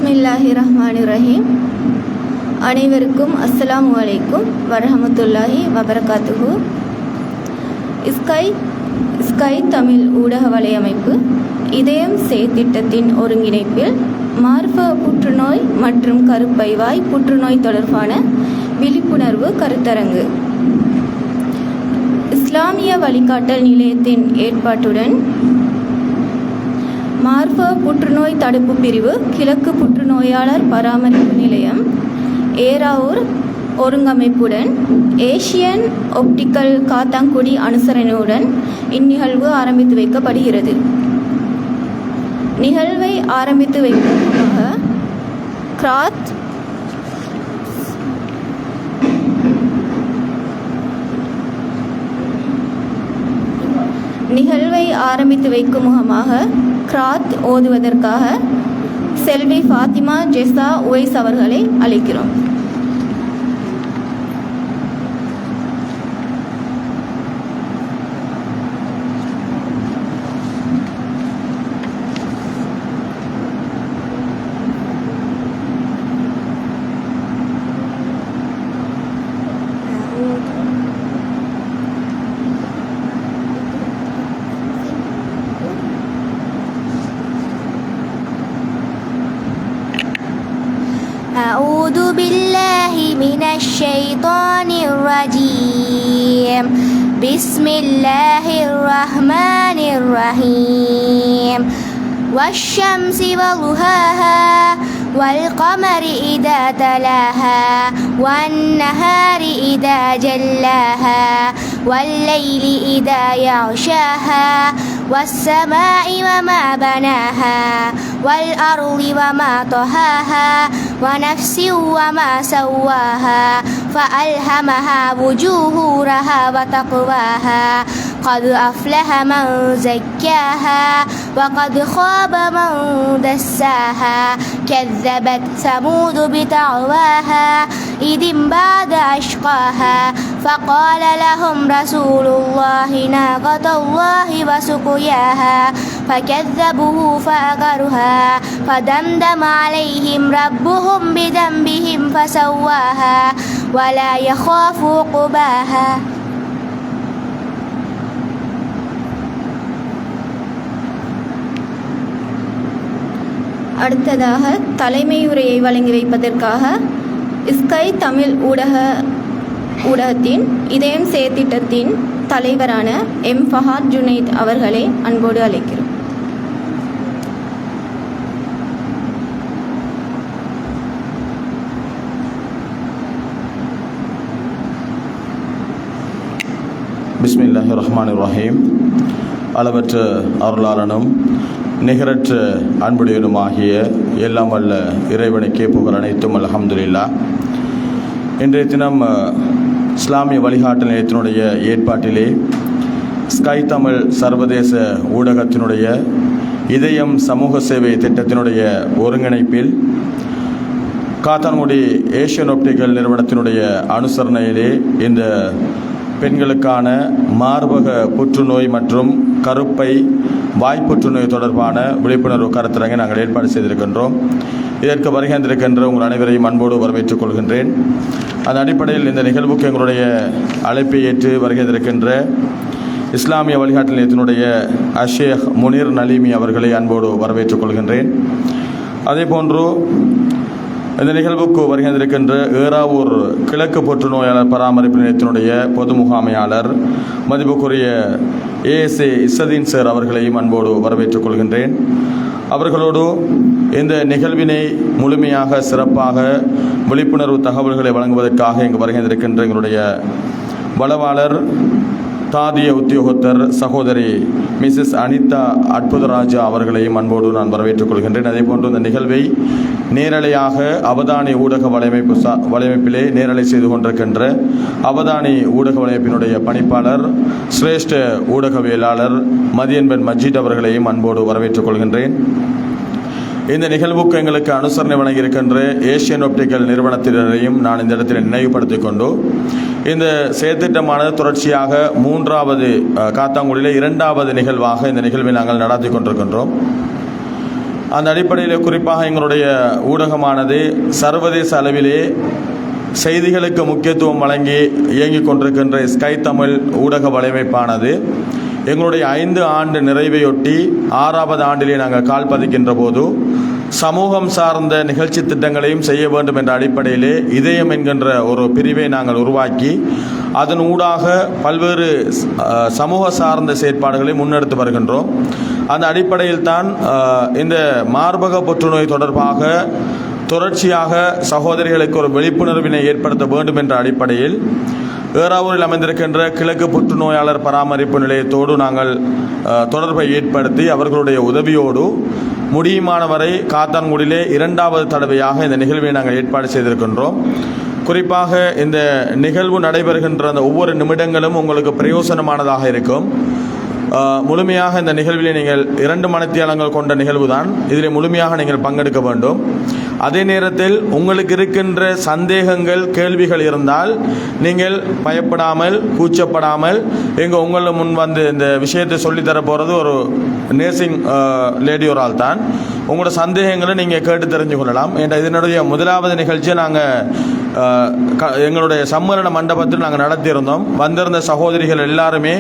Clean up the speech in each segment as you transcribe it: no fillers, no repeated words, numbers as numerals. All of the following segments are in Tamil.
பிஸ்மில்லாஹிர்ரஹ்மானிர்ரஹீம். அனைவருக்கும் அஸ்ஸலாமு அலைக்கும் வரஹமத்துல்லாஹி வபரகாத்துஹு. ஸ்கை தமிழ் ஊடக வலையமைப்பு இதயம் திட்டத்தின் ஒருங்கிணைப்பில் மார்பக புற்றுநோய் மற்றும் கருப்பைவாய் புற்றுநோய் தொடர்பான விழிப்புணர்வு கருத்தரங்கு இஸ்லாமிய வழிகாட்டல் நிலையத்தின் ஏற்பாட்டுடன் மார்பக புற்றுநோய் தடுப்பு பிரிவு, கிழக்கு புற்றுநோயாளர் பராமரிப்பு நிலையம், ஏறாவூர் ஒருங்கமைப்புடன் ஏசியன் ஒப்டிக்கல் காத்தாங்குடி அனுசரணையுடன் இந்நிகழ்வு ஆரம்பித்து வைக்கப்படுகிறது. நிகழ்வை ஆரம்பித்து வைப்பதற்காக கிராத் ஓதுவதற்காக செல்வி ஃபாத்திமா ஜெஸா உவைஸ் அவர்களை அழைக்கிறோம். أعوذ بالله من الشيطان الرجيم. بسم الله الرحمن الرحيم. والشمس وضحاها والقمر إذا تلاها والنهار إذا جلاها والليل إذا يغشاها والسماء وما بناها والأرض وما طحاها ونفس وما سواها فألهمها فجورها وتقواها قد أفلح من زكاها وقد خاب من دساها كذبت ثمود بطغواها إذ انبعث أشقاها فقال لهم رسول الله ناقة الله وسقياها فكذبوه فعقروها فدمدم عليهم ربهم بذنبهم فسواها ولا يخاف عقباها. அடுத்ததாக தலைமையுரையை வழங்கி வைப்பதற்காக ஸ்கை தமிழ் ஊடகத்தின் இதயம் திட்டத்தின் தலைவரான எம் ஃபஹாத் ஜுனைத் அவர்களை அன்போடு அழைக்கிறோம். பிஸ்மில்லாஹிர் ரஹ்மானிர் ரஹீம். அளவற்ற அருளாளனும் நிகரற்ற அன்புடையனுமாகிய எல்லாம் வல்ல இறைவனுக்கே புகழ் அனைத்தும் அல்ஹம்துலில்லாஹ். இன்றைய தினம் இஸ்லாமிய வழிகாட்டல் நிலையத்தினுடைய ஏற்பாட்டிலே ஸ்கை தமிழ் சர்வதேச ஊடகத்தினுடைய இதயம் சமூக சேவை திட்டத்தினுடைய ஒருங்கிணைப்பில் காத்தான்குடி ஏசியன் ஒப்டிக்கல் நிறுவனத்தினுடைய அனுசரணையிலே இந்த பெண்களுக்கான மார்பக புற்றுநோய் மற்றும் கருப்பை வாய்ப்புற்றுநோய் தொடர்பான விழிப்புணர்வு கருத்தரங்கை நாங்கள் ஏற்பாடு செய்திருக்கின்றோம். இதற்கு வருகின்றிருக்கின்ற உங்கள் அனைவரையும் அன்போடு வரவேற்றுக் கொள்கின்றேன். அதன் அடிப்படையில் இந்த நிகழ்வுக்கு எங்களுடைய அழைப்பை ஏற்று வருகின்றிருக்கின்ற இஸ்லாமிய வழிகாட்டல் நிலையத்தினுடைய ஷேக் முனீர் நலீமி அவர்களை அன்போடு வரவேற்றுக் கொள்கின்றேன். அதேபோன்று இந்த நிகழ்வுக்கு வருகின்றிருக்கின்ற ஏறாவூர் கிழக்கு புற்றுநோயாளர் பராமரிப்பு நிலையத்தினுடைய பொது முகாமையாளர் மதிப்புக்குரிய ஏஎஸ்ஏ இஸ்ஸதீன் சார் அவர்களையும் அன்போடு வரவேற்றுக் கொள்கின்றேன். அவர்களோடு இந்த நிகழ்வினை முழுமையாக சிறப்பாக விழிப்புணர்வு தகவல்களை வழங்குவதற்காக இங்கு வருகின்றிருக்கின்ற எங்களுடைய வளவாளர் தாதிய உத்தியோகத்தர் சகோதரி மிஸ்ஸஸ் அனிதா அற்புதராஜா அவர்களையும் அன்போடு நான் வரவேற்றுக் கொள்கின்றேன். அதேபோன்று இந்த நிகழ்வை நேரலையாக அவதானி ஊடக வலையமைப்பிலே நேரலை செய்து கொண்டிருக்கின்ற அவதானி ஊடக வலையமைப்பினுடைய பணிப்பாளர் சிரேஷ்ட ஊடகவியலாளர் மதியன்பன் மஜீத் அவர்களையும் அன்போடு வரவேற்றுக் கொள்கின்றேன். இந்த நிகழ்வுக்கு எங்களுக்கு அனுசரணை வழங்கியிருக்கின்ற ஏசியன் ஒப்டிக்கல் நிறுவனத்தினரையும் நான் இந்த இடத்தில் நினைவுபடுத்திக் கொண்டு இந்த செயற்திட்டமானது தொடர்ச்சியாக காத்தாங்குடியில் 2வது நிகழ்வாக இந்த நிகழ்வை நாங்கள் நடாத்தி கொண்டிருக்கின்றோம். அந்த அடிப்படையில் குறிப்பாக எங்களுடைய ஊடகமானது சர்வதேச அளவிலே செய்திகளுக்கு முக்கியத்துவம் வழங்கி இயங்கிக் கொண்டிருக்கின்ற ஸ்கை தமிழ் ஊடக வலையமைப்பானது எங்களுடைய 5 ஆண்டு நிறைவையொட்டி 6வது ஆண்டிலே நாங்கள் கால் பதிக்கின்ற போது சமூகம் சார்ந்த நிகழ்ச்சி திட்டங்களையும் செய்ய வேண்டும் என்ற அடிப்படையிலே இதயம் என்கின்ற ஒரு பிரிவை நாங்கள் உருவாக்கி அதன் ஊடாக பல்வேறு சமூக சார்ந்த செயற்பாடுகளை முன்னெடுத்து வருகின்றோம். அந்த அடிப்படையில் தான் இந்த மார்பக புற்றுநோய் தொடர்பாக தொடர்ச்சியாக சகோதரிகளுக்கு ஒரு விழிப்புணர்வினை ஏற்படுத்த வேண்டும் என்ற அடிப்படையில் ஏறாவூரில் அமைந்திருக்கின்ற கிழக்கு புற்றுநோயாளர் பராமரிப்பு நிலையத்தோடு நாங்கள் தொடர்பை ஏற்படுத்தி அவர்களுடைய உதவியோடு முடியுமானவரை காத்தான்குடியிலே 2வது தடவையாக இந்த நிகழ்வை நாங்கள் ஏற்பாடு செய்திருக்கின்றோம். குறிப்பாக இந்த நிகழ்வு நடைபெறுகின்ற அந்த ஒவ்வொரு நிமிடங்களும் உங்களுக்கு பிரயோசனமானதாக இருக்கும். முழுமையாக இந்த நிகழ்வில் நீங்கள் 2 மணித்தியாலங்கள் கொண்ட நிகழ்வு தான். இதில் முழுமையாக நீங்கள் பங்கெடுக்க வேண்டும். அதே நேரத்தில் உங்களுக்கு இருக்கின்ற சந்தேகங்கள் கேள்விகள் இருந்தால் நீங்கள் பயப்படாமல் கூச்சப்படாமல் உங்களை முன் வந்து இந்த விஷயத்தை சொல்லித்தர போகிறது ஒரு நேர்சிங் லேடியோரால் தான். உங்களோட சந்தேகங்களை நீங்கள் கேட்டு தெரிஞ்சு கொள்ளலாம். என்ற இதனுடைய முதலாவது நிகழ்ச்சியை நாங்கள் எங்களுடைய சம்மேளன மண்டபத்தில் நாங்கள் நடத்தியிருந்தோம். வந்திருந்த சகோதரிகள் எல்லாருமே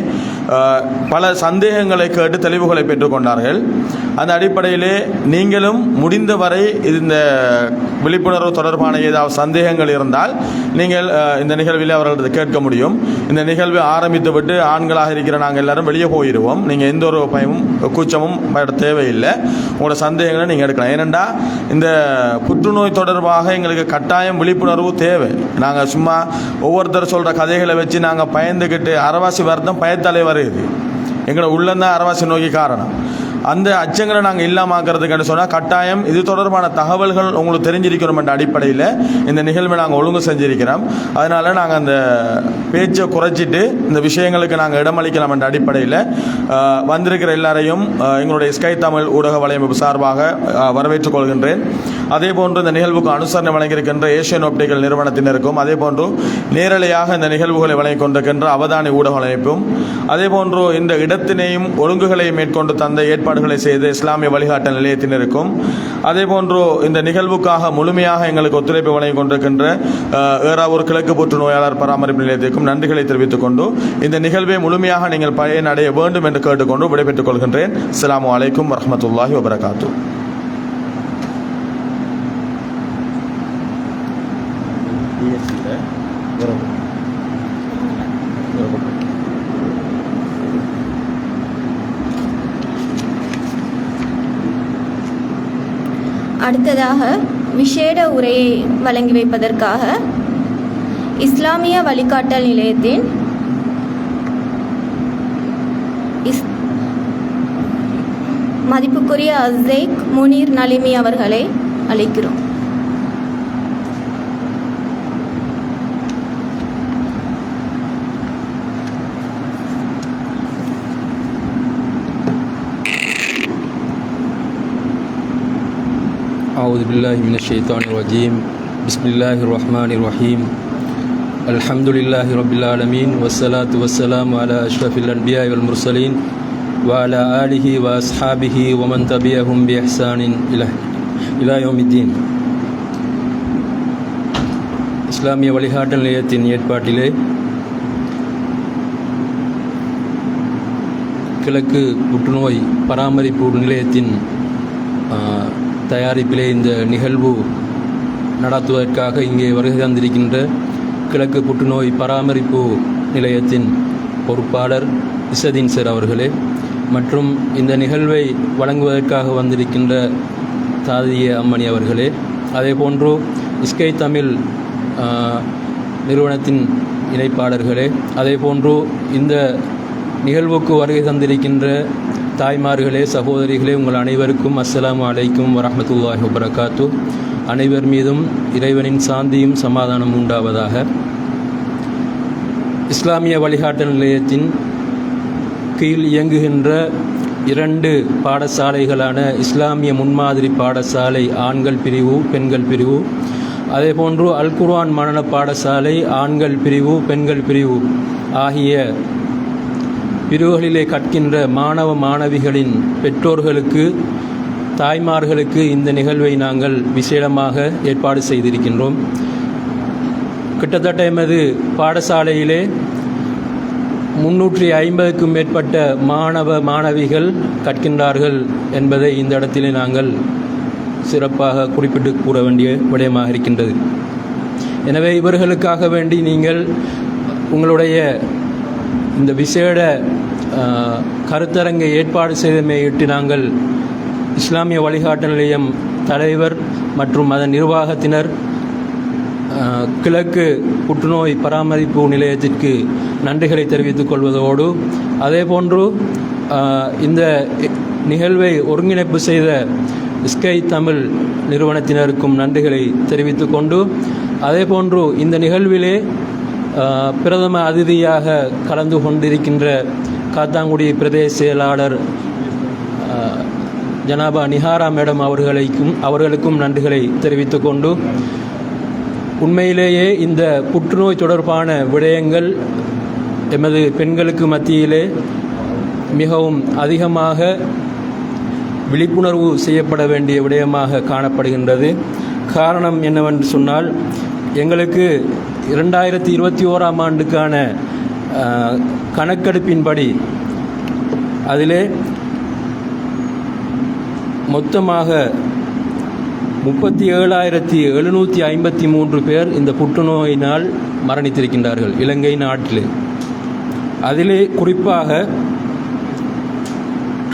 பல சந்தேகங்களை கேட்டு தெளிவுகளை பெற்றுக்கொண்டார்கள். அந்த அடிப்படையிலே நீங்களும் முடிந்தவரை இந்த விழிப்புணர்வு தொடர்பான ஏதாவது சந்தேகங்கள் இருந்தால் நீங்கள் இந்த நிகழ்வில் அவர்களது கேட்க முடியும். இந்த நிகழ்வை ஆரம்பித்து விட்டு ஆண்களாக இருக்கிற நாங்கள் எல்லாரும் வெளியே போயிடுவோம். நீங்கள் எந்த ஒரு பயமும் கூச்சமும் பட தேவையில்லை. உங்களோட சந்தேகங்களை நீங்கள் எடுக்கலாம். ஏனென்றா இந்த புற்றுநோய் தொடர்பாக எங்களுக்கு கட்டாயம் விழிப்புணர்வு தேவை. நாங்கள் சும்மா ஒவ்வொருத்தர் சொல்கிற கதைகளை வச்சு நாங்கள் பயந்துக்கிட்டு அறவாசி வருத்தம் பயத்தாலே வருது. எங்களோட உள்ளந்தான் அறவாசி நோக்கி காரணம். அந்த அச்சங்களை நாங்கள் இல்லாமக்கிறதுக்குன்னு சொன்னால் கட்டாயம் இது தொடர்பான தகவல்கள் உங்களுக்கு தெரிஞ்சிருக்கிறோம் என்ற அடிப்படையில் இந்த நிகழ்வை நாங்கள் ஒழுங்கு செஞ்சிருக்கிறோம். அதனால் நாங்கள் அந்த பேச்சை குறைச்சிட்டு இந்த விஷயங்களுக்கு நாங்கள் இடமளிக்கலாம் என்ற அடிப்படையில் வந்திருக்கிற எல்லாரையும் எங்களுடைய ஸ்கை தமிழ் ஊடக வலையமைப்பு சார்பாக வரவேற்றுக் கொள்கின்றேன். அதே போன்று இந்த நிகழ்வுக்கு அனுசரணை வழங்கியிருக்கின்ற ஏஷியன் ஆப்டிக்கல் நிறுவனத்தினருக்கும், அதே போன்று நேரலையாக இந்த நிகழ்வுகளை வழங்கிக் கொண்டிருக்கின்ற அவதானி ஊடக வலையமைப்பும், அதே போன்று இந்த இடத்தினையும் ஒழுங்குகளையும் மேற்கொண்டு தந்த ஏற்பாடுகளை செய்த இஸ்லாமிய வழிகாட்டல் நிலையத்தினருக்கும், அதே போன்று இந்த நிகழ்வுக்காக முழுமையாக எங்களுக்கு ஒத்துழைப்பு வழங்கிக் கொண்டிருக்கின்ற ஏறாவூர் கிழக்கு புற்றுநோயாளர் பராமரிப்பு நிலையத்திற்கும் நன்றிகளை தெரிவித்துக் கொண்டு இந்த நிகழ்வை முழுமையாக நீங்கள் பயனடைய வேண்டும் என்று கேட்டுக்கொண்டு விடைபெற்றுக் கொள்கின்றேன். அஸ்ஸலாமு அலைக்கும் வரஹ்மத்துல்லாஹி வபரகாத்துஹு. அடுத்ததாக விசேட உரையை வழங்கி வைப்பதற்காக இஸ்லாமிய வழிகாட்டல் நிலையத்தின் மதிப்புக்குரிய அஸ்ஸைக் முனீர் நலிமி அவர்களை அழைக்கிறோம். أعوذ بالله من الشيطان الرجيم بسم الله الرحمن الرحيم الحمد لله رب العالمين والصلاة والسلام على أشرف الأنبياء والمرسلين وعلى آله وأصحابه ومن تبعهم بإحسان إلى يوم الدين. இஸ்லாமிய வழிகாட்டல் நிலையத்தின் ஏற்பாட்டிலே கிழக்கு புற்றுநோய் பராமரிப்பு நிலையத்தின் தயாரிப்பிலே இந்த நிகழ்வு நடத்துவதற்காக இங்கே வருகை தந்திருக்கின்ற கிழக்கு புற்றுநோய் பராமரிப்பு நிலையத்தின் பொறுப்பாளர் இசதீன் சார் அவர்களே, மற்றும் இந்த நிகழ்வை வழங்குவதற்காக வந்திருக்கின்ற தாதிய அம்மணி அவர்களே, அதே போன்று ஸ்கை தமிழ் நிறுவனத்தின் இணைப்பாளர்களே, அதே போன்று இந்த நிகழ்வுக்கு வருகை தந்திருக்கின்ற தாய்மார்களே, சகோதரிகளே, உங்கள் அனைவருக்கும் அஸ்ஸலாமு அலைக்கும் வரஹ்மத்துல்லாஹி வபரகாத்து. அனைவர் மீதும் இறைவனின் சாந்தியும் சமாதானம் உண்டாவதாக. இஸ்லாமிய வழிகாட்டல் நிலையத்தின் கீழ் இயங்குகின்ற 2 பாடசாலைகளான இஸ்லாமிய முன்மாதிரி பாடசாலை ஆண்கள் பிரிவு, பெண்கள் பிரிவு, அதே போன்று அல் குர்ஆன் மனன பாடசாலை ஆண்கள் பிரிவு, பெண்கள் பிரிவு ஆகிய பிரிவுகளிலே கற்கின்ற மாணவ மாணவிகளின் பெற்றோர்களுக்கு தாய்மார்களுக்கு இந்த நிகழ்வை நாங்கள் விசேடமாக ஏற்பாடு செய்திருக்கின்றோம். கிட்டத்தட்ட எமது பாடசாலையிலே 350க்கும் மேற்பட்ட மாணவிகள் கற்கின்றார்கள் என்பதை இந்த இடத்திலே நாங்கள் சிறப்பாக குறிப்பிட்டு கூற வேண்டிய விடயமாக இருக்கின்றது. எனவே இவர்களுக்காக வேண்டி நீங்கள் உங்களுடைய இந்த விசேட கருத்தரங்கை ஏற்பாடு செய்தமையிட்டு நாங்கள் இஸ்லாமிய வழிகாட்டு நிலையம் தலைவர் மற்றும் அதன் நிர்வாகத்தினர் கிழக்கு புற்றுநோய் பராமரிப்பு நிலையத்திற்கு நன்றிகளை தெரிவித்துக் கொள்வதோடு அதேபோன்று இந்த நிகழ்வை ஒருங்கிணைப்பு செய்த ஸ்கை தமிழ் நிறுவனத்தினருக்கும் நன்றிகளை தெரிவித்துக் கொண்டு அதேபோன்று இந்த நிகழ்விலே பிரதம அதிதியாக கலந்து கொண்டிருக்கின்ற காத்தாங்குடி பிரதேச செயலாளர் ஜனாபா நிஹாரா மேடம் அவர்களுக்கும் நன்றிகளை தெரிவித்துக் கொண்டு உண்மையிலேயே இந்த புற்றுநோய் தொடர்பான விடயங்கள் எமது பெண்களுக்கு மத்தியிலே மிகவும் அதிகமாக விழிப்புணர்வு செய்யப்பட வேண்டிய விடயமாக காணப்படுகின்றது. காரணம் என்னவென்று சொன்னால் எங்களுக்கு 2021ஆம் ஆண்டுக்கான கணக்கெடுப்பின்படி அதிலே மொத்தமாக 37,753 பேர் இந்த புற்றுநோயினால் மரணித்திருக்கின்றார்கள் இலங்கை நாட்டிலே. அதிலே குறிப்பாக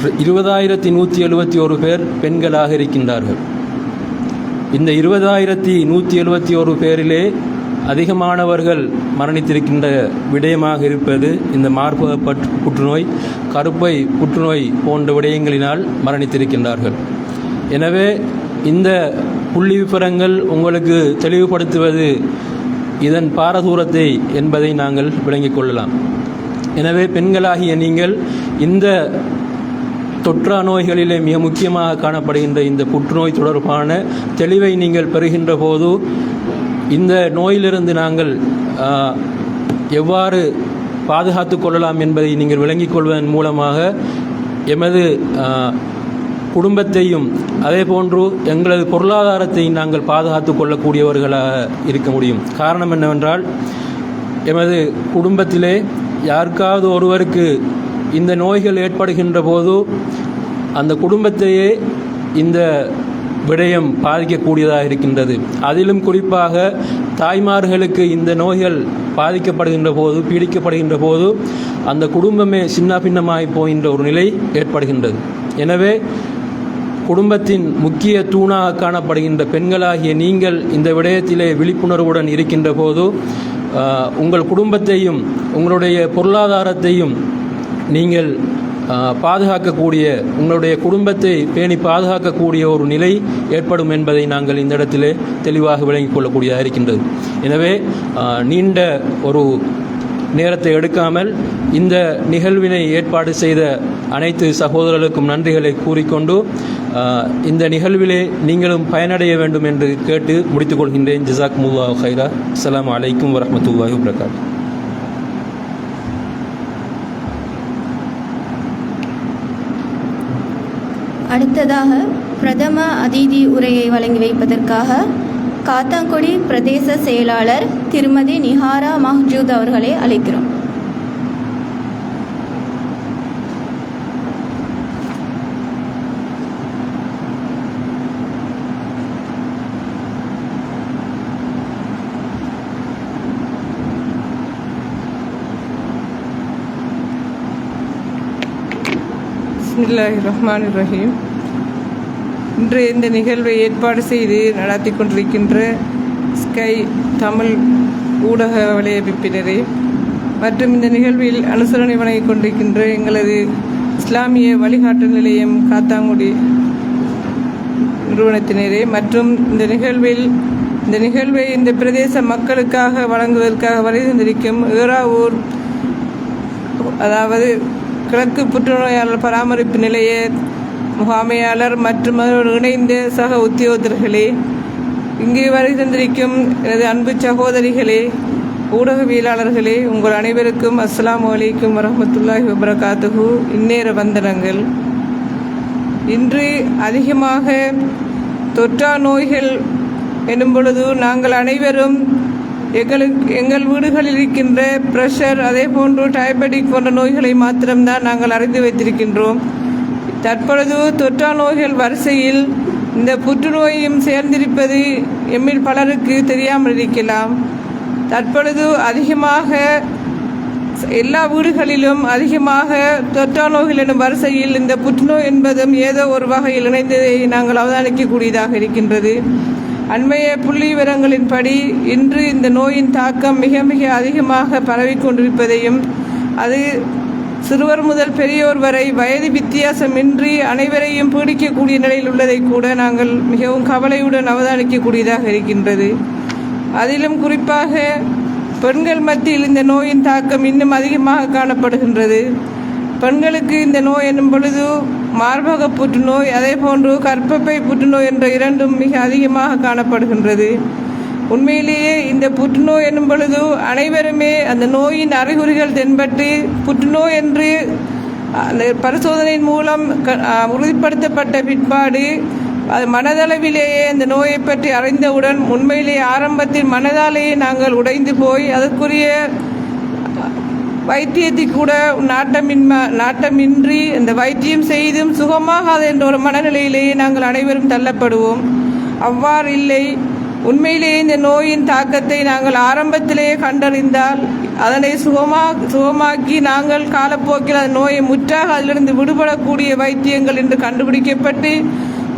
20,171 பேர் பெண்களாக இருக்கின்றார்கள். இந்த 20,171 பேரிலே அதிகமானவர்கள் மரணித்திருக்கின்ற விடயமாக இருப்பது இந்த மார்பக புற்றுநோய், கருப்பை புற்றுநோய் போன்ற விடயங்களினால் மரணித்திருக்கின்றார்கள். எனவே இந்த புள்ளி விவரங்கள் உங்களுக்கு தெளிவுபடுத்துவது இதன் பாரதூரத்தை என்பதை நாங்கள் விளங்கிக் கொள்ளலாம். எனவே பெண்களாகிய நீங்கள் இந்த தொற்றா நோய்களிலே மிக முக்கியமாக காணப்படுகின்ற இந்த புற்றுநோய் தொடர்பான தெளிவை நீங்கள் பெறுகின்ற போது இந்த நோயிலிருந்து நாங்கள் எவ்வாறு பாதுகாத்து கொள்ளலாம் என்பதை நீங்கள் விளங்கிக் கொள்வதன் மூலமாக எமது குடும்பத்தையும் அதேபோன்று எங்களது பொருளாதாரத்தை நாங்கள் பாதுகாத்து கொள்ளக்கூடியவர்களாக இருக்க முடியும். காரணம் என்னவென்றால் எமது குடும்பத்திலே யாருக்காவது ஒருவருக்கு இந்த நோய்கள் ஏற்படுகின்ற போது அந்த குடும்பத்தையே இந்த விடயம் பாதிக்கக்கூடியதாக இருக்கின்றது. அதிலும் குறிப்பாக தாய்மார்களுக்கு இந்த நோய்கள் பாதிக்கப்படுகின்ற போது பீடிக்கப்படுகின்ற போது அந்த குடும்பமே சின்ன பின்னமாகி போகின்ற ஒரு நிலை ஏற்படுகின்றது. எனவே குடும்பத்தின் முக்கிய தூணாக காணப்படுகின்ற பெண்களாகிய நீங்கள் இந்த விடயத்திலே விழிப்புணர்வுடன் இருக்கின்ற போது உங்கள் குடும்பத்தையும் உங்களுடைய பொருளாதாரத்தையும் நீங்கள் பாதுகாக்கக்கூடிய, உங்களுடைய குடும்பத்தை பேணி பாதுகாக்கக்கூடிய ஒரு நிலை ஏற்படும் என்பதை நாங்கள் இந்த இடத்திலே தெளிவாக விளங்கிக் கொள்ளக்கூடியதாக இருக்கின்றது. எனவே நீண்ட ஒரு நேரத்தை எடுக்காமல் இந்த நிகழ்வினை ஏற்பாடு செய்த அனைத்து சகோதரர்களுக்கும் நன்றிகளை கூறிக்கொண்டு இந்த நிகழ்விலே நீங்களும் பயனடைய வேண்டும் என்று கேட்டு முடித்துக் கொள்கின்றேன். ஜஸாக்குமுல்லாஹு ஹைரா. அஸ்ஸலாமு அலைக்கும் வரஹ்மத்துல்லாஹி வபரகாத்துஹு. அடுத்ததாக பிரதம அதிதி உரையை வழங்கி வைப்பதற்காக காத்தாங்குடி பிரதேச செயலாளர் திருமதி நிஹாரா மஹ்ஜூத் அவர்களை அழைக்கிறோம். பிஸ்மில்லாஹிர்ரஹ்மானிர்ரஹீம். இன்று இந்த நிகழ்வை ஏற்பாடு செய்து நடத்தி கொண்டிருக்கின்ற ஸ்கை தமிழ் ஊடக வலையமைப்பினரே மற்றும் இந்த நிகழ்வில் அனுசரணை வழங்கிக் கொண்டிருக்கின்ற எங்களது இஸ்லாமிய வழிகாட்டு நிலையம் காத்தாங்குடி நிறுவனத்தினரே மற்றும் இந்த நிகழ்வை இந்த பிரதேச மக்களுக்காக வழங்குவதற்காக வருகின்றிருக்கும் ஏறாவூர் அதாவது கிழக்கு புற்றுநோயாளர் பராமரிப்பு நிலைய முகாமையாளர் மற்றும் அதோடு இணைந்த சக உத்தியோகத்தர்களே, இங்கே வருகின்றிருக்கும் எனது அன்பு சகோதரிகளே, ஊடகவியலாளர்களே, உங்கள் அனைவருக்கும் அஸ்ஸலாமு அலைக்கும் வரஹ்மத்துல்லாஹி வபரகாத்துஹு. இந்நேர வந்தனங்கள். இன்று அதிகமாக தொற்றா நோய்கள் எனும் பொழுது நாங்கள் அனைவரும் எங்கள் வீடுகளில் இருக்கின்ற பிரஷர், அதே போன்று டயபெட்டிக் போன்ற நோய்களை மாத்திரம்தான் நாங்கள் அறிந்து வைத்திருக்கின்றோம். தற்பொழுது தொற்றா நோய்கள் வரிசையில் இந்த புற்றுநோயும் சேர்ந்திருப்பது எம்மில் பலருக்கு தெரியாமல் இருக்கலாம். தற்பொழுது அதிகமாக எல்லா வீடுகளிலும் அதிகமாக தொற்றா நோய்கள் எனும் வரிசையில் இந்த புற்றுநோய் என்பதும் ஏதோ ஒரு வகையில் இணைந்ததை நாங்கள் அவதானிக்கக்கூடியதாக இருக்கின்றது. அண்மைய புள்ளி விவரங்களின்படி இன்று இந்த நோயின் தாக்கம் மிக மிக அதிகமாக பரவிக்கொண்டிருப்பதையும், அது சிறுவர் முதல் பெரியோர் வரை வயது வித்தியாசமின்றி அனைவரையும் பீடிக்கக்கூடிய நிலையில் உள்ளதை கூட நாங்கள் மிகவும் கவலையுடன் அவதானிக்கக்கூடியதாக இருக்கின்றது. அதிலும் குறிப்பாக பெண்கள் மத்தியில் இந்த நோயின் தாக்கம் இன்னும் அதிகமாக காணப்படுகின்றது. பெண்களுக்கு இந்த நோய் என்னும் பொழுது மார்பக புற்றுநோய், அதே போன்று கர்ப்பப்பை புற்றுநோய் என்ற இரண்டும் மிக அதிகமாக காணப்படுகின்றது. உண்மையிலேயே இந்த புற்றுநோய் என்னும் பொழுது அனைவருமே அந்த நோயின் அறிகுறிகள் தென்பட்டு புற்றுநோய் என்று அந்த பரிசோதனையின் மூலம் உறுதிப்படுத்தப்பட்ட பிற்பாடு அது மனதளவிலேயே இந்த நோயை பற்றி அறிந்தவுடன் உண்மையிலேயே ஆரம்பத்தில் மனதாலேயே நாங்கள் உடைந்து போய் அதற்குரிய வைத்தியத்தை கூட நாட்டமின்றி இந்த வைத்தியம் செய்தும் சுகமாகாது என்ற ஒரு மனநிலையிலேயே நாங்கள் அனைவரும் தள்ளப்படுவோம். அவ்வாறு இல்லை. உண்மையிலேயே இந்த நோயின் தாக்கத்தை நாங்கள் ஆரம்பத்திலேயே கண்டறிந்தால் அதனை சுகமாக்கி நாங்கள் காலப்போக்கில் அந்த நோயை முற்றாக அதிலிருந்து விடுபடக்கூடிய வைத்தியங்கள் என்று கண்டுபிடிக்கப்பட்டு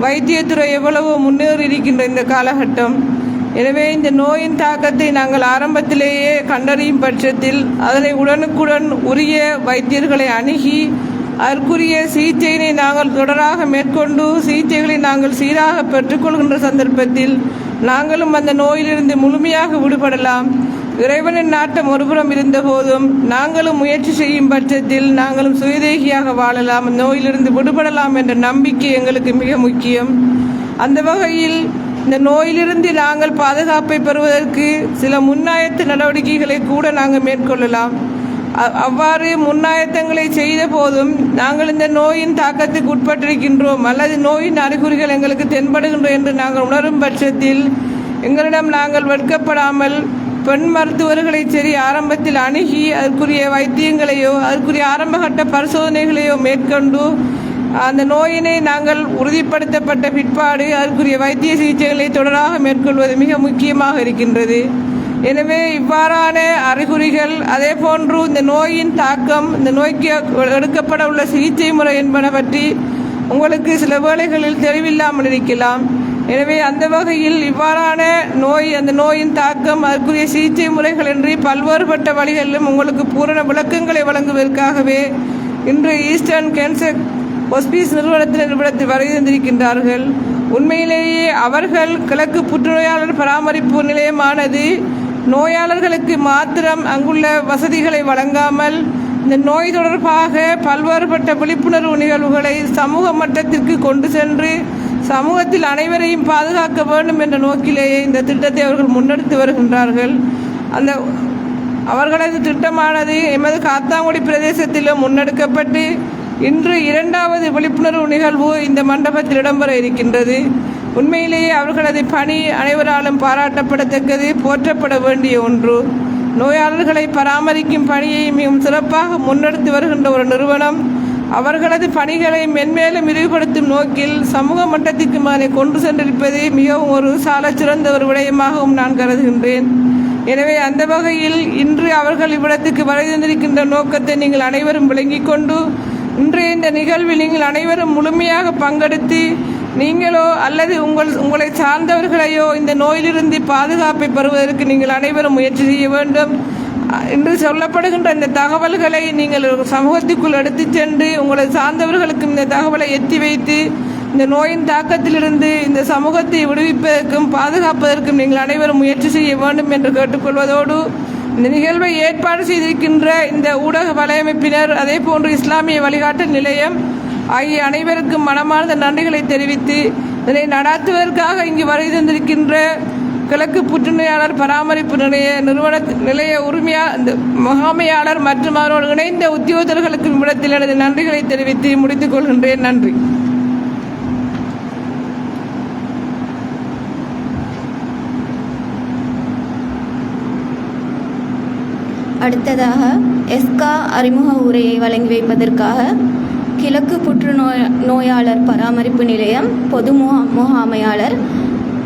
வைத்தியத்துறை எவ்வளவோ முன்னேறி இருக்கின்ற இந்த காலகட்டம். எனவே இந்த நோயின் தாக்கத்தை நாங்கள் ஆரம்பத்திலேயே கண்டறியும் பட்சத்தில் அதனை உடனுக்குடன் உரிய வைத்தியர்களை அணுகி அதற்குரிய சிகிச்சையினை நாங்கள் தொடராக மேற்கொண்டு சிகிச்சைகளை நாங்கள் சீராக பெற்றுக்கொள்கின்ற சந்தர்ப்பத்தில் நாங்களும் அந்த நோயிலிருந்து முழுமையாக விடுபடலாம். இறைவனின் நாட்டம் ஒருபுறம் இருந்த போதும் நாங்களும் முயற்சி செய்யும் பட்சத்தில் நாங்களும் சுயதேகியாக வாழலாம், நோயிலிருந்து விடுபடலாம் என்ற நம்பிக்கை எங்களுக்கு மிக முக்கியம். அந்த வகையில் இந்த நோயிலிருந்து நாங்கள் பாதுகாப்பை பெறுவதற்கு சில முன்னாயத்த நடவடிக்கைகளை கூட நாங்கள் மேற்கொள்ளலாம். அவ்வாறு முன்னாயத்தங்களை செய்த போதும் நாங்கள் இந்த நோயின் தாக்கத்துக்கு உட்பட்டிருக்கின்றோம் அல்லது நோயின் அறிகுறிகள் எங்களுக்கு தென்படுகின்றோம் என்று நாங்கள் உணரும் பட்சத்தில் எங்களிடம் நாங்கள் வெட்கப்படாமல் பெண் மருத்துவர்களை சரி ஆரம்பத்தில் அணுகி அதற்குரிய வைத்தியங்களையோ அதற்குரிய ஆரம்பகட்ட பரிசோதனைகளையோ மேற்கொண்டு அந்த நோயினை நாங்கள் உறுதிப்படுத்தப்பட்ட பிற்பாடு அதற்குரிய வைத்திய சிகிச்சைகளை தொடராக மேற்கொள்வது மிக முக்கியமாக இருக்கின்றது. எனவே இவ்வாறான அறிகுறிகள், அதே போன்று இந்த நோயின் தாக்கம், இந்த நோய்க்கு எடுக்கப்பட உள்ள சிகிச்சை முறை என்பன பற்றி உங்களுக்கு சில வேளைகளில் தெளிவில்லாமல் இருக்கலாம். எனவே அந்த வகையில் இவ்வாறான அந்த நோயின் தாக்கம், அதற்குரிய சிகிச்சை முறைகள் என்று பல்வேறுபட்ட வழிகளிலும் உங்களுக்கு பூரண விளக்கங்களை வழங்குவதற்காகவே இன்று ஈஸ்டர்ன் கேன்சர் ஹாஸ்பிஸ் நிறுவனத்தில் வருகை தந்திருக்கின்றார்கள். உண்மையிலேயே அவர்கள் கிழக்கு புற்றுநோயாளர் பராமரிப்பு நிலையமானது நோயாளர்களுக்கு மாத்திரம் அங்குள்ள வசதிகளை வழங்காமல் இந்த நோய் தொடர்பாக பல்வேறுபட்ட விழிப்புணர்வு நிகழ்வுகளை சமூக மட்டத்திற்கு கொண்டு சென்று சமூகத்தில் அனைவரையும் பாதுகாக்க வேண்டும் என்ற நோக்கிலேயே இந்த திட்டத்தை அவர்கள் முன்னெடுத்து வருகின்றார்கள். அவர்களது திட்டமானது எமது காத்தாங்குடி பிரதேசத்திலும் முன்னெடுக்கப்பட்டு இன்று 2வது விழிப்புணர்வு நிகழ்வு இந்த மண்டபத்தில் இடம்பெற இருக்கின்றது. உண்மையிலேயே அவர்களது பணி அனைவராலும் பாராட்டப்படத்தக்கது, போற்றப்பட வேண்டிய ஒன்று. நோயாளர்களை பராமரிக்கும் பணியை மிகவும் சிறப்பாக முன்னெடுத்து வருகின்ற ஒரு நிறுவனம் அவர்களது பணிகளை மென்மேலும் விரிவுபடுத்தும் நோக்கில் சமூக மட்டத்திற்கு அதனை கொண்டு சென்றிருப்பது மிகவும் ஒரு சாலச் சிறந்த ஒரு விடயமாகவும் நான் கருதுகின்றேன். எனவே அந்த வகையில் இன்று அவர்கள் இவ்விடத்துக்கு வருகை தந்திருக்கின்ற நோக்கத்தை நீங்கள் அனைவரும் விளங்கிக் கொண்டு இன்றைய இந்த நிகழ்வில் நீங்கள் அனைவரும் முழுமையாக பங்கெடுத்து நீங்களோ அல்லது உங்களை சார்ந்தவர்களையோ இந்த நோயிலிருந்து பாதுகாப்பை பெறுவதற்கு நீங்கள் அனைவரும் முயற்சி செய்ய வேண்டும். இன்று சொல்லப்படுகின்ற இந்த தகவல்களை நீங்கள் சமூகத்துக்குள் எடுத்து சென்று உங்களை சார்ந்தவர்களுக்கும் இந்த தகவலை எத்தி வைத்து இந்த நோயின் தாக்கத்திலிருந்து இந்த சமூகத்தை விடுவிப்பதற்கும் பாதுகாப்பதற்கும் நீங்கள் அனைவரும் முயற்சி செய்ய வேண்டும் என்று கேட்டுக்கொள்வதோடு இந்த நிகழ்வை ஏற்பாடு செய்திருக்கின்ற இந்த ஊடக வலையமைப்பினர், அதே போன்று இஸ்லாமிய வழிகாட்டல் நிலையம் ஆகிய அனைவருக்கும் மனமார்ந்த நன்றிகளை தெரிவித்து இதனை நடாத்துவதற்காக இங்கு வருகை தந்திருக்கின்ற கிழக்கு புற்றுநோயாளர் பராமரிப்பு நிலைய முகாமையாளர் மற்றும் அவரோடு இணைந்த உத்தியோகர்களுக்கும் இடத்தில் எனது நன்றிகளை தெரிவித்து முடித்துக் கொள்கின்றேன். நன்றி. அடுத்ததாக எஸ்கா அறிமுக உரையை வழங்கி வைப்பதற்காக கிழக்கு புற்றுநோயாளர் பராமரிப்பு நிலையம் பொது முகாமையாளர்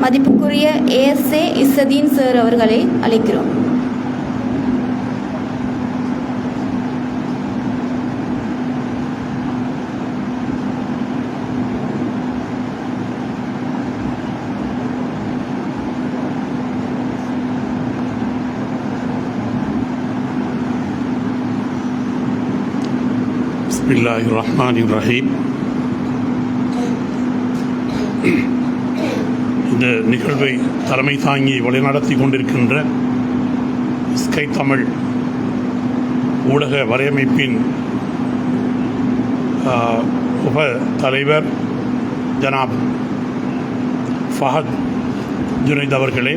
மதிப்புக்குரிய ASA இஸ்ஸதீன் சார் அவர்களை அழைக்கிறோம். பிஸ்மில்லாஹிர் ரஹ்மானிர் ரஹீம். இந்த நிகழ்வை தலைமை தாங்கி வழிநடத்தி கொண்டிருக்கின்ற ஸ்கை தமிழ் ஊடக வலையமைப்பின் உப தலைவர் ஜனாப் ஃபஹத் ஜுனைத் அவர்களே,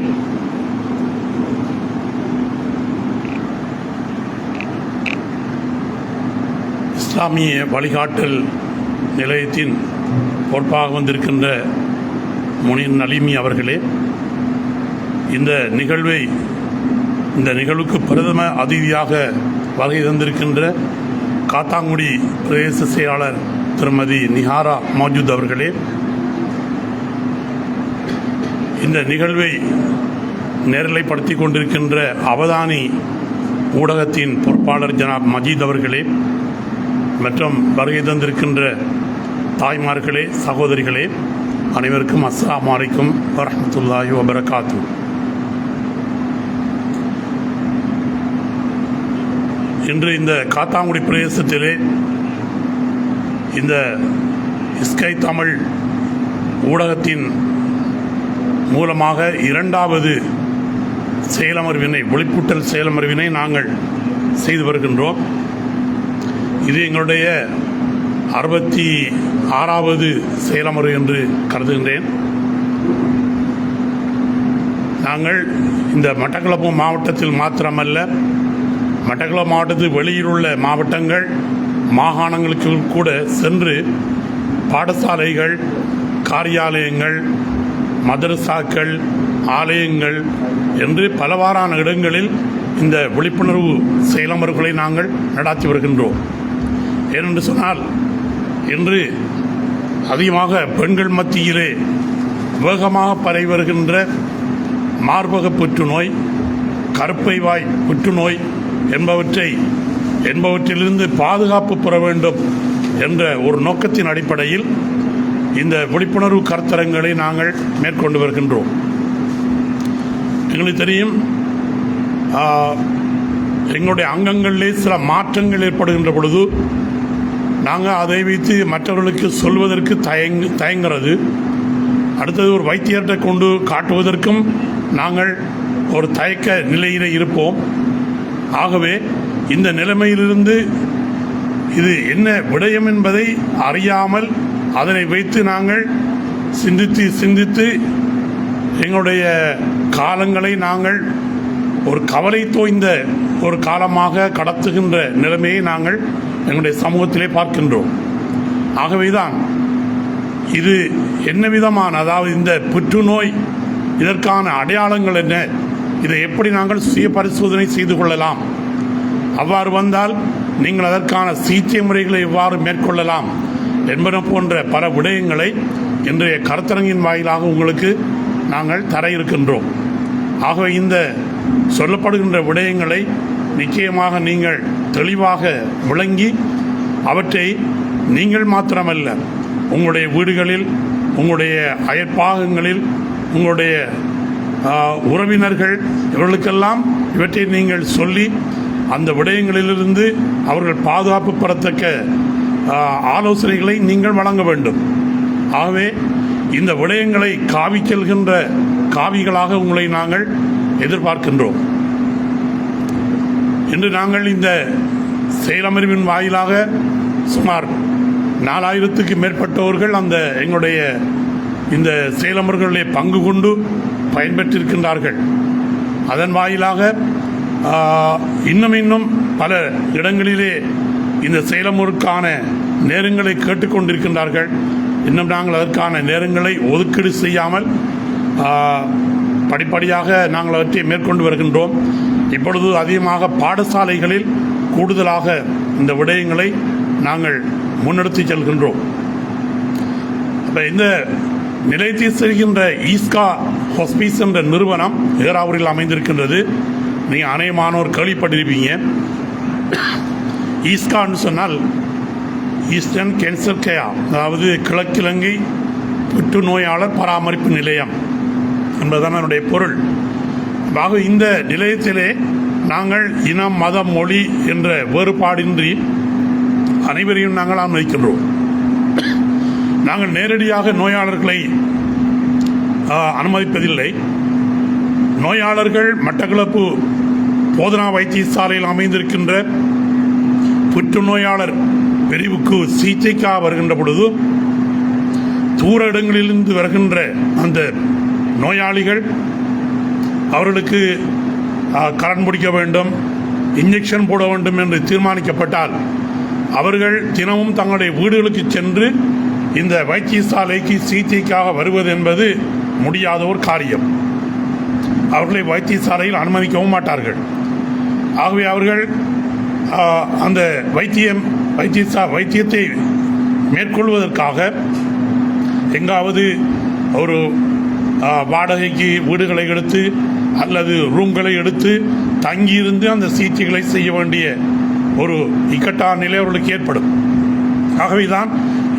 இஸ்லாமிய வழிகாட்டல் நிலையத்தின் பொறுப்பாக வந்திருக்கின்ற முனின் நலீமி அவர்களே, இந்த நிகழ்வுக்கு பிரதம அதிதியாக வருகை தந்திருக்கின்ற காத்தாங்குடி பிரதேச செயலாளர் திருமதி நிஹாரா மௌஜூத் அவர்களே, இந்த நிகழ்வை நேரலைப்படுத்தி கொண்டிருக்கின்ற அவதானி ஊடகத்தின் பொறுப்பாளர் ஜனாப் மஜீத் அவர்களே மற்றும் வருகை தந்திருக்கின்ற தாய்மார்களே, சகோதரிகளே, அனைவருக்கும் அஸ்ஸலாமு அலைக்கும் வரஹ்மத்துல்லாஹி வபரகாத்துஹு. இன்று இந்த காத்தாங்குடி பிரதேசத்திலே இந்த ஸ்கை தமிழ் ஊடகத்தின் மூலமாக இரண்டாவது செயலமர்வினை, ஒளிப்பூட்டல் செயலமர்வினை நாங்கள் செய்து வருகின்றோம். இது எங்களுடைய 66வது செயலமர்வு என்று கருதுகின்றேன். நாங்கள் இந்த மட்டக்களப்பு மாவட்டத்தில் மாத்திரமல்ல, மட்டக்களப்பு மாவட்டத்தில் வெளியிலுள்ள மாவட்டங்கள், மாகாணங்களுக்கு கூட சென்று பாடசாலைகள், காரியாலயங்கள், மதரசாக்கள், ஆலயங்கள் என்று பலவாறான இடங்களில் இந்த விழிப்புணர்வு செயலமர்வுகளை நாங்கள் நடாத்தி வருகின்றோம். ஏனென்று சொன்னால், இன்று அதிகமாக பெண்கள் மத்தியிலே வேகமாக பரவி வருகின்ற மார்பக புற்றுநோய், கருப்பை வாய் புற்றுநோய் என்பவற்றிலிருந்து பாதுகாப்பு பெற வேண்டும் என்ற ஒரு நோக்கத்தின் அடிப்படையில் இந்த விழிப்புணர்வு கருத்தரங்களை நாங்கள் மேற்கொண்டு வருகின்றோம். எங்களுக்கு தெரியும், எங்களுடைய அங்கங்களிலே சில மாற்றங்கள் ஏற்படுகின்ற பொழுது நாங்கள் அதை வைத்து மற்றவர்களுக்கு சொல்வதற்கு தயங்கிறது. அடுத்தது ஒரு வைத்தியர்கிட்ட கொண்டு காட்டுவதற்கும் நாங்கள் ஒரு தயக்க நிலையிலே இருப்போம். ஆகவே இந்த நிலைமையிலிருந்து இது என்ன விடயம் என்பதை அறியாமல் அதனை வைத்து நாங்கள் சிந்தித்து எங்களுடைய காலங்களை நாங்கள் ஒரு கவலை தோய்ந்த ஒரு காலமாக கடத்துகின்ற நிலைமையை நாங்கள் எங்களுடைய சமூகத்திலே பார்க்கின்றோம். ஆகவேதான் இது என்ன விதமான, அதாவது இந்த புற்றுநோய் இதற்கான அடையாளங்கள் என்ன, இதை எப்படி நாங்கள் சுய பரிசோதனை செய்து கொள்ளலாம், அவ்வாறு வந்தால் நீங்கள் அதற்கான சிகிச்சை முறைகளை எவ்வாறு மேற்கொள்ளலாம் என்பன போன்ற பல விடயங்களை இன்றைய கருத்தரங்கின் வாயிலாக உங்களுக்கு நாங்கள் தர இருக்கின்றோம். ஆகவே இந்த சொல்லப்படுகின்ற விடயங்களை நிச்சயமாக நீங்கள் தெளிவாக விளங்கி அவற்றை நீங்கள் மாத்திரமல்ல, உங்களுடைய வீடுகளில், உங்களுடைய அயற்பாகங்களில், உங்களுடைய உறவினர்கள் இவர்களுக்கெல்லாம் இவற்றை நீங்கள் சொல்லி அந்த விடயங்களிலிருந்து அவர்கள் பாதுகாப்பு பெறத்தக்க ஆலோசனைகளை நீங்கள் வழங்க வேண்டும். ஆகவே இந்த விடயங்களை காவி செல்கின்ற காவிகளாக உங்களை நாங்கள் எதிர்பார்க்கின்றோம். இன்று நாங்கள் இந்த செயலமர்வின் வாயிலாக சுமார் 4000க்கு மேற்பட்டவர்கள் அந்த எங்களுடைய இந்த செயலமர்வுகளிலே பங்கு கொண்டு பயன்பெற்றிருக்கின்றார்கள். அதன் வாயிலாக இன்னும் பல இடங்களிலே இந்த செயலமர்வுக்கான நேரங்களை கேட்டுக்கொண்டிருக்கின்றார்கள். இன்னும் நாங்கள் அதற்கான நேரங்களை ஒதுக்கீடு செய்யாமல் படிப்படியாக நாங்கள் அவற்றை மேற்கொண்டு வருகின்றோம். இப்பொழுது அதிகமாக பாடசாலைகளில் கூடுதலாக இந்த விடயங்களை நாங்கள் முன்னெடுத்து செல்கின்றோம். அப்போ இந்த நிலையத்தை செல்கின்ற ஈஸ்கா ஹாஸ்பீஸ் என்ற நிறுவனம் ஏறாவூரில் அமைந்திருக்கின்றது. நீங்கள் அநேகமானோர் கேள்விப்பட்டிருப்பீங்க. ஈஸ்கான்னு சொன்னால் ஈஸ்டர்ன் கேன்சர் கேர், அதாவது கிழக்கிழங்கை புற்றுநோயாளர் பராமரிப்பு நிலையம் என்பதுதான் அதனுடைய பொருள். ஆக இந்த நிலையத்திலே நாங்கள் இனம், மதம், மொழி என்ற வேறுபாடின்றி அனைவரையும் நாங்கள் அனுமதிக்கின்றோம். நாங்கள் நேரடியாக நோயாளர்களை அனுமதிப்பதில்லை. நோயாளர்கள் மட்டக்களப்பு போதனா வைத்தியசாலையில் அமைந்திருக்கின்ற புற்றுநோயாளர் பிரிவுக்கு சிகிச்சைக்காக வருகின்ற பொழுது தூர இடங்களிலிருந்து வருகின்ற அந்த நோயாளிகள் அவர்களுக்கு கரண் பிடிக்க வேண்டும், இன்ஜெக்ஷன் போட வேண்டும் என்று தீர்மானிக்கப்பட்டால் அவர்கள் தினமும் தங்களுடைய வீடுகளுக்கு சென்று இந்த வைத்தியசாலைக்கு சிகிச்சைக்காக வருவது என்பது முடியாத ஒரு காரியம். அவர்களை வைத்தியசாலையில் அனுமதிக்கவும் மாட்டார்கள். ஆகவே அவர்கள் அந்த வைத்தியத்தை மேற்கொள்வதற்காக எங்காவது ஒரு வாடகைக்கு வீடுகளை எடுத்து அல்லது ரூம்களை எடுத்து தங்கியிருந்து அந்த சிகிச்சைகளை செய்ய வேண்டிய ஒரு இக்கட்டான நிலை அவர்களுக்கு ஏற்படும். ஆகவே தான்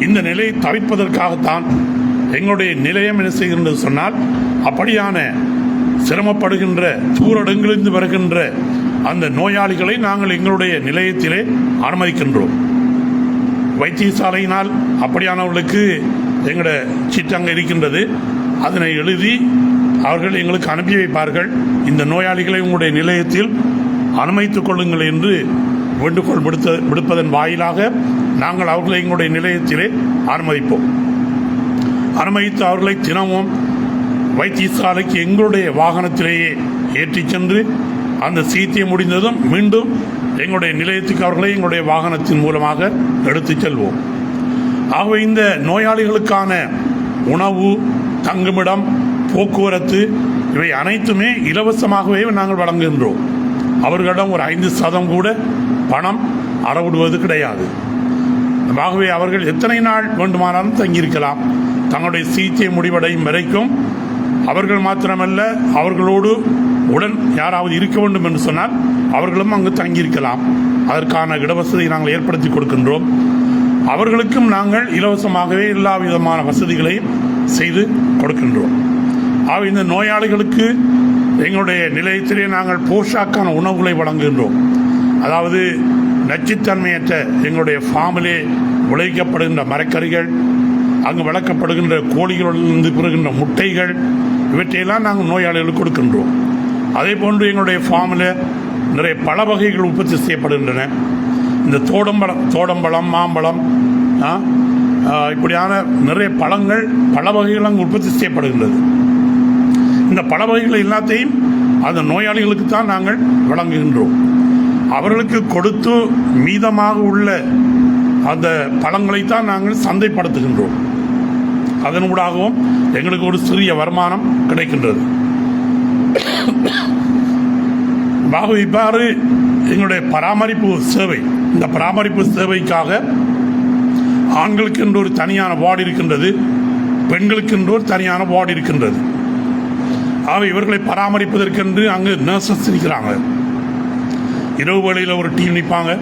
இந்த நிலையை தவிர்ப்பதற்காகத்தான் எங்களுடைய நிலையம் என்ன செய்கின்றது சொன்னால், அப்படியான சிரமப்படுகின்ற தூரடங்களிலிருந்து வருகின்ற அந்த நோயாளிகளை நாங்கள் எங்களுடைய நிலையத்திலே அனுமதிக்கின்றோம். வைத்தியசாலையினால் அப்படியானவர்களுக்கு எங்களுடைய சீட்டங்க இருக்கின்றது. அதனை எழுதி அவர்கள் எங்களுக்கு அனுப்பி வைப்பார்கள். இந்த நோயாளிகளை உங்களுடைய நிலையத்தில் அனுமதித்துக் கொள்ளுங்கள் என்று வேண்டுகோள் விடுப்பதன் வாயிலாக நாங்கள் அவர்களை எங்களுடைய நிலையத்திலே அனுமதிப்போம். அனுமதித்து அவர்களை தினமும் வைத்தியசாலைக்கு எங்களுடைய வாகனத்திலேயே ஏற்றிச் சென்று அந்த சிகிச்சை முடிந்ததும் மீண்டும் எங்களுடைய நிலையத்துக்கு அவர்களை எங்களுடைய வாகனத்தின் மூலமாக எடுத்துச் செல்வோம். ஆகவே இந்த நோயாளிகளுக்கான உணவு, தங்குமிடம், போக்குவரத்து இவை அனைத்துமே இலவசமாகவே நாங்கள் வழங்குகின்றோம். அவர்களிடம் ஒரு 5% கூட பணம் அறவிடுவது கிடையாது. ஆகவே அவர்கள் எத்தனை நாள் வேண்டுமானாலும் தங்கியிருக்கலாம். தங்களுடைய சிகிச்சை முடிவடையும் வரைக்கும் அவர்கள் மாத்திரமல்ல, அவர்களோடு உடன் யாராவது இருக்க வேண்டும் என்று சொன்னால் அவர்களும் அங்கு தங்கியிருக்கலாம். அதற்கான இடவசதியை நாங்கள் ஏற்படுத்தி கொடுக்கின்றோம். அவர்களுக்கும் நாங்கள் இலவசமாகவே எல்லா விதமான வசதிகளையும் செய்து கொடுக்கின்றோம். ஆக இந்த நோயாளிகளுக்கு எங்களுடைய நிலையத்திலே நாங்கள் போஷாக்கான உணவுகளை வழங்குகின்றோம். அதாவது நச்சுத்தன்மையற்ற எங்களுடைய ஃபார்மிலே விளைவிக்கப்படுகின்ற மரக்கறிகள், அங்கு வளர்க்கப்படுகின்ற கோழிகளிலிருந்து பெறுகின்ற முட்டைகள், இவற்றையெல்லாம் நாங்கள் நோயாளிகளுக்கு கொடுக்கின்றோம். அதே போன்று எங்களுடைய ஃபார்மில் நிறைய பழ வகைகள் உற்பத்தி செய்யப்படுகின்றன. இந்த தோடம்பழம், மாம்பழம், இப்படியான நிறைய பழ வகைகள் அங்கு உற்பத்தி செய்யப்படுகின்றது. இந்த பழ வகைகள் எல்லாத்தையும் அந்த நோயாளிகளுக்கு தான் நாங்கள் வழங்குகின்றோம். அவர்களுக்கு கொடுத்து மீதமாக உள்ள அந்த பழங்களைத்தான் நாங்கள் சந்தைப்படுத்துகின்றோம். அதனூடாகவும் எங்களுக்கு ஒரு சிறிய வருமானம் கிடைக்கின்றது. இவ்வாறு எங்களுடைய பராமரிப்பு சேவை, இந்த பராமரிப்பு சேவைக்காக ஆண்களுக்கு என்று ஒரு தனியான வார்டு இருக்கின்றது, பெண்களுக்கு என்று ஒரு தனியான வார்டு இருக்கின்றது. ஆக இவர்களை பராமரிப்பதற்கென்று அங்கு நர்சஸ் இருக்கிறாங்க. இரவு வேளையில் ஒரு டீம் நிற்பாங்க,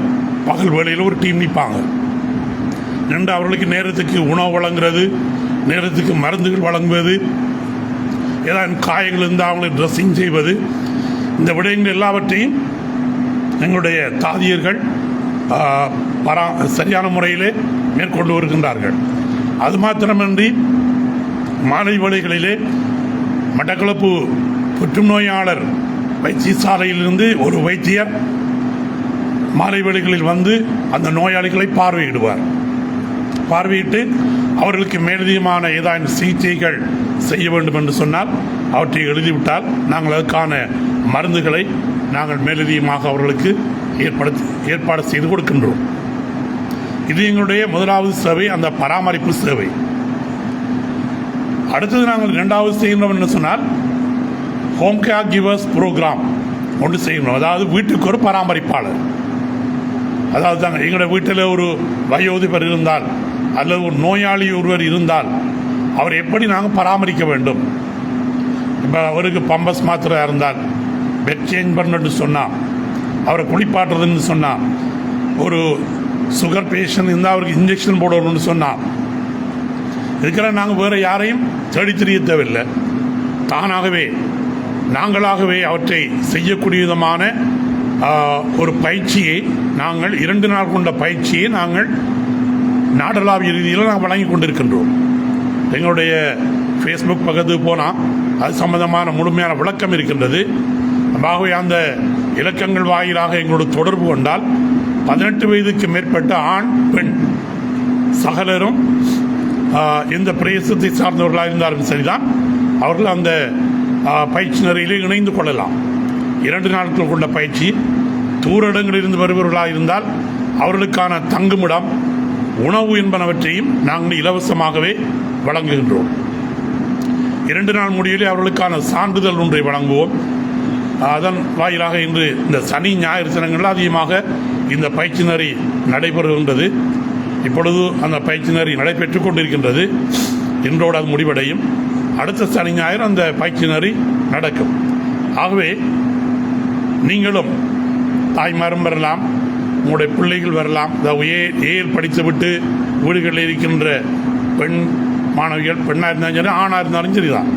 பகல் வேளையில் ஒரு டீம் நிற்பாங்க. நின்று அவர்களுக்கு நேரத்துக்கு உணவு வழங்குறது, நேரத்துக்கு மருந்துகள் வழங்குவது, ஏதாவது காயங்கள் இருந்தால் அவங்களுக்கு ட்ரெஸ்ஸிங் செய்வது, இந்த விடயங்கள் எல்லாவற்றையும் எங்களுடைய தாதியர்கள் சரியான முறையிலே மேற்கொண்டு வருகின்றார்கள். அது மாத்திரமின்றி மாலை வேளைகளிலே மட்டக்களப்பு புற்றுநோயாளர் வைத்தியசாலையிலிருந்து ஒரு வைத்தியர் மாலை வேளைகளில் வந்து அந்த நோயாளிகளை பார்வையிட்டு அவர்களுக்கு மேலதிகமான ஏதாவது சிகிச்சைகள் செய்ய வேண்டும் என்று சொன்னால் அவற்றை எழுதிவிட்டால் நாங்கள் அதற்கான மருந்துகளை நாங்கள் மேலதிகமாக அவர்களுக்கு ஏற்பாடு செய்து கொடுக்கின்றோம். இது எங்களுடைய முதலாவது சேவை, அந்த பராமரிப்பு சேவை. அடுத்தது நாங்கள் இரண்டாவது செய்கின்றோம் என்று சொன்னால் ஹோம் கேர் கிவர்ஸ் ப்ரோக்ராம் ஒன்று செய்யணும். அதாவது வீட்டுக்கு ஒரு பராமரிப்பாளர். அதாவது தாங்க எங்களோட வீட்டில் ஒரு வயோதிபர் இருந்தால் அல்லது ஒரு நோயாளி ஒருவர் இருந்தால் அவர் எப்படி நாங்கள் பராமரிக்க வேண்டும். இப்போ அவருக்கு பம்பஸ் மாத்திரை இருந்தால் பெட் சேஞ்ச் பண்ணணுன்னு சொன்னால், அவரை குளிப்பாட்டுறதுன்னு சொன்னால், ஒரு சுகர் பேஷண்ட் இருந்தால் அவருக்கு இன்ஜெக்ஷன் போடணும்னு சொன்னால், இதுக்கெல்லாம் நாங்கள் வேறு யாரையும் தேடி தெரிய தேவையில்லை. தானாகவே நாங்களாகவே அவற்றை செய்யக்கூடிய விதமான ஒரு பயிற்சியை நாங்கள் 2 நாள் கொண்ட பயிற்சியை நாங்கள் நாடளாவிய ரீதியில் நாங்கள் வழங்கி கொண்டிருக்கின்றோம். எங்களுடைய ஃபேஸ்புக் பக்கத்துக்கு போனால் அது சம்பந்தமான முழுமையான விளக்கம் இருக்கின்றது. ஆகவே அந்த இலக்கங்கள் வாயிலாக எங்களோட தொடர்பு கொண்டால் 18 வயதுக்கு மேற்பட்ட ஆண் பெண் சகலரும் எந்த பிரதேசத்தை சார்ந்தவர்களாக இருந்தாலும் சரிதான், அவர்கள் அந்த பயிற்சி நெறியிலே இணைந்து கொள்ளலாம். 2 நாட்கள் கொண்ட பயிற்சி. தூர இடங்களிலிருந்து வருபவர்களாக இருந்தால் அவர்களுக்கான தங்குமிடம், உணவு என்பனவற்றையும் நாங்கள் இலவசமாகவே வழங்குகின்றோம். 2 நாள் முடிவிலே அவர்களுக்கான சான்றிதழ் ஒன்றை வழங்குவோம். அதன் வாயிலாக இன்று இந்த சனி ஞாயிறு தினங்களில் அதிகமாக இந்த பயிற்சி நெறி நடைபெறுகின்றது. இப்பொழுது அந்த பயிற்சி நெறி நடைபெற்றுக் கொண்டிருக்கின்றது. இன்றோடு அது முடிவடையும். அடுத்த சனி ஞாயிறு அந்த பயிற்சி நெறி நடக்கும். ஆகவே நீங்களும் தாய்மாரும் வரலாம், உங்களுடைய பிள்ளைகள் வரலாம். ஏர் படித்துவிட்டு வீடுகளில் இருக்கின்ற பெண் மாணவிகள், பெண்ணாக இருந்தாலும் சரி ஆணாக இருந்தாலும் சரிதான்,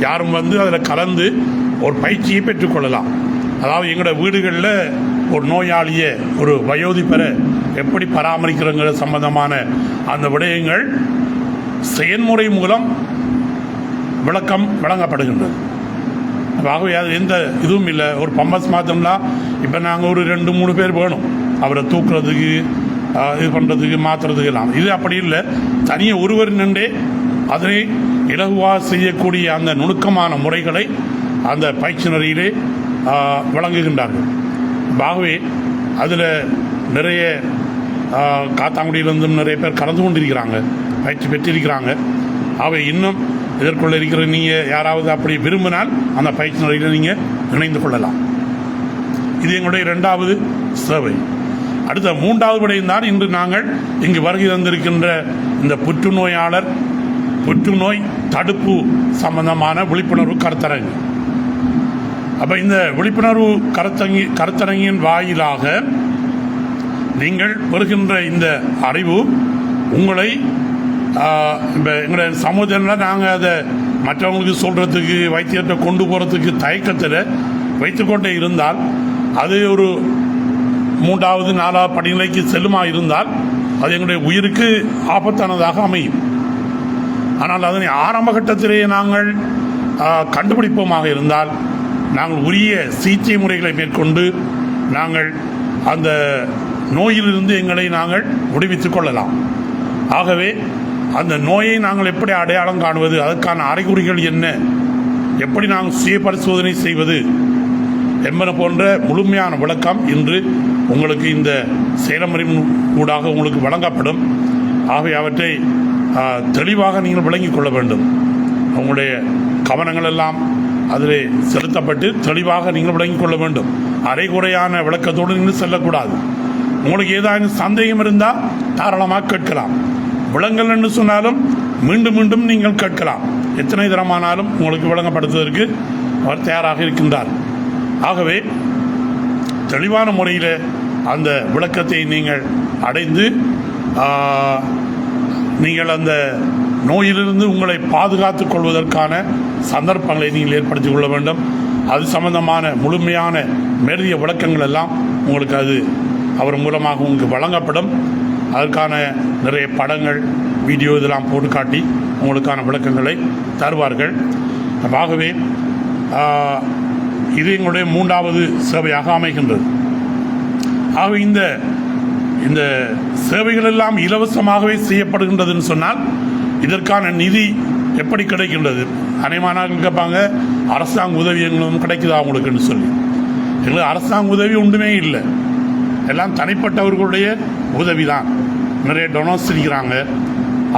யாரும் வந்து அதில் கலந்து ஒரு பயிற்சியை பெற்றுக்கொள்ளலாம். அதாவது எங்களோட வீடுகளில் ஒரு நோயாளியை, ஒரு வயோதிபரை எப்படி பராமரிக்கிறங்கிற சம்பந்தமான அந்த விடயங்கள் செயல்முறை மூலம் விளக்கம் வழங்கப்படுகின்றது. ஆகவே அது எந்த இதுவும் இல்லை. ஒரு பம்பஸ் மாற்றம்னா இப்போ நாங்கள் ஒரு 2-3 பேர் வேணும் அவரை தூக்குறதுக்கு, இது பண்ணுறதுக்கு, மாற்றுறதுக்கு எல்லாம். இது அப்படி இல்லை. தனியாக ஒருவர் நின்றே அதனை இலகுவாக செய்யக்கூடிய அந்த நுணுக்கமான முறைகளை அந்த பயிற்சி நெறியிலே வழங்குகின்றார்கள். ஆகவே அதில் நிறைய காத்தாங்குடியிலிருந்தும் நிறைய பேர் கலந்து கொண்டிருக்கிறாங்க, பயிற்சி பெற்றிருக்கிறாங்க. அவை இன்னும் இதற்குள்ள இருக்கிற நீங்கள் யாராவது அப்படி விரும்பினால் அந்த பயிற்சி நெறியில் நீங்கள் இணைந்து கொள்ளலாம். இது எங்களுடைய 2வது சேவை. அடுத்த 3வது விடயம் தான் இன்று நாங்கள் இங்கு வருகை தந்திருக்கின்ற இந்த புற்றுநோய் தடுப்பு சம்பந்தமான விழிப்புணர்வு கருத்தரங்கு. அப்போ இந்த விழிப்புணர்வு கருத்தரங்கின் வாயிலாக நீங்கள் பெறுகின்ற இந்த அறிவு உங்களை இப்போ எங்களுடைய சமூகத்தில் நாங்கள் அதை மற்றவங்களுக்கு சொல்கிறதுக்கு, வைத்தியத்தை கொண்டு போகிறதுக்கு தயக்கத்தில் வைத்துக்கொண்டே இருந்தால் அது ஒரு 3வது 4வது படிநிலைக்கு செல்லுமா இருந்தால் அது எங்களுடைய உயிருக்கு ஆபத்தானதாக அமையும். ஆனால் அதனை ஆரம்ப கட்டத்திலேயே நாங்கள் கண்டுபிடிப்போமாக இருந்தால் நாங்கள் உரிய சிகிச்சை முறைகளை மேற்கொண்டு நாங்கள் அந்த நோயிலிருந்து எங்களை நாங்கள் விடுவித்துக் கொள்ளலாம். ஆகவே அந்த நோயை நாங்கள் எப்படி அடையாளம் காணுவது, அதற்கான அறிகுறிகள் என்ன, எப்படி நாங்கள் சுய பரிசோதனை செய்வது என்பன போன்ற முழுமையான விளக்கம் இன்று உங்களுக்கு இந்த செயலமுறையின் ஊடாக உங்களுக்கு வழங்கப்படும். ஆகவே அவற்றை தெளிவாக நீங்கள் விளங்கிக் கொள்ள வேண்டும். உங்களுடைய கவனங்கள் எல்லாம் அதில் செலுத்தப்பட்டு தெளிவாக நீங்கள் விளங்கிக் கொள்ள வேண்டும். அரைகுறையான விளக்கத்தோடு நீங்கள் செல்லக்கூடாது. உங்களுக்கு ஏதாவது சந்தேகம் இருந்தால் தாராளமாக கேட்கலாம். விளங்கல் என்று சொன்னாலும் மீண்டும் மீண்டும் நீங்கள் கேட்கலாம். எத்தனை தரமானாலும் உங்களுக்கு விளங்கப்படுத்துவதற்கு அவர் தயாராக இருக்கின்றார். ஆகவே தெளிவான முறையில் அந்த விளக்கத்தை நீங்கள் அடைந்து நீங்கள் அந்த நோயிலிருந்து உங்களை பாதுகாத்துக் கொள்வதற்கான சந்தர்ப்பங்களை நீங்கள் ஏற்படுத்திக் கொள்ள வேண்டும். அது சம்பந்தமான முழுமையான மேறிய விளக்கங்கள் எல்லாம் உங்களுக்கு அது அவர் மூலமாக உங்களுக்கு வழங்கப்படும். அதற்கான நிறைய படங்கள், வீடியோ இதெல்லாம் போட்டு காட்டி உங்களுக்கான விளக்கங்களை தருவார்கள். ஆகவே இது எங்களுடைய 3வது சேவையாக அமைகின்றது. ஆகவே இந்த சேவைகள் எல்லாம் இலவசமாகவே செய்யப்படுகின்றதுன்னு சொன்னால் இதற்கான நிதி எப்படி கிடைக்கின்றது? அனைமானார்கள் கேட்பாங்க, அரசாங்க உதவி எங்களும் கிடைக்குதா அவங்களுக்குன்னு சொல்லி. எங்களுக்கு அரசாங்க உதவி ஒன்றுமே இல்லை, எல்லாம் தனிப்பட்டவர்களுடைய உதவி தான். நிறைய டொனர்ஸ் இருக்கிறாங்க,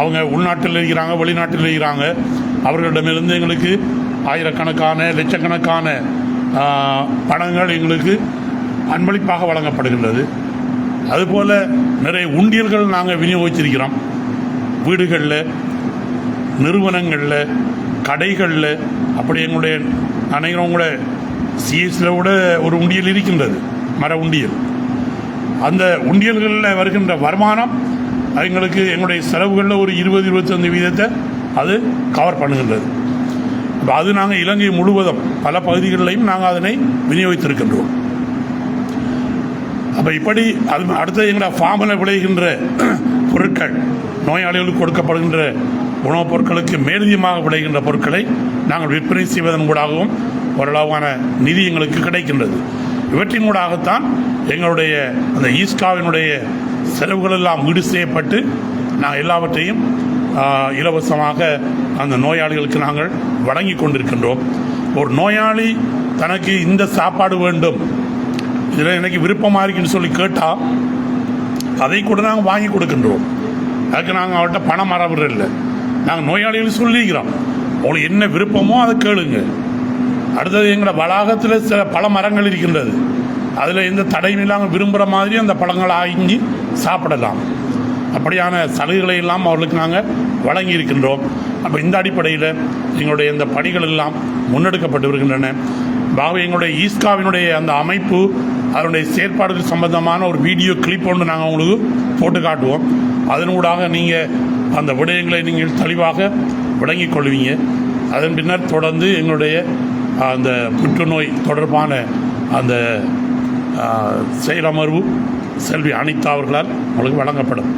அவங்க உள்நாட்டில் இருக்கிறாங்க, வெளிநாட்டில் இருக்கிறாங்க. அவர்களிடமிருந்து எங்களுக்கு ஆயிரக்கணக்கான லட்சக்கணக்கான பணங்கள் எங்களுக்கு அன்பளிப்பாக வழங்கப்படுகின்றது. அதுபோல் நிறைய உண்டியல்கள் நாங்கள் விநியோகிச்சிருக்கிறோம். வீடுகளில், நிறுவனங்களில், கடைகளில், அப்படி எங்களுடைய நினைக்கிறவங்கள சிஎஸில் கூட ஒரு உண்டியல் இருக்கின்றது, மர உண்டியல். அந்த உண்டியல்களில் வருகின்ற வருமானம் எங்களுக்கு எங்களுடைய செலவுகளில் ஒரு 20-25% அது கவர் பண்ணுகின்றது. இப்போ அது நாங்கள் இலங்கை முழுவதும் பல பகுதிகளிலையும் நாங்கள் அதனை விநியோகித்திருக்கின்றோம். அப்போ இப்படி அது அடுத்த எங்களோட ஃபார்மில் விளைகின்ற பொருட்கள், நோயாளிகளுக்கு கொடுக்கப்படுகின்ற உணவுப் பொருட்களுக்கு மேலதிகமாக விளைகின்ற பொருட்களை நாங்கள் விற்பனை செய்வதன் கூடாகவும் ஓரளவான நிதி எங்களுக்கு கிடைக்கின்றது. இவற்றின் கூடாகத்தான் எங்களுடைய அந்த ஈஸ்காவினுடைய செலவுகள் எல்லாம் ஈடு செய்யப்பட்டு நாங்கள் எல்லாவற்றையும் இலவசமாக அந்த நோயாளிகளுக்கு நாங்கள் வழங்கி கொண்டிருக்கின்றோம். ஒரு நோயாளி தனக்கு இந்த சாப்பாடு வேண்டும், இதில் எனக்கு விருப்பமாக இருக்குன்னு சொல்லி கேட்டால் அதை கூட நாங்கள் வாங்கி கொடுக்கின்றோம். அதுக்கு நாங்கள் அவர்கிட்ட பணம் மறவில்லை. நாங்கள் நோயாளிகள் சொல்லிக்கிறோம், உங்களுக்கு என்ன விருப்பமோ அதை கேளுங்க. அடுத்தது எங்களோட வளாகத்தில் சில பல மரங்கள் இருக்கின்றது, அதில் எந்த தடையும் இல்லாமல் விரும்புகிற மாதிரி அந்த பழங்களை ஆங்கி சாப்பிடலாம். அப்படியான சலுகைகளை எல்லாம் அவர்களுக்கு நாங்கள் வழங்கி இருக்கின்றோம். அப்போ இந்த அடிப்படையில் எங்களுடைய இந்த பணிகள் எல்லாம் முன்னெடுக்கப்பட்டு வருகின்றன. ஆகவே எங்களுடைய ஈஸ்காவினுடைய அந்த அமைப்பு, அதனுடைய செயற்பாடுகள் சம்பந்தமான ஒரு வீடியோ கிளிப் ஒன்று நாங்கள் உங்களுக்கு போட்டு காட்டுவோம். அதனூடாக நீங்கள் அந்த விடயங்களை நீங்கள் தெளிவாக விளங்கிக் கொள்வீங்க. அதன் பின்னர் தொடர்ந்து எங்களுடைய அந்த புற்றுநோய் தொடர்பான அந்த செயலமர்வு செல்வி அனிதா அவர்களால் உங்களுக்கு வழங்கப்படும்.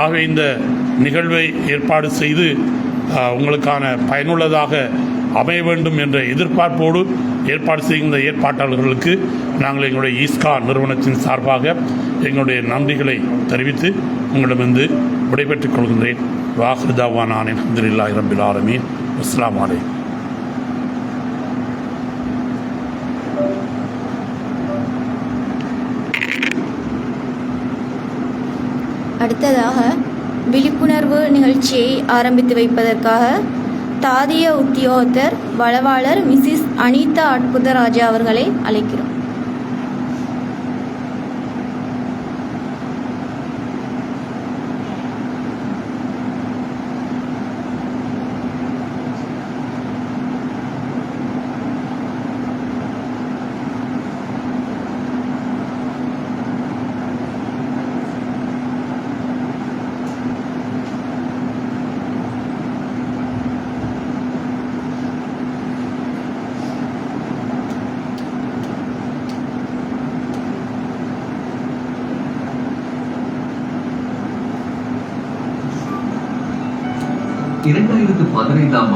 ஆகவே இந்த நிகழ்வை ஏற்பாடு செய்து உங்களுக்கான பயனுள்ளதாக அமைய வேண்டும் என்ற எதிர்பார்ப்போடு ஏற்பாடு செய்கின்ற ஏற்பாட்டாளர்களுக்கு நாங்கள் எங்களுடைய ஈஸ்கா நிறுவனத்தின் சார்பாக எங்களுடைய நன்றிகளை தெரிவித்து உங்களிடமிருந்து விடைபெற்றுக் கொள்கின்றேன். வாஹிர் தாவானா அல்ஹம்துலில்லாஹி ரப்பில் ஆலமீன். அஸ்ஸலாமு அலைக்கும். அடுத்ததாக விழிப்புணர்வு நிகழ்ச்சியை ஆரம்பித்து வைப்பதற்காக தாதிய உத்தியோகத்தர் வளவாளர் மிஸ்ஸஸ் அனிதா அற்புதராஜா அவர்களை அழைக்கிறோம்.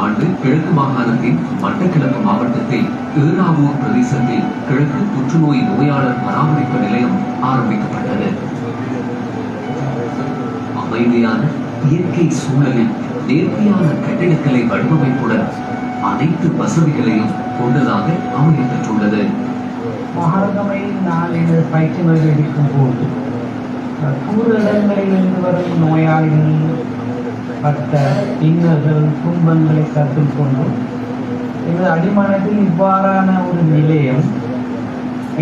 ஆண்டு கிழக்கு மாகாணத்தின் மட்டக்களப்பு மாவட்டத்தில் ஏறாவூர் பிரதேசத்தில் கிழக்கு புற்றுநோய் நோயாளர் பராமரிப்பு நிலையம் ஆரம்பிக்கப்பட்டது. அமைதியான இயற்கை சூழலில் நேர்த்தியான கட்டிடக்கலை வடிவமைப்புடன் அனைத்து வசதிகளையும் கொண்டதாக அமையப்பெற்றுள்ளது. மகாத்மையில் நான் இந்த பயிற்சி எடுக்கும் போது தூர இடங்களிலிருந்து வரும் நோயாளிகள் பட்ட இன்னல்கள் துன்பங்களை கருத்தில் கொண்டு எனது அடிமனத்தில் இவ்வாறான ஒரு நிலையம்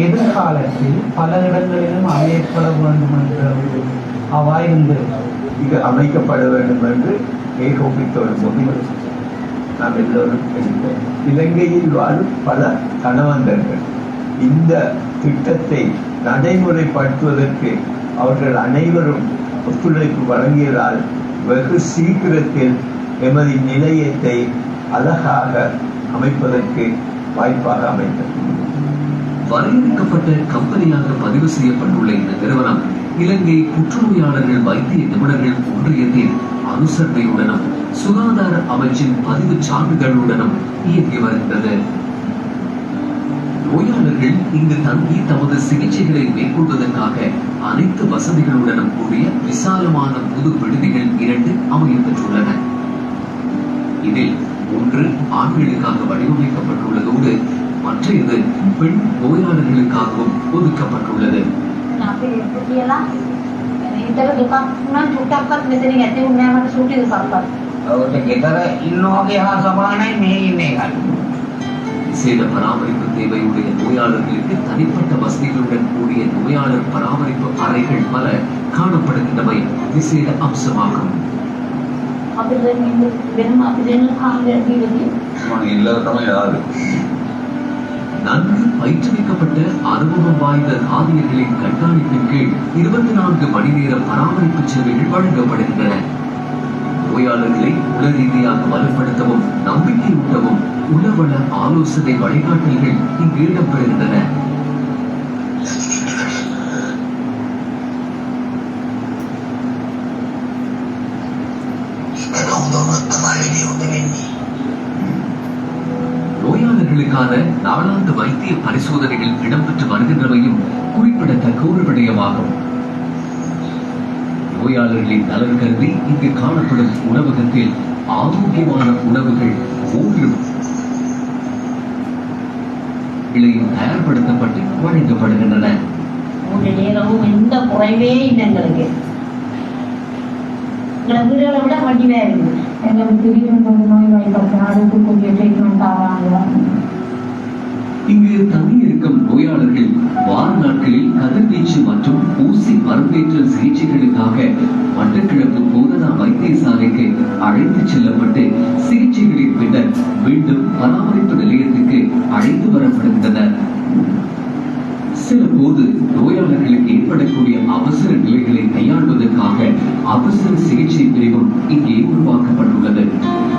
எதிர்காலத்தில் பல இடங்களிலும் அமையப்பட வேண்டும் என்ற அவாய்ந்து இது அமைக்கப்பட வேண்டும் என்று ஏகோபித்த ஒரு முடிவு நாம் எல்லோரும் எடுத்தோம். இலங்கையில் வாழும் பல கணவந்தர்கள் இந்த திட்டத்தை நடைமுறைப்படுத்துவதற்கு அவர்கள் அனைவரும் ஒத்துழைப்பு வழங்கியதால் வெகு சீக்கிரத்தில் எமது நிலையத்தை அழகாக அமைப்பதற்கு வாய்ப்பாக அமைத்தது. வரையறுக்கப்பட்ட கம்பெனியாக பதிவு செய்யப்பட்டுள்ள இந்த நிறுவனம் இலங்கை புற்றுநோயாளர்கள் வைத்திய நிபுணர்கள் ஒன்றியத்தின் அனுசரணையுடனும் சுகாதார அமைச்சின் பதிவு சான்றிதழுடனும் இயங்கி வருகிறது. நோயாளர்கள் இங்கு தங்கி தமது சிகிச்சைகளை மேற்கொள்வதற்காக அனைத்து வசதிகளுடனும் கூடிய விசாலமான பொது விடுதிகள் 2 அமையப்பெற்றுள்ளன. இதில் ஒன்று ஆண்களுக்காக வடிவமைக்கப்பட்டுள்ளதோடு மற்றது பெண் நோயாளர்களுக்காகவும் ஒதுக்கப்பட்டுள்ளது. விசேட பராமரிப்பு தேவையுடைய நோயாளர்களுக்கு தனிப்பட்ட வசதிகளுடன் கூடிய நோயாளர் பராமரிப்பு அறைகள் பல காணப்படுகின்றமை விசேட அம்சமாகும். நன்கு பயிற்றுவிக்கப்பட்ட அனுபவம் வாய்ந்த தாதியர்களின் கண்காணிப்பின் கீழ் 24 மணி நேர பராமரிப்பு சேவைகள் வழங்கப்படுகின்றன. நோயாளர்களை உள ரீதியாக வலுப்படுத்தவும் நம்பிக்கையூட்டவும் உளவள ஆலோசனை வழிகாட்டல்கள் இங்கு இடம்பெறுகின்றன. நோயாளர்களுக்கான நாளாந்த வைத்திய பரிசோதனைகள் இடம்பெற்று வருகின்றமையும் குறிப்பிடத்தக்க ஒரு விடயமாகும். நோயாளர்களின் நலன் கருதி இங்கு காணப்படும் உணவகத்தில் ஆரோக்கியமான உணவுகள் 3 தயார்படுத்தப்பட்டு வழங்கப்படுகின்றன. நேரமும் எந்த குறைவே இல்லை. எங்களுக்கு வீடுகளை விட வண்டிவே இருக்கு. எங்களுக்கு திடீர்னு நோய் வாய்ப்பு அதுக்கு கொஞ்சம் ட்ரீட்மெண்ட் ஆவாங்க. இங்கு தங்கியிருக்கும் நோயாளர்கள் வார நாட்களில் கதிர்வீச்சு மற்றும் ஊசி மருந்தேற்றல் சிகிச்சைகளுக்காக மட்டக்களப்பு போதனா வைத்தியசாலைக்கு அழைத்துச் செல்லப்பட்டு சிகிச்சைகளின் பின்னர் மீண்டும் பராமரிப்பு நிலையத்துக்கு அழைத்து வரப்படுகின்றனர். சில போது நோயாளர்களுக்கு ஏற்படக்கூடிய அவசர நிலைகளை கையாள்வதற்காக அவசர சிகிச்சை பிரிவும் இங்கே உருவாக்கப்பட்டுள்ளது.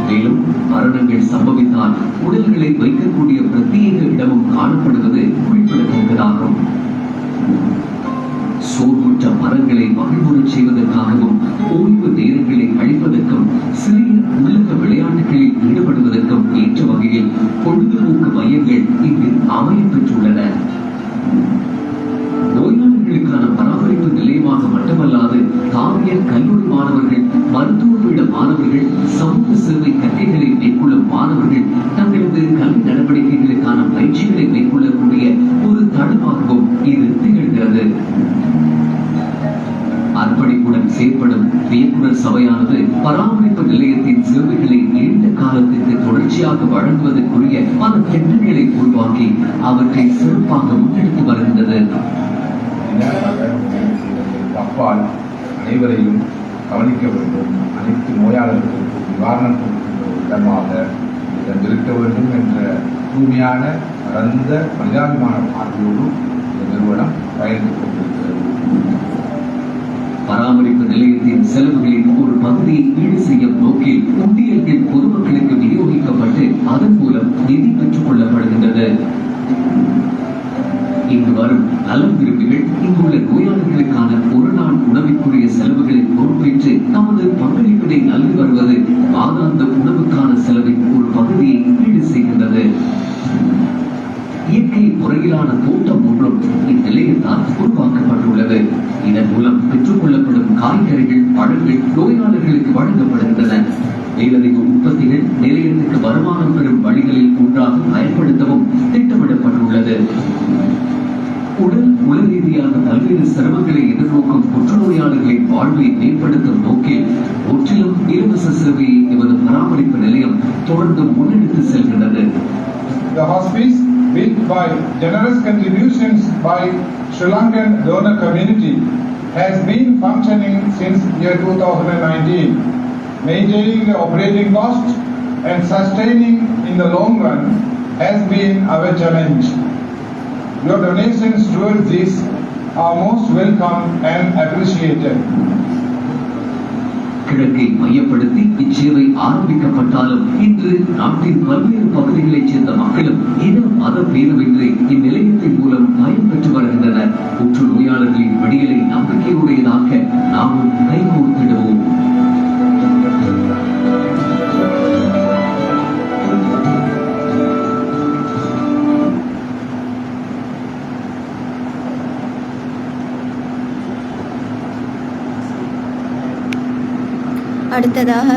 மேலும் மரணங்கள் சம்பவித்தால் உடல்களை வைக்கக்கூடிய பிரத்யேக இடமும் காணப்படுவது குறிப்பிடத்தக்கதாகும். சோர்வுற்ற மரங்களை மகிழ்வுறச் செய்வதற்காகவும் ஓய்வு நேரங்களை கழிப்பதற்கும் சிறிய உள்ளக விளையாட்டுகளில் ஈடுபடுவதற்கும் ஏற்ற வகையில் பொழுதுபோக்கு மையங்கள் இங்கு அமையப் பெற்றுள்ளன. நோயாளர்களுக்கான பராமரிப்பு நிலையமாக மட்டுமல்லாது தாவியல் கல்லூரி மாணவர்கள், மருத்துவ பீட மாணவர்கள், சமூக சேவை கற்கைகளை மேற்கொள்ளும் மாணவர்கள் தங்களது கல்வி நடவடிக்கைகளுக்கான பயிற்சிகளை மேற்கொள்ளக்கூடிய ஒரு தளமாகவும் இது திகழ்கிறது. அர்ப்பணிப்புடன் செயற்படும் இயக்குனர் சபையானது பராமரிப்பு நிலையத்தின் சேவைகளை நீண்ட காலத்திற்கு தொடர்ச்சியாக வழங்குவதற்குரிய பல திட்டங்களை உருவாக்கி அவற்றை சிறப்பாக முன்னெடுத்து வருகின்றது. அப்பால் அனைவரையும் கவனிக்க வேண்டும், அனைத்து நோயாளர்களுக்கும் நிவாரணம் கொடுக்கின்ற ஒரு இடமாக இருக்க வேண்டும் என்ற தூய்மையான பரந்த மனிதாபிமான பார்வையோடு இந்த நிறுவனம் பயணித்துக் கொண்டிருக்கிறது. பராமரிப்பு நிலையத்தின் செலவுகளின் ஒரு பகுதியை ஈடு செய்யும் நோக்கில் உண்டியல்கள் பொதுமக்களுக்கு விநியோகிக்கப்பட்டு அதன் மூலம் நிதி பெற்றுக் கொள்ளப்படுகின்றது. இங்கு வரும் நலம் விரும்பிகள் இங்குள்ள நோயாளர்களுக்கான ஒரு நாள் உணவிற்குரிய செலவுகளை பொறுப்பேற்று தமது பங்களிப்பினை நல்கி வருவது மாதாந்த உணவுக்கான செலவின் ஒரு பகுதியை ஈடு செய்கின்றது. இயற்கை முறையிலான தோட்டம் ஒன்றும் இந்நிலையத்தால் உருவாக்கப்பட்டுள்ளது. இதன் மூலம் பெற்றுக் கொள்ளப்படும் காய்கறிகள், பழங்கள் நோயாளர்களுக்கு வழங்கப்படுகின்றன. மேலதிக உற்பத்திகள் நிலையத்துக்கு வருமானம் பெறும் வழிகளில் ஒன்றாக பயன்படுத்தவும் திட்டமிடப்பட்டுள்ளது. உடல் உள ரீதியான பல்வேறு சிரமங்களை எதிர்நோக்கும் புற்றுநோயாளர்களின் வாழ்வை மேம்படுத்தும் நோக்கில் முற்றிலும் இலவச சேவையை எமது பராமரிப்பு நிலையம் தொடர்ந்து முன்னெடுத்து செல்கின்றது. The hospice, built by generous contributions by Sri Lankan donor community, has been functioning since year 2019, maintaining the operating costs and sustaining in the long run has been our challenge. Your donations towards this are most welcome and appreciated. கிழக்கை மையப்படுத்தி இச்சேவை ஆரம்பிக்கப்பட்டாலும் இன்று நாட்டின் பல்வேறு பகுதிகளைச் சேர்ந்த மக்களும் இன மத பேதமின்றி இந்நிலையத்தின் மூலம் பயன் பெற்று வருகின்றனர். புற்று நோயாளர்களின் விடியலை நம்பிக்கையுடையதாக நாமும் கைகோர்த்திடுவோம். அடுத்ததாக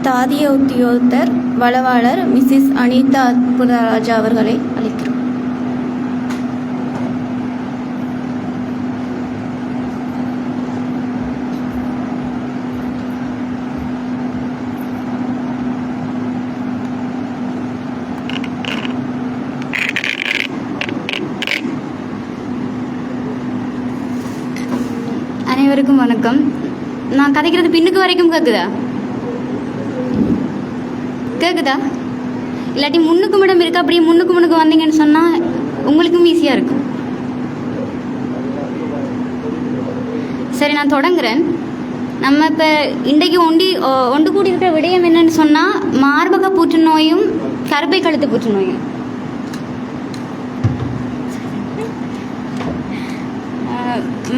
தாதிய உத்தியோகத்தர் வளவாளர் மிஸ்ஸஸ் அனிதா அற்புதராஜா அவர்களை அழைக்கிறோம். அனைவருக்கும் வணக்கம். நான் கதைக்கிறது பின்னுக்கு வரைக்கும் கேட்குதா? இல்லாட்டி முன்னுக்கு இடம் இருக்கு, அப்படியே முன்னுக்கு வந்தீங்கன்னு சொன்னால் உங்களுக்கும் ஈஸியாக இருக்கும். சரி, நான் தொடங்குறேன். நம்ம இப்போ இன்றைக்கு ஒன்று கூடி இருக்கிற விடயம் என்னன்னு சொன்னால் மார்பக புற்றுநோயும் கருப்பை கழுத்து புற்றுநோயும்.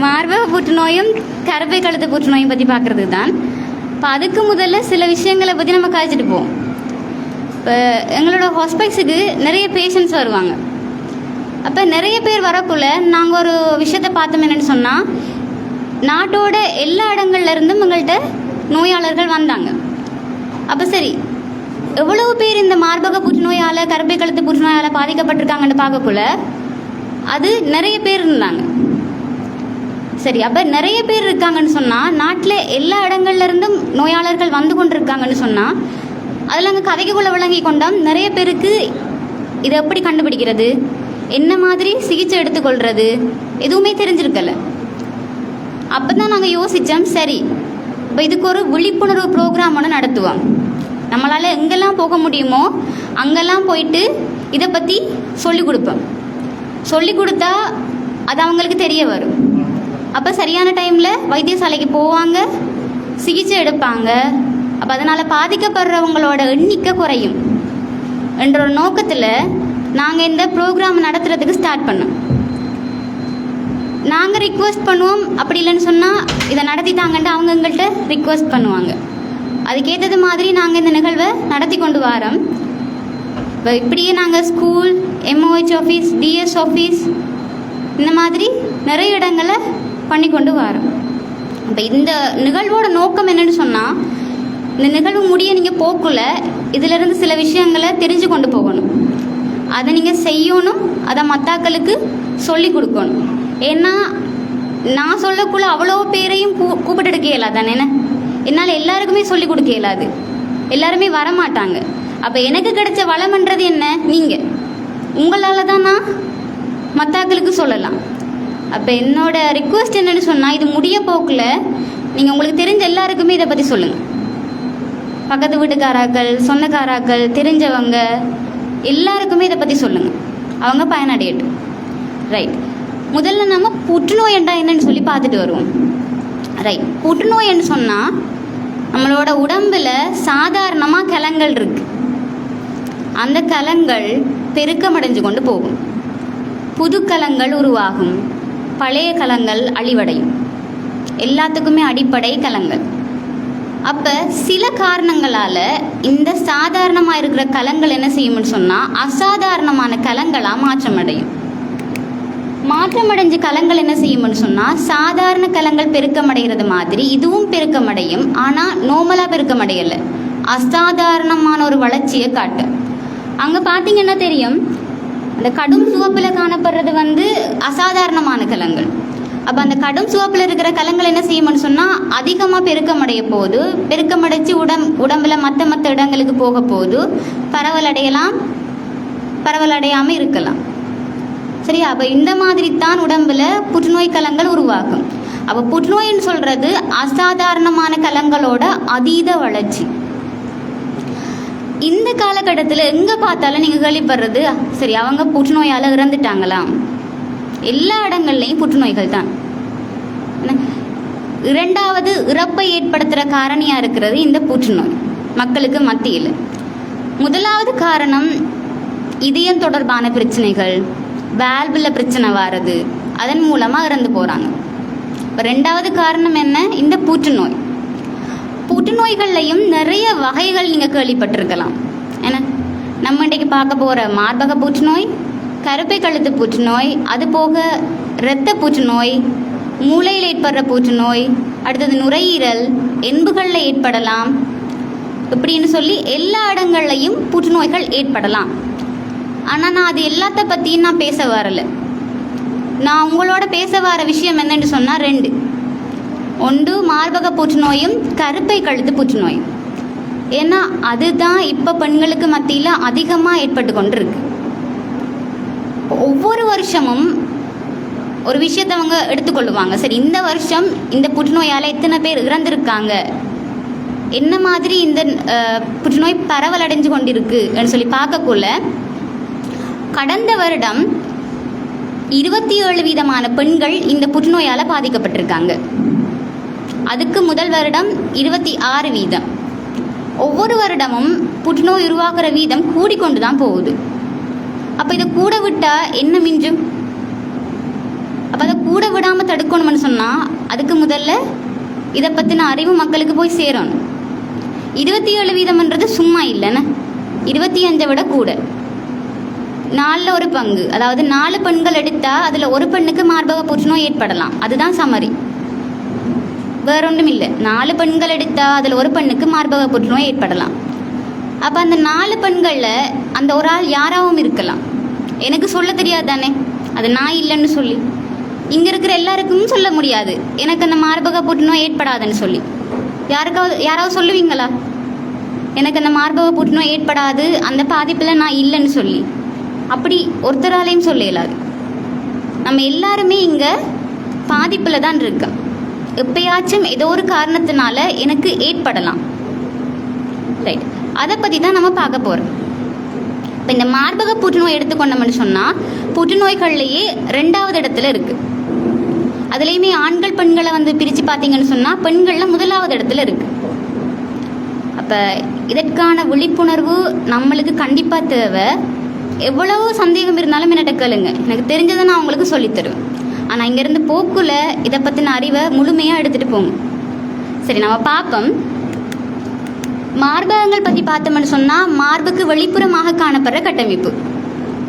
மார்பக புற்றுநோயும் கருப்பை கழுத்து புற்றுநோயும் பற்றி பார்க்குறது தான். இப்போ அதுக்கு முதல்ல சில விஷயங்களை பற்றி நம்ம கழிச்சிட்டு போவோம். இப்போ எங்களோட ஹாஸ்பிட்டல்ஸுக்கு நிறைய பேஷண்ட்ஸ் வருவாங்க. அப்போ நிறைய பேர் வரக்குள்ள நாங்கள் ஒரு விஷயத்தை பார்த்தோம் என்னென்னு சொன்னால், நாட்டோட எல்லா இடங்கள்லேருந்தும் எங்கள்கிட்ட நோயாளர்கள் வந்தாங்க. அப்போ சரி, எவ்வளவு பேர் இந்த மார்பக புற்றுநோயால் கருப்பை கழுத்து புற்றுநோயால் பாதிக்கப்பட்டிருக்காங்கன்னு பார்க்கக்குள்ள அது நிறைய பேர் இருந்தாங்க. சரி, அப்போ நிறைய பேர் இருக்காங்கன்னு சொன்னால், நாட்டில் எல்லா இடங்கள்லேருந்தும் நோயாளர்கள் வந்து கொண்டு இருக்காங்கன்னு சொன்னால், அதில் அங்கே கதைக்குள்ளே விளங்கி கொண்டோம் நிறைய பேருக்கு இதை எப்படி கண்டுபிடிக்கிறது, என்ன மாதிரி சிகிச்சை எடுத்துக்கொள்கிறது எதுவுமே தெரிஞ்சிருக்கல. அப்போ தான் நாங்கள் யோசித்தோம், சரி இப்போ இதுக்கு ஒரு விழிப்புணர்வு ப்ரோக்ராம் ஒன்று நடத்துவோம். நம்மளால் எங்கெல்லாம் போக முடியுமோ அங்கெல்லாம் போயிட்டு இதை பற்றி சொல்லிக் கொடுப்போம். சொல்லிக் கொடுத்தா அது அவங்களுக்கு தெரிய வரும். அப்போ சரியான டைமில் வைத்தியசாலைக்கு போவாங்க, சிகிச்சை எடுப்பாங்க. அப்போ அதனால் பாதிக்கப்படுறவங்களோட எண்ணிக்கை குறையும் என்ற ஒரு நோக்கத்தில் நாங்கள் இந்த ப்ரோக்ராம் நடத்துகிறதுக்கு ஸ்டார்ட் பண்ணோம். நாங்கள் ரிக்வெஸ்ட் பண்ணுவோம், அப்படி இல்லைன்னு சொன்னால் இதை நடத்திட்டாங்கன்ட்டு அவங்க எங்கள்கிட்ட ரிக்வெஸ்ட் பண்ணுவாங்க. அதுக்கேற்றது மாதிரி நாங்கள் இந்த நிகழ்வை நடத்தி கொண்டு வரோம். இப்போ இப்படியே நாங்கள் school, MOH office, DS office இந்த மாதிரி நிறைய இடங்களை பண்ணி கொண்டு வரோம். இப்போ இந்த நிகழ்வோட நோக்கம் என்னென்னு சொன்னால், இந்த நிகழ்வு முடிய நீங்கள் போக்குள்ள இதிலிருந்து சில விஷயங்களை தெரிஞ்சு கொண்டு போகணும். அதை நீங்கள் செய்யணும், அதை மத்தாக்களுக்கு சொல்லி கொடுக்கணும். ஏன்னா நான் சொல்லக்குள்ள அவ்வளோ பேரையும் கூப்பிட்டு எடுக்க இயலாது தானே, என்னால் எல்லாருக்குமே சொல்லி கொடுக்க இயலாது, எல்லாருமே வரமாட்டாங்க. அப்போ எனக்கு கிடைச்ச வளம்ன்றது என்ன, நீங்கள் உங்களால் தான் நான் மத்தாக்களுக்கு சொல்லலாம். அப்போ என்னோட ரிக்வெஸ்ட் என்னென்னு சொன்னால், இது முடிய போக்கில் நீங்கள் உங்களுக்கு தெரிஞ்ச எல்லாருக்குமே இதை பற்றி சொல்லுங்கள். பக்கத்து வீட்டுக்காராக்கள், சொந்தக்காராக்கள், தெரிஞ்சவங்க எல்லாருக்குமே இதை பற்றி சொல்லுங்கள், அவங்க பயனடையட்டும். ரைட், முதல்ல நம்ம புற்றுநோய் என்றா என்னன்னு சொல்லி பார்த்துட்டு வருவோம். ரைட், புற்றுநோய்ன்னு சொன்னால் நம்மளோட உடம்பில் சாதாரணமாக கலங்கள் இருக்குது. அந்த கலங்கள் பெருக்கமடைஞ்சு கொண்டு போகும், புது கலங்கள் உருவாகும், பழைய கலங்கள் அழிவடையும். எல்லாத்துக்குமே அடிப்படை கலங்கள். அப்போ சில காரணங்களால் இந்த சாதாரணமாக இருக்கிற கலங்கள் என்ன செய்யும்னு சொன்னால் அசாதாரணமான கலங்களாக மாற்றமடையும். மாற்றமடைஞ்ச கலங்கள் என்ன செய்யும்னு சொன்னால் சாதாரண கலங்கள் பெருக்கமடைகிறது மாதிரி இதுவும் பெருக்கமடையும். ஆனால் நோமலாக பெருக்கமடையலை, அசாதாரணமான ஒரு வளர்ச்சியை காட்டு. அங்கே பார்த்தீங்கன்னா தெரியும், அந்த கடும் சிவப்பில் காணப்படுறது அசாதாரணமான கலங்கள். அப்போ அந்த கடும் சிவப்பில் இருக்கிற கலங்கள் என்ன செய்யும்னு சொன்னால் அதிகமாக பெருக்கமடைய போது, பெருக்கமடைச்சு உடம்பில் மற்ற இடங்களுக்கு போக போது பரவலடையலாம், பரவலடையாமல் இருக்கலாம். சரியா? அப்போ இந்த மாதிரி தான் உடம்பில் புற்றுநோய் கலங்கள் உருவாகும். அப்போ புற்றுநோயின்னு சொல்கிறது அசாதாரணமான கலங்களோட அதீத வளர்ச்சி. இந்த காலகட்டத்தில் எங்கே பார்த்தாலும் நீங்கள் கேள்விப்படுறது, சரி அவங்க புற்றுநோயால் இறந்துட்டாங்களாம். எல்லா இடங்கள்லையும் புற்றுநோய்கள் தான். இரண்டாவது இறப்பை ஏற்படுத்துகிற காரணியாக இருக்கிறது இந்த புற்றுநோய் மக்களுக்கு மத்தியில். முதலாவது காரணம் இதயம் தொடர்பான பிரச்சனைகள், வால்வில் பிரச்சனை வாரது, அதன் மூலமாக இறந்து போகிறாங்க. இப்போ ரெண்டாவது காரணம் என்ன, இந்த புற்றுநோய். புற்றுநோய்கள்லையும் நிறைய வகைகள் நீங்கள் கேள்விப்பட்டிருக்கலாம். ஏன்னா நம்ம இன்றைக்கு பார்க்க போகிற மார்பக புற்றுநோய், கருப்பை கழுத்து புற்றுநோய், அது போக இரத்த புற்றுநோய், மூளையில் ஏற்படுற புற்றுநோய், அடுத்தது நுரையீரல், எலும்புகளில் ஏற்படலாம். இப்படின்னு சொல்லி எல்லா இடங்கள்லையும் புற்றுநோய்கள் ஏற்படலாம். ஆனால் நான் அது எல்லாத்த பற்றியும் நான் பேச வரலை. நான் உங்களோட பேச வர விஷயம் என்னன்னு சொன்னால் ரெண்டு. ஒன்று மார்பக புற்றுநோயும் கருப்பை கழுத்து புற்றுநோயும். ஏன்னா அதுதான் இப்போ பெண்களுக்கு மத்தியில் அதிகமாக ஏற்பட்டு கொண்டு இருக்கு. ஒவ்வொரு வருஷமும் ஒரு விஷயத்தை அவங்க எடுத்துக்கொள்ளுவாங்க. சரி, இந்த வருஷம் இந்த புற்றுநோயால் எத்தனை பேர் இறந்திருக்காங்க, என்ன மாதிரி இந்த புற்றுநோய் பரவல் அடைஞ்சு கொண்டிருக்குன்னு சொல்லி பார்க்கக்குள்ள கடந்த வருடம் 27% பெண்கள் இந்த புற்றுநோயால் பாதிக்கப்பட்டிருக்காங்க. அதுக்கு முதல் வருடம் 26%. ஒவ்வொரு வருடமும் புற்றுநோய் உருவாக்குற வீதம் கூடிக்கொண்டு தான் போகுது. அப்போ இதை கூட விட்டால் என்ன மிஞ்சும்? அப்போ அதை கூட விடாமல் தடுக்கணும்னு சொன்னால் அதுக்கு முதல்ல இதை பற்றின அறிவு மக்களுக்கு போய் சேரணும். 27%ன்றது சும்மா இல்லைன்னு, 25 விட கூட. 4 ஒரு பங்கு, அதாவது 4 பெண்கள் எடுத்தால் அதில் ஒரு பெண்ணுக்கு மார்பக புற்றுநோய் ஏற்படலாம். அதுதான் சமரி, வேற ஒன்றும் இல்லை. 4 பெண்கள் எடுத்தால் அதில் ஒரு பெண்ணுக்கு மார்பக புற்றுநோய் ஏற்படலாம். அப்போ அந்த 4 பெண்களில் அந்த ஒரு ஆள் யாராகவும் இருக்கலாம். எனக்கு சொல்ல தெரியாது தானே, அது நான் இல்லைன்னு சொல்லி. இங்கே இருக்கிற எல்லாருக்கும் சொல்ல முடியாது எனக்கு அந்த மார்பக புற்றுநோய் ஏற்படாதுன்னு சொல்லி. யாராவது சொல்லுவீங்களா எனக்கு அந்த மார்பக புற்றுநோய் ஏற்படாது, அந்த பாதிப்பில் நான் இல்லைன்னு சொல்லி? அப்படி ஒருத்தராலையும் சொல்ல இயலாது. நம்ம எல்லாருமே இங்கே பாதிப்பில் தான் இருக்கோம். எப்பயாச்சும் ஏதோ ஒரு காரணத்தினால எனக்கு ஏற்படலாம். ரைட், அதை பற்றி தான் நம்ம பார்க்க போகிறோம். இப்போ இந்த மார்பக புற்றுநோய் எடுத்துக்கொண்டோம்னு சொன்னால் புற்றுநோய்கள்லேயே 2வது இடத்துல இருக்குது. அதுலேயுமே ஆண்கள் பெண்களை பிரித்து பார்த்தீங்கன்னு சொன்னால் பெண்களில் 1வது இடத்துல இருக்குது. அப்போ இதற்கான விழிப்புணர்வு நம்மளுக்கு கண்டிப்பாக தேவை. எவ்வளவு சந்தேகம் இருந்தாலும் என்னட்ட கேளுங்க, எனக்கு தெரிஞ்சதை நான் உங்களுக்கு சொல்லித்தருவேன். ஆனால் இங்கேருந்து போக்குல இதை பற்றின அறிவை முழுமையாக எடுத்துகிட்டு போங்க. சரி, நம்ம பார்ப்போம். மார்பகங்கள் பற்றி பார்த்தோம்னு சொன்னால் மார்புக்கு வெளிப்புறமாக காணப்படுற கட்டமைப்பு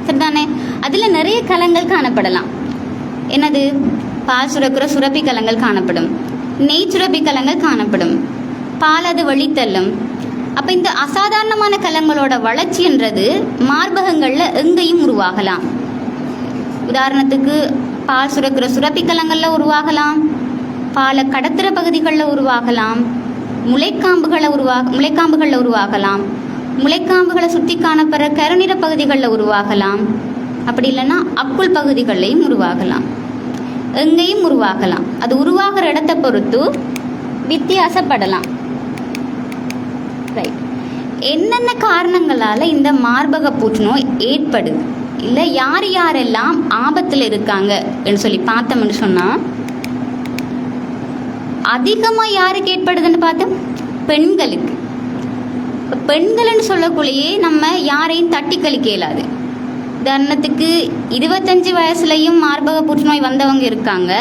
சரிதானே. அதில் நிறைய கலங்கள் காணப்படலாம். என்னது? பால் சுரக்கிற சுரப்பி கலங்கள் காணப்படும், நெய் சுரப்பி கலங்கள் காணப்படும், பாலது வழித்தள்ளும். அப்போ இந்த அசாதாரணமான கலங்களோட வளர்ச்சின்றது மார்பகங்களில் எங்கேயும் உருவாகலாம். உதாரணத்துக்கு பால் சுரக்கிற சுரப்பி கலங்களில் உருவாகலாம், பாலை கடத்துகிற பகுதிகளில் உருவாகலாம், முளைக்காம்புகளில் உருவாகலாம், முளைக்காம்புகளை சுற்றி காணப்படுற கருநிற பகுதிகளில் உருவாகலாம், அப்படி இல்லைன்னா அக்குள் பகுதிகள்லையும் உருவாகலாம், எங்கேயும் உருவாகலாம். அது உருவாகிற இடத்தை பொறுத்து வித்தியாசப்படலாம். ரைட், என்னென்ன காரணங்களால் இந்த மார்பக புற்றுநோய் ஏற்படுது, இல்லை யார் யாரெல்லாம் ஆபத்தில் இருக்காங்கன்னு சொல்லி பார்த்தோம்னு சொன்னால் அதிகமாக யாருக்கு ஏற்படுதுன்னு பார்த்தோம்? பெண்களுக்கு. பெண்கள்னு சொல்லக்குள்ளேயே நம்ம யாரையும் தட்டி கழிக்க இயலாது. உதாரணத்துக்கு 25 வயசுலையும் மார்பக புற்றுநோய் வந்தவங்க இருக்காங்க,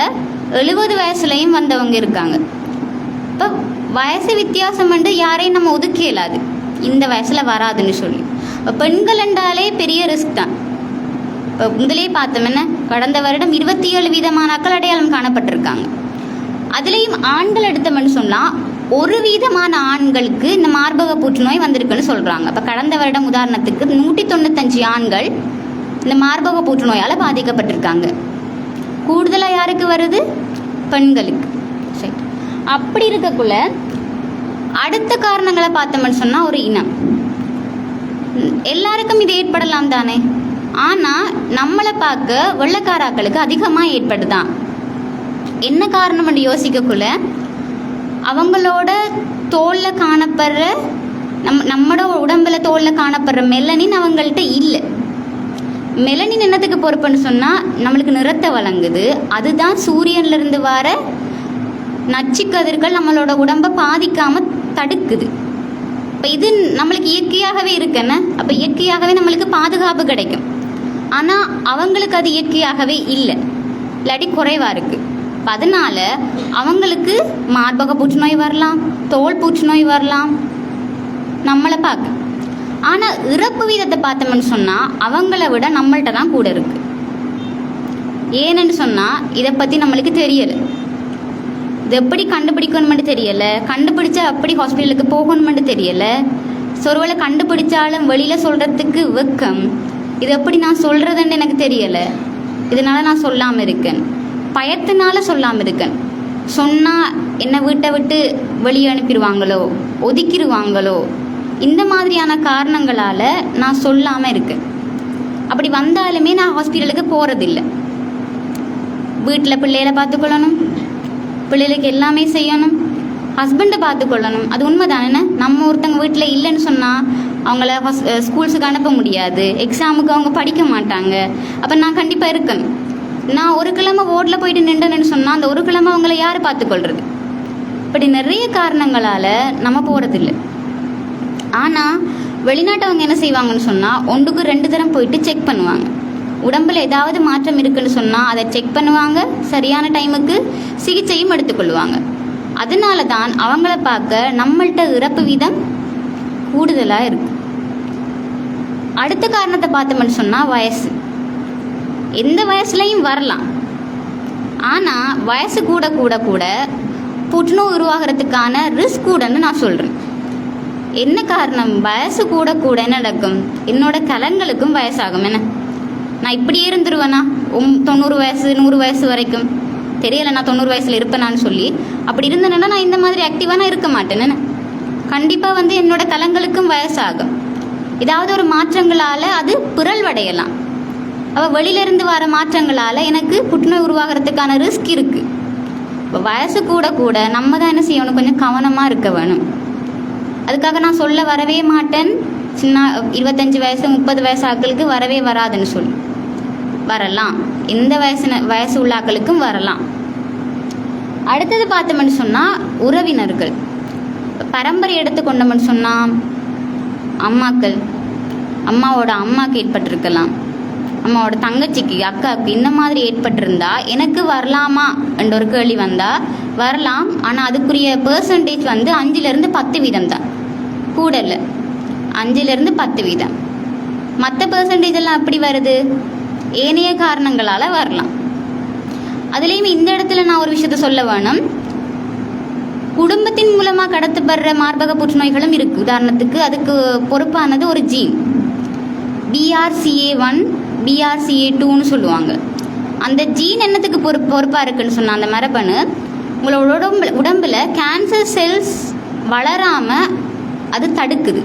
70 வயசுலையும் வந்தவங்க இருக்காங்க. இப்போ வயசு வித்தியாசம் யாரையும் நம்ம ஒதுக்க இயலாது, இந்த வயசில் வராதுன்னு சொல்லி. இப்போ பெண்கள் என்றாலே பெரிய ரிஸ்க் தான். இப்போ முதலே பார்த்தோம் என்ன, கடந்த வருடம் 27% அடையாளம் காணப்பட்டிருக்காங்க. அதுலேயும் ஆண்கள் எடுத்தோம்னு சொன்னால் 1% ஆண்களுக்கு இந்த மார்பக புற்றுநோய் வந்திருக்குன்னு சொல்கிறாங்க. இப்போ கடந்த வருடம் உதாரணத்துக்கு 195 ஆண்கள் இந்த மார்பக புற்றுநோயால் பாதிக்கப்பட்டிருக்காங்க. கூடுதலாக யாருக்கு வருது? பெண்களுக்கு. சரி, அப்படி இருக்கக்குள்ள அடுத்த காரணங்களை பார்த்தோம்னு சொன்னால் ஒரு இனம். எல்லாருக்கும் இது ஏற்படலாம் தானே, ஆனால் நம்மளை பார்க்க வெள்ளைக்காராக்களுக்கு அதிகமாக ஏற்படுதான். என்ன காரணம்னு யோசிக்கக்குள்ள அவங்களோட தோலில் காணப்படுற நம்மளோட உடம்புல தோலில் காணப்படுற மெலனின் அவங்கள்ட்ட இல்லை. மெலனின் என்னத்துக்கு பொறுப்புன்னு சொன்னால் நம்மளுக்கு நிறத்தை வழங்குது. அதுதான் சூரியன்லேருந்து வர நச்சுக்கதிர்கள் நம்மளோட உடம்பை பாதிக்காமல் தடுக்குது. இப்போ இது நம்மளுக்கு இயற்கையாகவே இருக்குன்னு, அப்போ இயற்கையாகவே நம்மளுக்கு பாதுகாப்பு கிடைக்கும். ஆனால் அவங்களுக்கு அது இயற்கையாகவே இல்லை, இல்லாட்டி குறைவாக இருக்குது. அதனால அவங்களுக்கு மார்பக புற்றுநோய் வரலாம், தோல் புற்றுநோய் வரலாம் நம்மளை பார்க்க. ஆனால் இறப்பு வீதத்தை பார்த்தோம்னு சொன்னால் அவங்கள விட நம்மள்கிட்ட தான் கூட இருக்குது. ஏன்னு சொன்னால் இதை பற்றி நம்மளுக்கு தெரியலை, இது எப்படி கண்டுபிடிக்கணுமென்று தெரியலை, கண்டுபிடிச்சா எப்படி ஹாஸ்பிட்டலுக்கு போகணுமென்று தெரியலை, ஒருவேளை கண்டுபிடிச்சாலும் வெளியில் சொல்கிறதுக்கு வெக்கம், இது எப்படி நான் சொல்கிறதுன்னு எனக்கு தெரியலை, இதனால் நான் சொல்லாமல் இருக்கேன், பயத்தினால சொல்லாமல் இருக்கேன். சொன்னால் என்னை வீட்டை விட்டு வெளியே அனுப்பிடுவாங்களோ, ஒதுக்கிடுவாங்களோ, இந்த மாதிரியான காரணங்களால் நான் சொல்லாமல் இருக்கேன். அப்படி வந்தாலுமே நான் ஹாஸ்பிட்டலுக்கு போகிறதில்ல. வீட்டில் பிள்ளைகளை பார்த்துக்கொள்ளணும், பிள்ளைகளுக்கு எல்லாமே செய்யணும், ஹஸ்பண்டை பார்த்துக்கொள்ளணும். அது உண்மை தானே. நம்ம ஒருத்தங்க வீட்டில் இல்லைன்னு சொன்னால் அவங்கள ஸ்கூல்ஸுக்கு அனுப்ப முடியாது, எக்ஸாமுக்கு அவங்க படிக்க மாட்டாங்க. அப்போ நான் கண்டிப்பாக இருக்கணும். நான் ஒரு கிழமை ஓட்டில் போயிட்டு நின்றேன்னு சொன்னால் அந்த ஒரு கிழமை அவங்கள யார் பார்த்துக்கொள்கிறது? இப்படி நிறைய காரணங்களால் நம்ம போகிறதில்ல. ஆனால் வெளிநாட்டவங்க என்ன செய்வாங்கன்னு சொன்னால் 1க்கு 2 தரம் போயிட்டு செக் பண்ணுவாங்க. உடம்பில் ஏதாவது மாற்றம் இருக்குன்னு சொன்னால் அதை செக் பண்ணுவாங்க, சரியான டைமுக்கு சிகிச்சையும் எடுத்துக்கொள்வாங்க. அதனால தான் அவங்கள பார்க்க நம்மள்கிட்ட இறப்பு வீதம் கூடுதலாக இருக்கு. அடுத்த காரணத்தை பார்த்தோம்னு சொன்னால் வயசு. எந்த வயசுலையும் வரலாம், ஆனால் வயசு கூட கூட கூட புற்றுநோய் உருவாகிறதுக்கான ரிஸ்க் கூடன்னு நான் சொல்கிறேன். என்ன காரணம்? வயசு கூட கூட என்ன நடக்கும்? என்னோட கலங்களுக்கும் வயசாகும். என்ன நான் இப்படியே இருந்துருவேனா 90 வயசு 100 வயசு வரைக்கும்? தெரியலை, நான் 90 வயசில் இருப்பேனான்னு சொல்லி. அப்படி இருந்தேன்னா நான் இந்த மாதிரி ஆக்டிவாக இருக்க மாட்டேன்னு. கண்டிப்பாக வந்து என்னோட கலங்களுக்கும் வயசாகும். ஏதாவது ஒரு மாற்றங்களால் அது பிறழ்வடையலாம். அவள் வெளியிலேருந்து வர மாற்றங்களால் எனக்கு புற்றுநோய் உருவாகிறதுக்கான ரிஸ்க் இருக்குது. இப்போ வயசு கூட கூட நம்ம தான் என்ன செய்யணும், கொஞ்சம் கவனமாக இருக்க வேணும். அதுக்காக நான் சொல்ல வரவே மாட்டேன் சின்ன 25 வயசு 30 வயசு ஆட்களுக்கு வரவே வராதுன்னு சொல்லி. வரலாம், எந்த வயசு உள்ள ஆட்களுக்கும் வரலாம். அடுத்தது பார்த்தோம்னு சொன்னால் உறவினர்கள். பரம்பரை எடுத்துக்கொண்டோம்னு சொன்னால் அம்மாக்கள், அம்மாவோட அம்மாவுக்கு ஏற்பட்டிருக்கலாம், அம்மாவோட தங்கச்சிக்கு அக்காவுக்கு இந்த மாதிரி ஏற்பட்டிருந்தா எனக்கு வரலாமா என்ற ஒரு கேள்வி வந்தால் வரலாம். ஆனால் அதுக்குரிய பெர்சன்டேஜ் வந்து 5லேருந்து 10 வீதம் தான், கூட இல்லை, 5லேருந்து 10 வீதம். மற்ற பெர்சன்டேஜ் எல்லாம் எப்படி வருது? ஏனைய காரணங்களால் வரலாம். அதுலேயும் இந்த இடத்துல நான் ஒரு விஷயத்த சொல்ல வேணும். குடும்பத்தின் மூலமாக கடத்தப்படுற மார்பக புற்றுநோய்களும் இருக்குது. உதாரணத்துக்கு அதுக்கு பொறுப்பானது ஒரு ஜீன் BRCA1 BRCA2ன்னு சொல்லுவாங்க. அந்த ஜீன் என்னத்துக்கு பொறுப்பாக இருக்குன்னு சொன்னால் அந்த மரபணு உங்களோட உடம்பில் கேன்சர் செல்ஸ் வளராமல் அது தடுக்குது.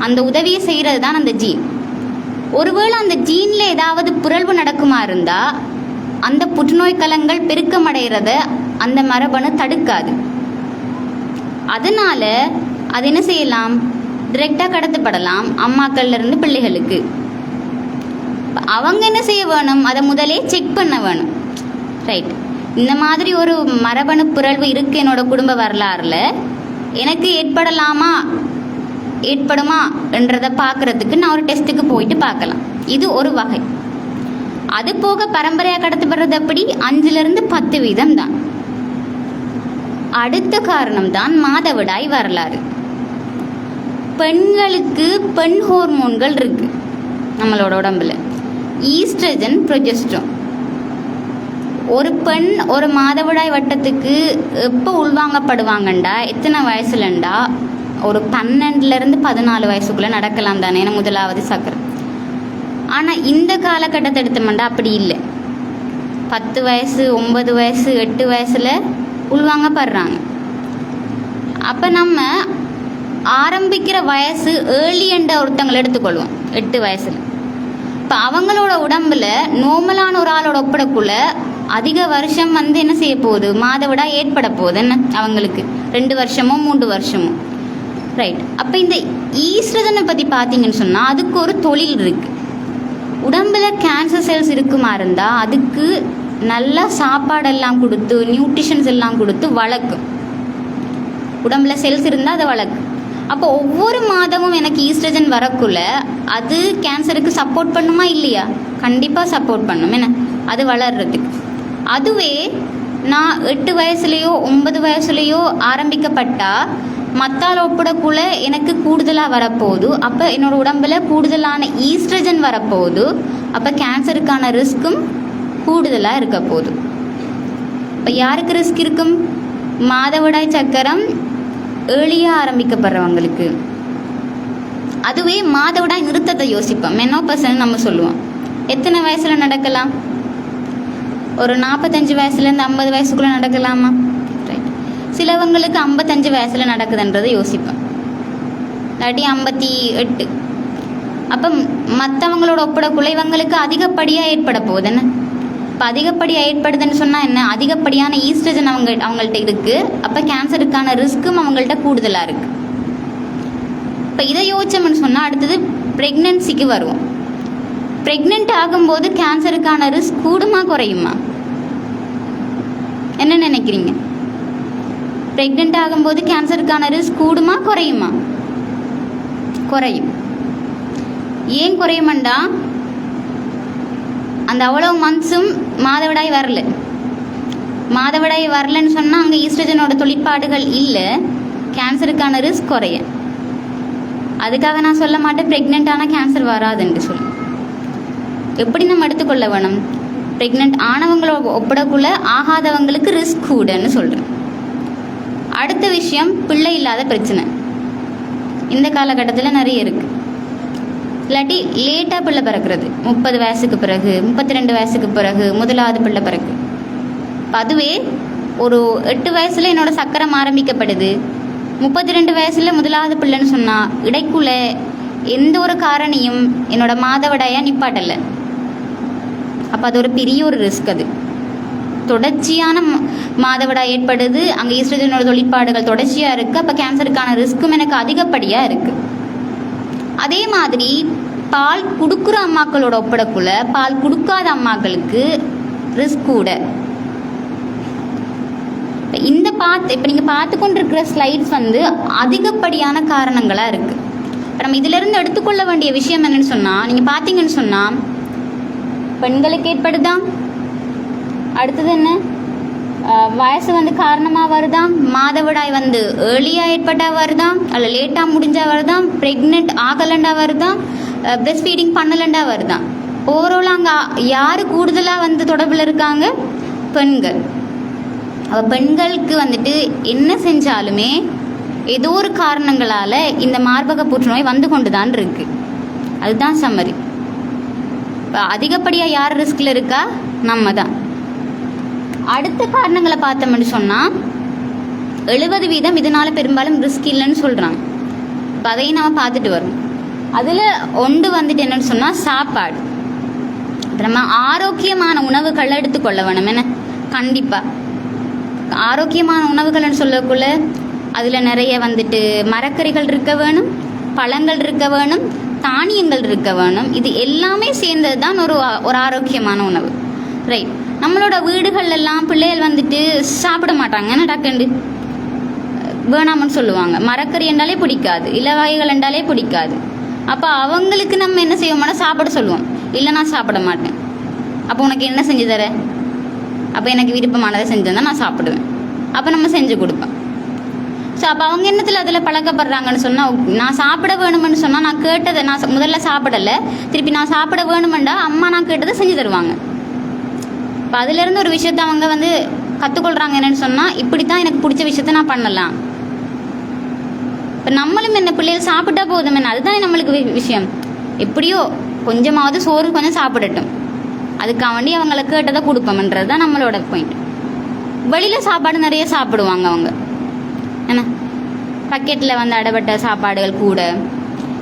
அந்த உதவியை செய்கிறது தான் அந்த ஜீன். ஒருவேளை அந்த ஜீனில் ஏதாவது பிறழ்வு நடக்குமா இருந்தால் அந்த புற்றுநோய் கலங்கள் பெருக்கமடைகிறத அந்த மரபணு தடுக்காது. அதனால் அது என்ன செய்யலாம், டிரெக்டாக கடத்தப்படலாம் அம்மாக்கள்லேருந்து பிள்ளைகளுக்கு. அவங்க என்ன செய்ய வேணும், அதை முதலே செக் பண்ண வேணும். ரைட், இந்த மாதிரி ஒரு மரபணு பிறழ்வு இருக்குது என்னோட குடும்ப வரலாறில், எனக்கு ஏற்படுமா என்றதை பார்க்குறதுக்கு நான் ஒரு டெஸ்ட்டுக்கு போயிட்டு பார்க்கலாம். இது ஒரு வகை. அது போக பரம்பரையாக கடத்தப்படுறது அப்படி 5லேருந்து 10 வீதம் தான். அடுத்த காரணம் தான் மாதவிடாய் வரலாறு. பெண்களுக்கு பெண் ஹோர்மோன்கள் இருக்கு நம்மளோட உடம்புல, ஈஸ்ட்ரஜன், ப்ரொஜெஸ்ட்ரான். ஒரு பெண் ஒரு மாதவிடாய் வட்டத்துக்கு எப்போ உள்வாங்கப்படுவாங்கண்டா, எத்தனை வயசுலண்டா, ஒரு 12லேருந்து 14 வயசுக்குள்ளே நடக்கலாம் தானே முதலாவது சக்கரை. ஆனால் இந்த காலகட்டத்தை எடுத்தோம்னா அப்படி இல்லை. 10 வயசு 9 வயசு 8 வயசில் உள்வாங்கப்படுறாங்க. அப்போ நம்ம ஆரம்பிக்கிற வயசு ஏர்லி என்ற ஒருத்தங்களை எடுத்துக்கொள்வோம் 8 வயசில். இப்போ அவங்களோட உடம்பில் நார்மலான ஒரு ஆளோட ஒப்படக்குள்ள அதிக வருஷம் வந்து என்ன செய்ய போகுது, மாதவிடாய் ஏற்பட போகுது. என்ன அவங்களுக்கு 2 வருஷமோ 3 வருஷமோ. ரைட். அப்போ இந்த ஈஸ்ட்ரஜனை பற்றி பார்த்தீங்கன்னு சொன்னால் அதுக்கு ஒரு தொழில் இருக்குது. உடம்பில் கேன்சர் செல்ஸ் இருக்குமா இருந்தால் அதுக்கு நல்லா சாப்பாடெல்லாம் கொடுத்து நியூட்ரிஷன்ஸ் எல்லாம் கொடுத்து வளர்க்கும். உடம்பில் செல்ஸ் இருந்தால் அதை வளர்க்கும். அப்போ ஒவ்வொரு மாதமும் எனக்கு ஈஸ்ட்ரஜன் வரக்குள்ள அது கேன்சருக்கு சப்போர்ட் பண்ணுமா இல்லையா? கண்டிப்பாக சப்போர்ட் பண்ணும். என்ன அது வளர்றதுக்கு. அதுவே நான் 8 வயசுலேயோ 9 வயசுலேயோ ஆரம்பிக்கப்பட்டால் மத்தால் ஒப்பிடக்குள்ள எனக்கு கூடுதலாக வரப்போகுது. அப்போ என்னோடய உடம்பில் கூடுதலான ஈஸ்ட்ரஜன் வரப்போகுது. அப்போ கேன்சருக்கான ரிஸ்க்கும் கூடுதலாக இருக்க போகுது. இப்போ யாருக்கு ரிஸ்க் இருக்கும்? மாதவிடாய் சக்கரம் ஏர்லியாக ஆரம்பிக்கப்படுறவங்களுக்கு. அதுவே மாதவிடாய் நிறுத்தத்தை யோசிப்போம், மெனோபஸ்ன்னு நம்ம சொல்லுவோம். எத்தனை வயசில் நடக்கலாம்? ஒரு 45 வயசுலேருந்து 50 வயசுக்குள்ளே நடக்கலாமா? ரைட். சிலவங்களுக்கு 55 வயசில் நடக்குதுன்றதை யோசிப்பேன், இல்லாட்டி 58. அப்போ மற்றவங்களோட ஒப்பிடக்குள்ள இவங்களுக்கு அதிகப்படியாக ஏற்பட போகுது. என்ன இப்போ அதிகப்படியாக ஏற்படுதுன்னு சொன்னால் என்ன, அதிகப்படியான ஈஸ்ட்ரஜன் அவங்கள்ட்ட இருக்குது. அப்போ கேன்சருக்கான ரிஸ்க்கும் அவங்கள்ட்ட கூடுதலாக இருக்குது. இப்போ இதை யோசிச்சோம்னு சொன்னால் அடுத்தது ப்ரெக்னென்சிக்கு வருவோம். ப்ரெக்னென்ட் ஆகும்போது கேன்சருக்கான ரிஸ்க் கூடுமா குறையுமா? என்ன நினைக்கிறீங்க? ப்ரெக்னென்ட் ஆகும்போது கேன்சருக்கான ரிஸ்க் கூடுமா குறையுமா? குறையும். ஏன் குறையுமாண்டா, அந்த அவ்வளவு மந்த்ஸும் மாதவிடாய் வரலன்னு சொன்னால் அங்கே ஈஸ்ட்ரஜனோட தொழிற்பாடுகள் இல்லை, கேன்சருக்கான ரிஸ்க் குறைய. அதுக்காக நான் சொல்ல மாட்டேன் ப்ரெக்னென்ட் ஆனால் கேன்சர் வராதுன்னு சொல்லி. எப்படி நம்ம எடுத்துக்கொள்ள வேணும், ப்ரெக்னென்ட் ஆனவங்களோட ஒப்பிடக்குள்ள ஆகாதவங்களுக்கு ரிஸ்க் கூடன்னு சொல்கிறேன். அடுத்த விஷயம், பிள்ளை இல்லாத பிரச்சனை இந்த காலகட்டத்தில் நிறைய இருக்குது. இல்லாட்டி லேட்டாக பிள்ளை பிறக்கிறது, 30 வயசுக்கு பிறகு, 32 வயசுக்கு பிறகு முதலாவது பிள்ளை பிறகு. அதுவே ஒரு 8 வயசில் என்னோட சக்கரம் ஆரம்பிக்கப்படுது, 32 வயசில் முதலாவது பிள்ளைன்னு சொன்னால் இடைக்குள்ள எந்த ஒரு காரணியும் என்னோட மாதவிடாயா நிப்பாட்டலை. அப்போ அது ஒரு பெரிய ஒரு ரிஸ்க். அது தொடர்ச்சியான மாதவிடாய் ஏற்படுது, அங்கே ஈஸ்ட்ரஜனோட தொழிற்பாடுகள் தொடர்ச்சியாக இருக்குது. அப்போ கேன்சருக்கான ரிஸ்க்கும் எனக்கு அதிகப்படியாக இருக்குது. அதே மாதிரி பால் கொடுக்குற அம்மாக்களோட ஒப்பிடக்குள்ள பால் கொடுக்காத அம்மாக்களுக்கு ரிஸ்க் கூட. இப்போ நீங்கள் பார்த்து கொண்டிருக்கிற ஸ்லைட்ஸ் அதிகப்படியான காரணங்களாக இருக்குது. இப்போ நம்ம இதிலிருந்து எடுத்துக்கொள்ள வேண்டிய விஷயம் என்னன்னு சொன்னால், நீங்கள் பார்த்தீங்கன்னு சொன்னால் பெண்களுக்கு ஏற்படுதா, அடுத்தது என்ன, வயசு காரணமாக வருதா, மாதவிடாய் ஏர்லியாக ஏற்பட்டால் வருதா, அல்ல லேட்டாக முடிஞ்சால் வருதா, ப்ரெக்னென்ட் ஆகலண்டா வருதா, பிரெஸ்ட் ஃபீடிங் பண்ணலண்டா வருதா. ஓவரால் அங்கே யார் கூடுதலாக தொடர்பில் இருக்காங்க, பெண்கள். அப்போ பெண்களுக்கு என்ன செஞ்சாலுமே ஏதோ ஒரு காரணங்களால் இந்த மார்பக புற்றுநோய் கொண்டு தான் இருக்குது. அதுதான் சம்மரி. இப்போ அதிகப்படியாக யார் ரிஸ்கில் இருக்கா, நம்ம தான். அடுத்த காரணங்களை பார்த்தோம்னு சொன்னால் 70% இதனால் பெரும்பாலும் ரிஸ்க் இல்லைன்னு சொல்கிறாங்க. இப்போ அதையும் நம்ம பார்த்துட்டு வரோம். அதில் ஒன்று என்னன்னு சொன்னால் சாப்பாடு. நம்ம ஆரோக்கியமான உணவுகளை எடுத்துக்கொள்ள வேணும். என்ன, கண்டிப்பாக ஆரோக்கியமான உணவுகள்னு சொல்லக்குள்ள அதில் நிறைய மரக்கறிகள் இருக்க வேணும், பழங்கள் இருக்க வேணும், தானியங்கள் இருக்க வேணும். இது எல்லாமே சேர்ந்தது தான் ஒரு ஆரோக்கியமான உணவு. ரைட். நம்மளோட வீடுகள்லாம் பிள்ளைகள் சாப்பிட மாட்டாங்க. ஏன்னா டாக்டர் வேணாமன்னு சொல்லுவாங்க. மரக்கறி என்றாலே பிடிக்காது, இலவாய்கள் என்றாலே பிடிக்காது. அப்போ அவங்களுக்கு நம்ம என்ன செய்வோம்னா சாப்பிட சொல்லுவோம். இல்லை நான் சாப்பிட மாட்டேன். அப்போ உனக்கு என்ன செஞ்சு தர, அப்போ எனக்கு விருப்பமானதை செஞ்சுருந்தா நான் சாப்பிடுவேன். அப்போ நம்ம செஞ்சு கொடுப்பேன். ஸோ அப்போ அவங்க என்னத்தில் அதில் பழக்கப்படுறாங்கன்னு சொன்னால், நான் சாப்பிட வேணுமென்னு சொன்னால் நான் கேட்டதை நான் முதல்ல சாப்பிடலை, திருப்பி நான் சாப்பிட வேணுமெண்டா அம்மா நான் கேட்டதை செஞ்சு தருவாங்க. இப்போ அதிலேருந்து ஒரு விஷயத்த அவங்க கற்றுக்கொள்கிறாங்க. என்னென்னு சொன்னால், இப்படி தான் எனக்கு பிடிச்ச விஷயத்த நான் பண்ணலாம். இப்போ நம்மளும் என்ன, பிள்ளைகள் சாப்பிட்டா போதும் என்ன, அதுதான் நம்மளுக்கு விஷயம். எப்படியோ கொஞ்சமாவது சோறு கொஞ்சம் சாப்பிடட்டும், அதுக்காக வேண்டி அவங்கள கேட்டதை கொடுப்போம்ன்றது தான் நம்மளோட பாயிண்ட். வெளியில் சாப்பாடு நிறைய சாப்பிடுவாங்க அவங்க. என்ன, பக்கெட்டில் அடைபட்ட சாப்பாடுகள் கூட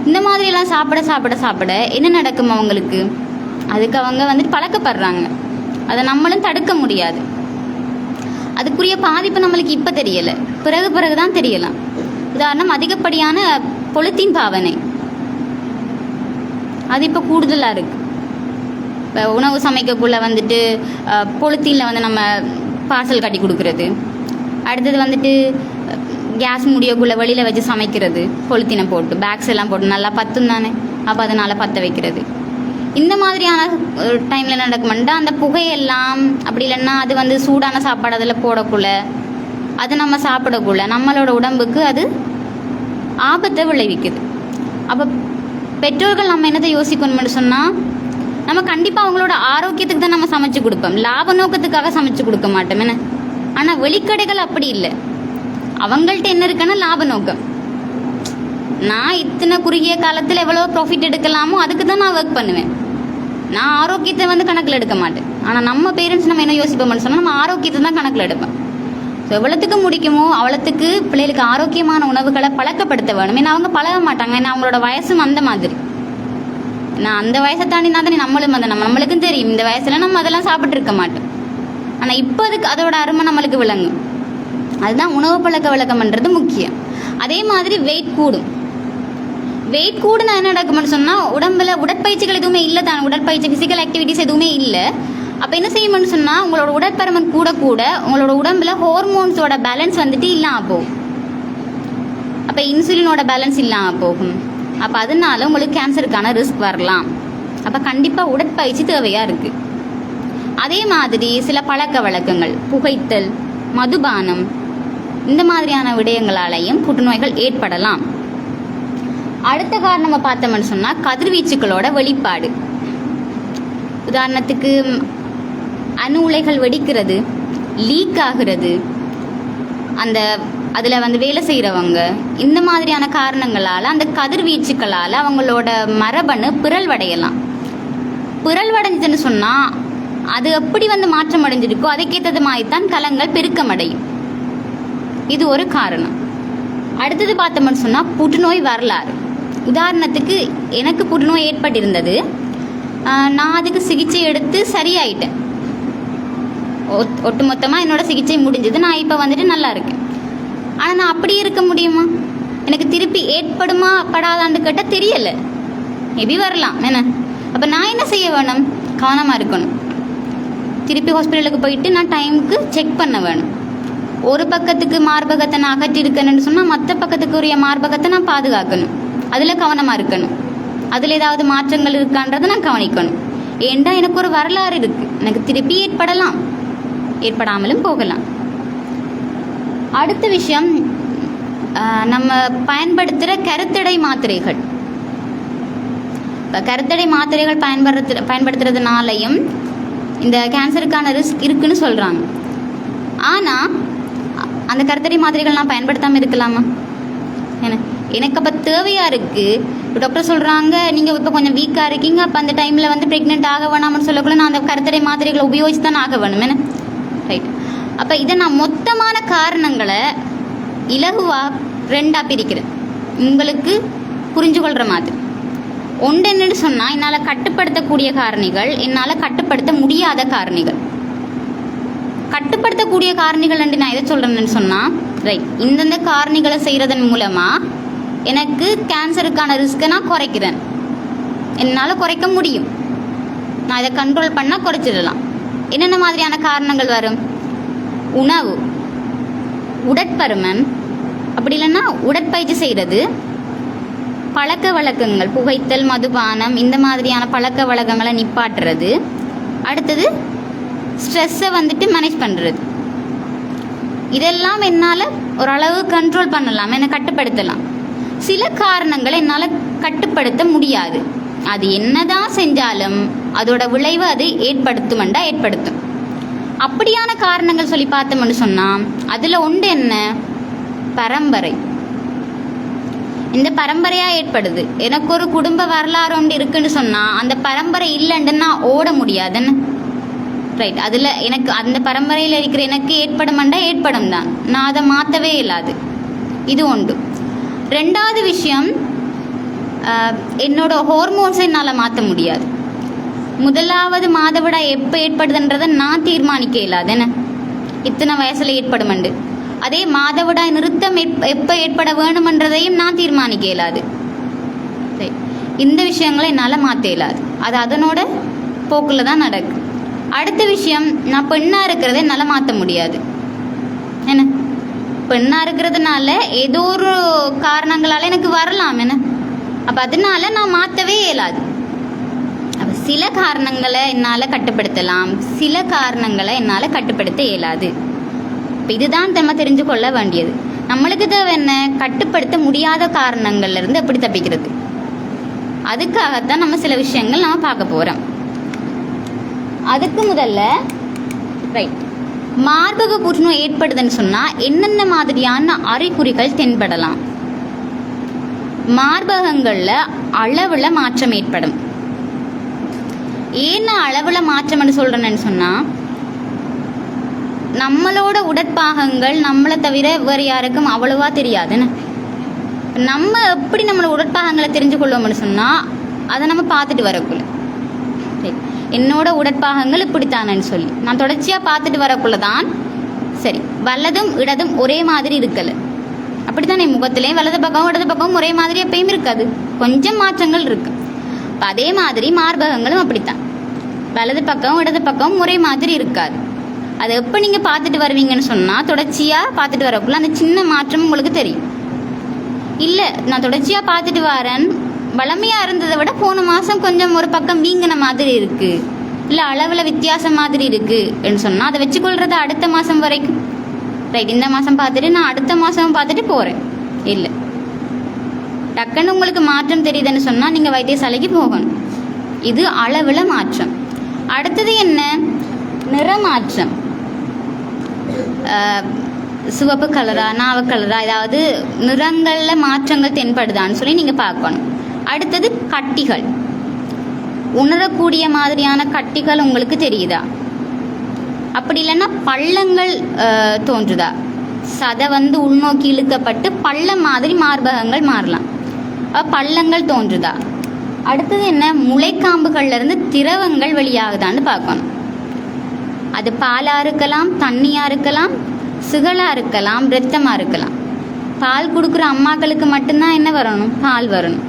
இந்த மாதிரியெல்லாம் சாப்பிட என்ன நடக்கும் அவங்களுக்கு, அதுக்கு அவங்க பழக்கப்படுறாங்க. அதை நம்மளும் தடுக்க முடியாது. அதுக்குரிய பாதிப்பு நம்மளுக்கு இப்போ தெரியலை, பிறகு தான் தெரியலாம். உதாரணம், அதிகப்படியான பொலித்தீன் பாவனை அது இப்போ கூடுதலாக இருக்குது. இப்போ உணவு சமைக்கக்குள்ளே பொலித்தீனில் நம்ம பார்சல் கட்டி கொடுக்குறது, அடுத்தது கேஸ் முடியக்குள்ளே வெளியில் வச்சு சமைக்கிறது, பொலித்தீனை போட்டு பேக்ஸ் எல்லாம் போட்டு நல்லா பத்தும் தானே, அப்போ அதனால் பற்ற வைக்கிறது. இந்த மாதிரியான டைமில் நடக்குமெண்டா அந்த புகையெல்லாம், அப்படி இல்லைன்னா அது சூடான சாப்பாடு அதில் போடக்குள்ள, அது நம்ம சாப்பிடக்குள்ள நம்மளோட உடம்புக்கு அது ஆபத்தை விளைவிக்குது. அப்போ பெற்றோர்கள் நம்ம என்னத்தை யோசிக்கணும்னு சொன்னால், நம்ம கண்டிப்பாக அவங்களோட ஆரோக்கியத்துக்கு தான் நம்ம சமைச்சு கொடுப்போம், லாப நோக்கத்துக்காக சமைச்சு கொடுக்க மாட்டோம். என்ன, ஆனால் வெளிக்கடைகள் அப்படி இல்லை. அவங்கள்ட்ட என்ன இருக்குன்னா லாப நோக்கம். நான் இத்தனை குறுகிய காலத்தில் எவ்வளோ ப்ராஃபிட் எடுக்கலாமோ அதுக்கு தான் நான் ஒர்க் பண்ணுவேன். நான் ஆரோக்கியத்தை கணக்கில் எடுக்க மாட்டேன். ஆனால் நம்ம பேரண்ட்ஸ் நம்ம என்ன யோசிப்போம்னு சொன்னால், நம்ம ஆரோக்கியத்தை தான் கணக்கில் எடுப்பேன். ஸோ எவ்வளோத்துக்கு முடிக்குமோ அவ்வளோத்துக்கு பிள்ளைகளுக்கு ஆரோக்கியமான உணவுகளை பழக்கப்படுத்த வேணும். ஏன்னா அவங்க பழக மாட்டாங்க, ஏன்னா அவங்களோட வயசும் அந்த மாதிரி. நான் அந்த வயசை தாண்டினா தானே நம்மளும் அதை நம்மளுக்கும் தெரியும். இந்த வயசில் நம்ம அதெல்லாம் சாப்பிட்ருக்க மாட்டோம். ஆனால் இப்போ அதுக்கு அதோட அருமை நம்மளுக்கு விளங்கும். அதுதான் உணவு பழக்க வழக்கம்ன்றது முக்கியம். அதே மாதிரி வெயிட் கூடும். வெயிட் கூடுனா என்ன நடக்கும்னு சொன்னால் உடம்புல உடற்பயிற்சிகள் எதுவுமே இல்லை தான். உடற்பயிற்சி ஃபிசிக்கல் ஆக்டிவிட்டிஸ் எதுவுமே இல்லை. அப்போ என்ன செய்யணும்னு சொன்னால் உங்களோட உடற்பருமன் கூட கூட உங்களோட உடம்புல ஹார்மோன்ஸோட பேலன்ஸ் வந்துட்டு இல்லாமல் போகும். அப்போ இன்சுலினோட பேலன்ஸ் இல்லாமல் போகும். அப்போ அதனால உங்களுக்கு கேன்சருக்கான ரிஸ்க் வரலாம். அப்போ கண்டிப்பாக உடற்பயிற்சி தேவையாக இருக்குது. அதே மாதிரி சில பழக்க வழக்கங்கள், புகைத்தல், மதுபானம், இந்த மாதிரியான விடயங்களாலையும் புற்றுநோய்கள் ஏற்படலாம். அடுத்த காரணம் நம்ம பார்த்தோம்னு சொன்னால் கதிர்வீச்சுக்களோட வெளிப்பாடு. உதாரணத்துக்கு அணு உலைகள் வெடிக்கிறது, லீக் ஆகிறது, அதில் வந்து வேலை செய்கிறவங்க, இந்த மாதிரியான காரணங்களால் அந்த கதிர்வீச்சுக்களால் அவங்களோட மரபணு பிறழ்வடையலாம். பிறழ்வடைஞ்சதுன்னு சொன்னால் அது எப்படி வந்து மாற்றம் அடைஞ்சிருக்கோ அதுக்கேற்றது மாதிரி தான் கலங்கள் பெருக்கமடையும். இது ஒரு காரணம். அடுத்தது பார்த்தோம்னு சொன்னால் புற்றுநோய் வரலாறு. உதாரணத்துக்கு எனக்கு புற்றுநோய் ஏற்பட்டிருந்தது. நான் அதுக்கு சிகிச்சை எடுத்து சரியாயிட்டேன். ஒட்டுமொத்தமாக என்னோட சிகிச்சை முடிஞ்சது. நான் இப்போ வந்துட்டு நல்லா இருக்கேன். ஆனால் நான் அப்படியே இருக்க முடியுமா? எனக்கு திருப்பி ஏற்படுமா படாதான்னு கேட்டால் தெரியலை. மேபி வரலாம் என்ன. அப்போ நான் என்ன செய்ய வேணும்? கவனமாக இருக்கணும். திருப்பி ஹாஸ்பிட்டலுக்கு போயிட்டு நான் டைமுக்கு செக் பண்ண வேணும். ஒரு பக்கத்துக்கு மார்பகத்தை நான் அகற்றிருக்கணும்னு சொன்னால் மற்ற பக்கத்துக்கு உரிய மார்பகத்தை நான் பாதுகாக்கணும். அதில் கவனமாக இருக்கணும். அதில் ஏதாவது மாற்றங்கள் இருக்கான்றதை நான் கவனிக்கணும். ஏண்டா எனக்கு ஒரு வரலாறு இருக்குது. எனக்கு திருப்பி ஏற்படலாம், ஏற்படாமலும் போகலாம். அடுத்த விஷயம், நம்ம பயன்படுத்துகிற கருத்தடை மாத்திரைகள். இப்போ கருத்தடை மாத்திரைகள் பயன்படுத்துறதுனாலையும் இந்த கேன்சருக்கான ரிஸ்க் இருக்குன்னு சொல்கிறாங்க. ஆனால் அந்த கருத்தடை மாத்திரைகள் நான் பயன்படுத்தாமல் இருக்கலாமா? எனக்கு அப்போ தேவையாக இருக்குது. இப்போ டாக்டர் சொல்கிறாங்க நீங்கள் இப்போ கொஞ்சம் வீக்காக இருக்கீங்க, அப்போ அந்த டைமில் வந்து ப்ரெக்னென்ட் ஆக வேணாம்னு சொல்லக்குள்ள நான் அந்த கருத்தடை மாத்திரைகளை உபயோகிச்சு தான் ஆக வேணும் என்ன. ரைட். அப்போ இதை நான் மொத்தமான காரணங்களை இலகுவாக ரெண்டாக பிரிக்கிறேன் உங்களுக்கு புரிஞ்சு கொள்கிற மாதிரி. ஒன்று என்னன்னு சொன்னால் என்னால் கட்டுப்படுத்தக்கூடிய காரணிகள், என்னால் கட்டுப்படுத்த முடியாத காரணிகள். கட்டுப்படுத்தக்கூடிய காரணிகள் என்று நான் எதை சொல்கிறேன்னு சொன்னால், ரைட், இந்தந்த காரணிகளை செய்கிறதன் மூலமாக எனக்கு கேன்சருக்கான ரிஸ்க்கை நான் குறைக்கிறேன். என்னால் குறைக்க முடியும். நான் இதை கண்ட்ரோல் பண்ணால் குறைச்சிடலாம். என்னென்ன மாதிரியான காரணங்கள் வரும்? உணவு, உடற்பருமன், அப்படி இல்லைன்னா உடற்பயிற்சி செய்கிறது, பழக்க வழக்கங்கள், புகைத்தல், மதுபானம், இந்த மாதிரியான பழக்க வழக்கங்களை நிப்பாட்டுறது. அடுத்தது ஸ்ட்ரெஸ்ஸை வந்துட்டு மேனேஜ் பண்ணுறது. இதெல்லாம் என்னால் ஓரளவு கண்ட்ரோல் பண்ணலாம், என்னை கட்டுப்படுத்தலாம். சில காரணங்களை என்னால் கட்டுப்படுத்த முடியாது. அது என்னதான் செஞ்சாலும் அதோட விளைவு அது ஏற்படுத்துமெண்டா ஏற்படுத்தும். அப்படியான காரணங்கள் சொல்லி பார்த்தோம்னு சொன்னால் அதில் ஒன்று என்ன? பரம்பரை. இந்த பரம்பரையாக ஏற்படுது. எனக்கு ஒரு குடும்ப வரலாறு ஒன்று இருக்குன்னு சொன்னால் அந்த பரம்பரை இல்லைன்னு நான் ஓட முடியாதுன்னு. ரைட். அதில் எனக்கு அந்த பரம்பரையில் இருக்கிற எனக்கு ஏற்படுமெண்டா ஏற்படும் தான். நான் அதை மாற்றவே இல்லாது. இது ஒன்று. ரெண்டாவது விஷயம், என்னோட ஹார்மோன்ஸை என்னால் மாற்ற முடியாது. முதலாவது மாதவிடாய் எப்போ ஏற்படுதுன்றதை நான் தீர்மானிக்க இல்லாது என்ன. இத்தனை வயசில் ஏற்படுமெண்டு. அதே மாதவிடாய் நிறுத்தம் எப்போ ஏற்பட வேணுமென்றதையும் நான் தீர்மானிக்க இயலாது. இந்த விஷயங்களை என்னால் மாற்ற இயலாது. அது அதனோட போக்கில் தான் நடக்கும். அடுத்த விஷயம், நான் பெண்ணாக இருக்கிறத என்னால் மாற்ற முடியாது என்ன. பெண்ணாக இருக்கிறதுனால ஏதோ ஒரு காரணங்களால் எனக்கு வரலாம் என்ன. அப்போ அதனால நான் மாற்றவே இயலாது. அப்போ சில காரணங்களை என்னால் கட்டுப்படுத்தலாம், சில காரணங்களை என்னால் கட்டுப்படுத்த இயலாது. இப்போ இதுதான் நம்ம தெரிஞ்சு கொள்ள வேண்டியது. நம்மளுக்கு தேவை என்ன? கட்டுப்படுத்த முடியாத காரணங்கள்லேருந்து எப்படி தப்பிக்கிறது. அதுக்காகத்தான் நம்ம சில விஷயங்கள் நம்ம பார்க்க போகிறோம். அதுக்கு முதல்ல ரைட், மார்பக புற்றுநோய் ஏற்படுதுன்னு சொன்னால் என்னென்ன மாதிரியான அறிகுறிகள் தென்படலாம்? மார்பகங்களில் அளவில் மாற்றம் ஏற்படும். ஏன்னா அளவில் மாற்றம்னு சொல்கிறேன்னு சொன்னால், நம்மளோட உடற்பாகங்கள் நம்மளை தவிர வேறு யாருக்கும் அவ்வளவா தெரியாதுன்னு. நம்ம எப்படி நம்மளோட உடற்பாகங்களை தெரிஞ்சு கொள்வோம்னு சொன்னால், அதை நம்ம பார்த்துட்டு வரக்குள்ள சரி என்னோட உடற்பாகங்கள் இப்படித்தானேன்னு சொல்லி நான் தொடர்ச்சியாக பார்த்துட்டு வரக்குள்ள தான் சரி வலதும் இடதும் ஒரே மாதிரி இருக்கலை அப்படித்தானே முகத்திலையும் வலது பக்கம் இடது பக்கம் ஒரே மாதிரி எப்பயும் இருக்காது கொஞ்சம் மாற்றங்கள் இருக்கு இப்போ அதே மாதிரி மார்பகங்களும் அப்படித்தான் வலது பக்கம் இடது பக்கம் ஒரே மாதிரி இருக்காது அதை எப்போ நீங்கள் பார்த்துட்டு வருவீங்கன்னு சொன்னால் தொடர்ச்சியாக பார்த்துட்டு வரக்குள்ள அந்த சின்ன மாற்றம் உங்களுக்கு தெரியும் இல்லை நான் தொடர்ச்சியாக பார்த்துட்டு வரேன் வளமையாக இருந்ததை விட போன மாதம் கொஞ்சம் ஒரு பக்கம் வீங்கின மாதிரி இருக்குது இல்லை அளவில் வித்தியாசம் மாதிரி இருக்குன்னு சொன்னால் அதை வச்சுக்கொள்கிறது அடுத்த மாதம் வரைக்கும் ரைட் இந்த மாதம் பார்த்துட்டு நான் அடுத்த மாதம் பார்த்துட்டு போகிறேன் இல்லை டக்குன்னு உங்களுக்கு மாற்றம் தெரியுதுன்னு சொன்னால் நீங்கள் வைத்தியசாலைக்கு போகணும் இது அளவில் மாற்றம் அடுத்தது என்ன நிற மாற்றம் சிவப்பு கலரா நாவ கலரா ஏதாவது நிறங்களில் மாற்றங்கள் தென்படுதான்னு சொல்லி நீங்கள் பார்க்கணும் அடுத்தது கட்டிகள் உணரக்கூடிய மாதிரியான கட்டிகள் உங்களுக்கு தெரியுதா அப்படி இல்லைன்னா பள்ளங்கள் தோன்றுதா சதை வந்து உள்நோக்கி இழுக்கப்பட்டு பள்ளம் மாதிரி மார்பகங்கள் மாறலாம் பள்ளங்கள் தோன்றுதா அடுத்தது என்ன முளைக்காம்புகள்லேருந்து திரவங்கள் வெளியாகுதான்னு பார்க்கணும் அது பாலாக இருக்கலாம் தண்ணியாக இருக்கலாம் சிகளாக இருக்கலாம் இரத்தமாக இருக்கலாம் பால் கொடுக்குற அம்மாக்களுக்கு மட்டும்தான் என்ன வரணும் பால் வரணும்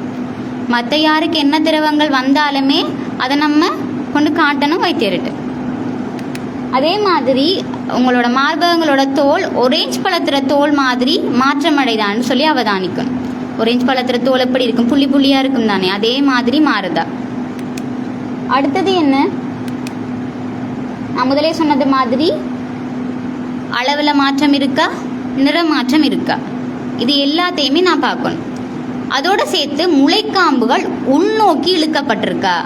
மற்ற யாருக்கு என்ன திரவங்கள் வந்தாலுமே அதை நம்ம கொண்டு காட்டணும் வைத்தியர்கிட்ட அதே மாதிரி உங்களோட மார்பகங்களோட தோல் ஒரேஞ்ச் பழத்துற தோல் மாதிரி மாற்றமடைதான்னு சொல்லி அவதானிக்கணும் ஒரேஞ்ச் பழத்துற தோல் எப்படி இருக்கும் புள்ளி புள்ளியாக இருக்கும் தானே அதே மாதிரி மாறுதா அடுத்தது என்ன நான் முதலே சொன்னது மாதிரி அளவில் மாற்றம் இருக்கா நிற மாற்றம் இருக்கா இது எல்லாத்தையுமே நான் பார்க்கணும் அதோடு சேர்த்து முளைக்காம்புகள் உள்நோக்கி இழுக்கப்பட்டிருக்கா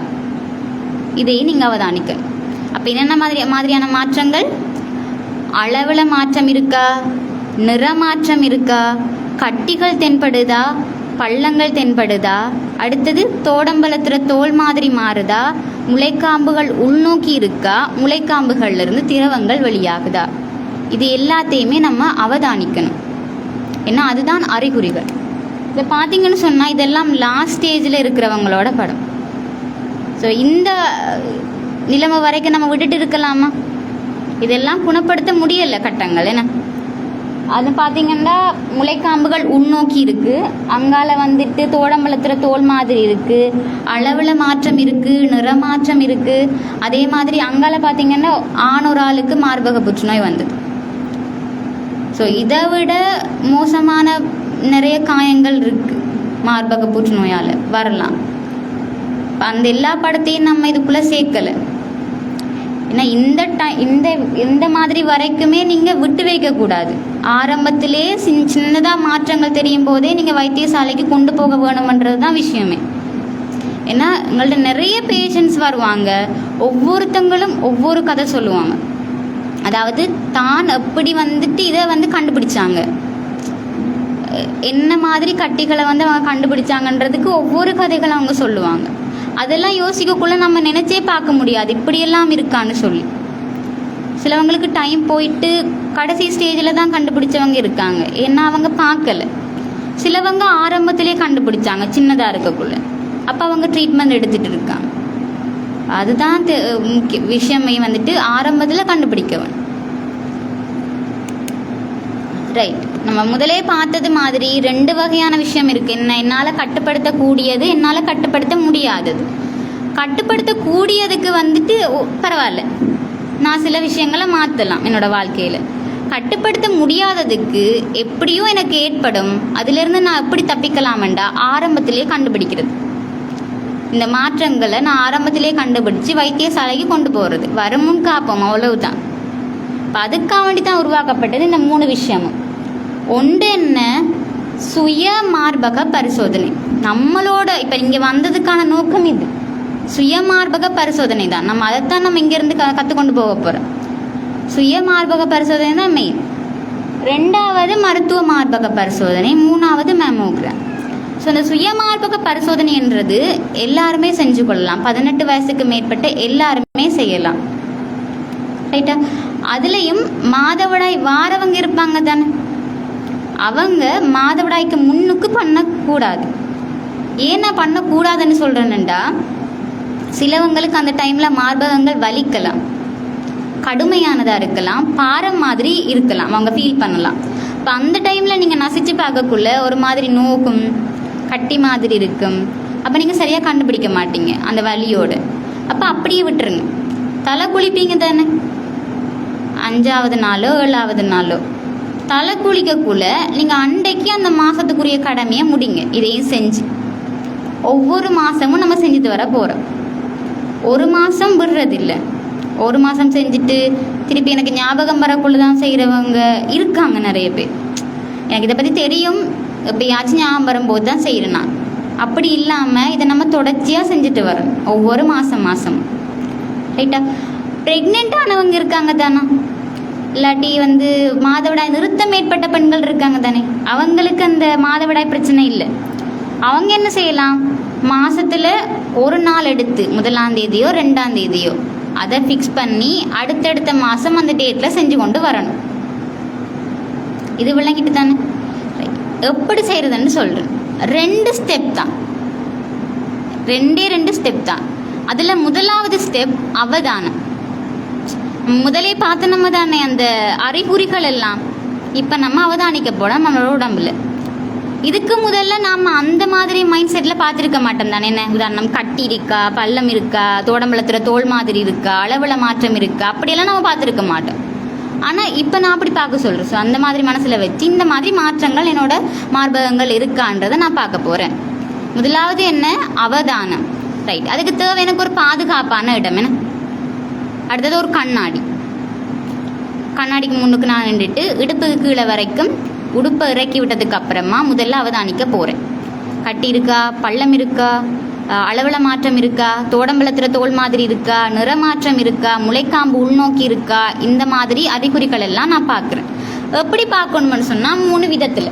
இதையும் நீங்கள் அவதானிக்கணும் அப்போ என்னென்ன மாதிரியான மாற்றங்கள் அளவில் மாற்றம் இருக்கா நிற மாற்றம் இருக்கா கட்டிகள் தென்படுதா பள்ளங்கள் தென்படுதா அடுத்தது தோடம்பலத்துற தோல் மாதிரி மாறுதா முளைக்காம்புகள் உள்நோக்கி இருக்கா முளைக்காம்புகள்லேருந்து திரவங்கள் வெளியாகுதா இது எல்லாத்தையுமே நம்ம அவதானிக்கணும் ஏன்னா அதுதான் அறிகுறிகள் இதை பார்த்தீங்கன்னு சொன்னால் இதெல்லாம் லாஸ்ட் ஸ்டேஜில் இருக்கிறவங்களோட படம் ஸோ இந்த நிலைமை வரைக்கும் நம்ம விட்டுட்டு இருக்கலாமா இதெல்லாம் குணப்படுத்த முடியலை கட்டங்கள் என்ன அது பார்த்தீங்கன்னா முளைக்காம்புகள் உள்நோக்கி இருக்குது அங்கால வந்துட்டு தோடம்பலத்துற தோல் மாதிரி இருக்குது அளவில் மாற்றம் இருக்குது நிற மாற்றம் இருக்குது அதே மாதிரி அங்கால பார்த்தீங்கன்னா ஆணொரு ஆளுக்கு மார்பக புற்றுநோய் வந்தது ஸோ இதை விட மோசமான நிறைய காயங்கள் இருக்குது மார்பக புற்றுநோயால் வரலாம் அந்த எல்லா படத்தையும் நம்ம இதுக்குள்ளே சேர்க்கலை ஏன்னா இந்த மாதிரி வரைக்குமே நீங்கள் விட்டு வைக்கக்கூடாது ஆரம்பத்திலே சின்னதாக மாற்றங்கள் தெரியும் போதே நீங்கள் வைத்தியசாலைக்கு கொண்டு போக வேணுமன்றது தான் விஷயமே ஏன்னா உங்கள்ட்ட நிறைய பேஷண்ட்ஸ் வருவாங்க ஒவ்வொருத்தங்களும் ஒவ்வொரு கதை சொல்லுவாங்க அதாவது தான் எப்படி வந்துட்டு இதை வந்து கண்டுபிடிச்சாங்க என்ன மாதிரி கட்டிகளை வந்து அவங்க கண்டுபிடிச்சாங்கன்றதுக்கு ஒவ்வொரு கதைகளை அவங்க சொல்லுவாங்க அதெல்லாம் யோசிக்கக்குள்ள நம்ம நினைச்சே பார்க்க முடியாது இப்படியெல்லாம் இருக்கான்னு சொல்லி சிலவங்களுக்கு டைம் போயிட்டு கடைசி ஸ்டேஜில் தான் கண்டுபிடிச்சவங்க இருக்காங்க ஏன்னா அவங்க பார்க்கல சிலவங்க ஆரம்பத்திலே கண்டுபிடிச்சாங்க சின்னதாக இருக்கக்குள்ள அப்போ அவங்க ட்ரீட்மெண்ட் எடுத்துகிட்டு இருக்காங்க அதுதான் முக்கிய விஷயமே வந்துட்டு ஆரம்பத்தில் கண்டுபிடிக்கவன் ரைட் நம்ம முதலே பார்த்தது மாதிரி 2 வகையான விஷயம் இருக்குது என்ன என்னால் கட்டுப்படுத்தக்கூடியது என்னால் கட்டுப்படுத்த முடியாதது கட்டுப்படுத்தக்கூடியதுக்கு வந்துட்டு பரவாயில்ல நான் சில விஷயங்களை மாற்றலாம் என்னோடய வாழ்க்கையில் கட்டுப்படுத்த முடியாததுக்கு எப்படியோ எனக்கு ஏற்படும் அதிலிருந்து நான் எப்படி தப்பிக்கலாமெண்டா ஆரம்பத்திலே கண்டுபிடிக்கிறது இந்த மாற்றங்களை நான் ஆரம்பத்திலே கண்டுபிடிச்சி வைத்தியசாலைக்கு கொண்டு போகிறது வருமுன் காப்போம் அவ்வளவுதான் இப்போ அதுக்காக வேண்டி தான் உருவாக்கப்பட்டது இந்த 3 விஷயமும் ஒன்று என்ன சுய மார்பக பரிசோதனை நம்மளோட இப்போ இங்கே வந்ததுக்கான நோக்கம் இது சுய மார்பக பரிசோதனை தான் நம்ம அதைத்தான் நம்ம இங்கேருந்து கற்றுக்கொண்டு போக போகிறோம் சுய மார்பக பரிசோதனை தான் மெயின் 2வது மருத்துவ மார்பக பரிசோதனை 3வது மேமோகிராம் ஸோ இந்த சுய மார்பக பரிசோதனைன்றது எல்லாருமே செஞ்சு கொள்ளலாம் 18 வயசுக்கு மேற்பட்ட எல்லாருமே செய்யலாம் ரைட்டா அதுலேயும் மாதவிடாய் வாரவங்க இருப்பாங்க தானே அவங்க மாதவிடாய்க்கு முன்னுக்கு பண்ணக்கூடாது ஏன் நான் பண்ணக்கூடாதுன்னு சொல்கிறேன்னுண்டா, சிலவங்களுக்கு அந்த டைமில் மார்பகங்கள் வலிக்கலாம், கடுமையானதாக இருக்கலாம், பாரம் மாதிரி இருக்கலாம், அவங்க ஃபீல் பண்ணலாம். இப்போ அந்த டைமில் நீங்கள் நசிச்சு பார்க்கக்குள்ள ஒரு மாதிரி நோக்கும், கட்டி மாதிரி இருக்கும். அப்போ நீங்கள் சரியாக கண்டுபிடிக்க மாட்டீங்க அந்த வலியோடு. அப்போ அப்படியே விட்டுருங்க. தலை குளிப்பீங்க தானே, 5ஆவது நாளோ 7ஆவது நாளோ தலை குளிக்கக்குள்ள நீங்கள் அன்றைக்கு அந்த மாதத்துக்குரிய கடமையை முடிங்க. இதையும் செஞ்சு ஒவ்வொரு மாதமும் நம்ம செஞ்சுட்டு வர போகிறோம். ஒரு மாதம் விடுறதில்லை. ஒரு மாதம் செஞ்சுட்டு திருப்பி எனக்கு ஞாபகம் வரக்குள்ள தான் செய்கிறவங்க இருக்காங்க நிறைய பேர். எனக்கு இதை பற்றி தெரியும், எப்பயாச்சும் ஞாபகம் வரும்போது தான் செய்கிறேன் நான். அப்படி இல்லாமல் இதை நம்ம தொடர்ச்சியாக செஞ்சுட்டு வரோம் ஒவ்வொரு மாதம் ரைட்டா. ப்ரெக்னெண்ட்டானவங்க இருக்காங்க தானே, இல்லாட்டி மாதவிடாய் நிறுத்தம் ஏற்பட்ட பெண்கள் இருக்காங்க தானே, அவங்களுக்கு அந்த மாதவிடாய் பிரச்சனை இல்லை. அவங்க என்ன செய்யலாம், மாதத்தில் ஒரு நாள் எடுத்து 1ஆம் தேதியோ 2ஆம் தேதியோ அதை ஃபிக்ஸ் பண்ணி அடுத்தடுத்த மாதம் அந்த டேட்டில் செஞ்சு கொண்டு வரணும். இது விளங்கிட்டு தானே. எப்படி செய்கிறதுன்னு சொல்கிறேன். 2 ஸ்டெப் தான், 2 ஸ்டெப் தான். அதில் முதலாவது ஸ்டெப் அவதானம். முதலே பார்த்த நம்ம தானே அந்த அறிகுறிகள் எல்லாம் இப்போ நம்ம அவதானிக்க போகிறோம் நம்மளோட உடம்புல. இதுக்கு முதல்ல நாம் அந்த மாதிரி மைண்ட் செட்டில் பார்த்துருக்க மாட்டோம் தானே. என்ன உதாரணம், கட்டி இருக்கா, பள்ளம் இருக்கா, தோடம்பளத்தில் தோல் மாதிரி இருக்கா, அளவில் மாற்றம் இருக்கா, அப்படியெல்லாம் நம்ம பார்த்துருக்க மாட்டோம். ஆனால் இப்போ நான் அப்படி பார்க்க சொல்கிறேன். ஸோ அந்த மாதிரி மனசில் வச்சு இந்த மாதிரி மாற்றங்கள் என்னோட மார்பகங்கள் இருக்கான்றதை நான் பார்க்க போகிறேன். முதலாவது என்ன, அவதானம். ரைட். அதுக்கு தேவை எனக்கு ஒரு பாதுகாப்பான இடம். என்ன, அடுத்தது ஒரு கண்ணாடி. கண்ணாடிக்கு முன்னுக்கு நான் நின்றுட்டு இடுப்புக்கு கீழே வரைக்கும் உடுப்பை இறக்கி விட்டதுக்கு அப்புறமா முதல்ல அவதானிக்க போகிறேன். கட்டி இருக்கா, பள்ளம் இருக்கா, அளவில் மாற்றம் இருக்கா, தோடம்பளத்தில் தோல் மாதிரி இருக்கா, நிறமாற்றம் இருக்கா, முளைக்காம்பு உள்நோக்கி இருக்கா, இந்த மாதிரி அறிகுறிகள் எல்லாம் நான் பார்க்குறேன். எப்படி பார்க்கணும்னு சொன்னால் 3 விதத்தில்.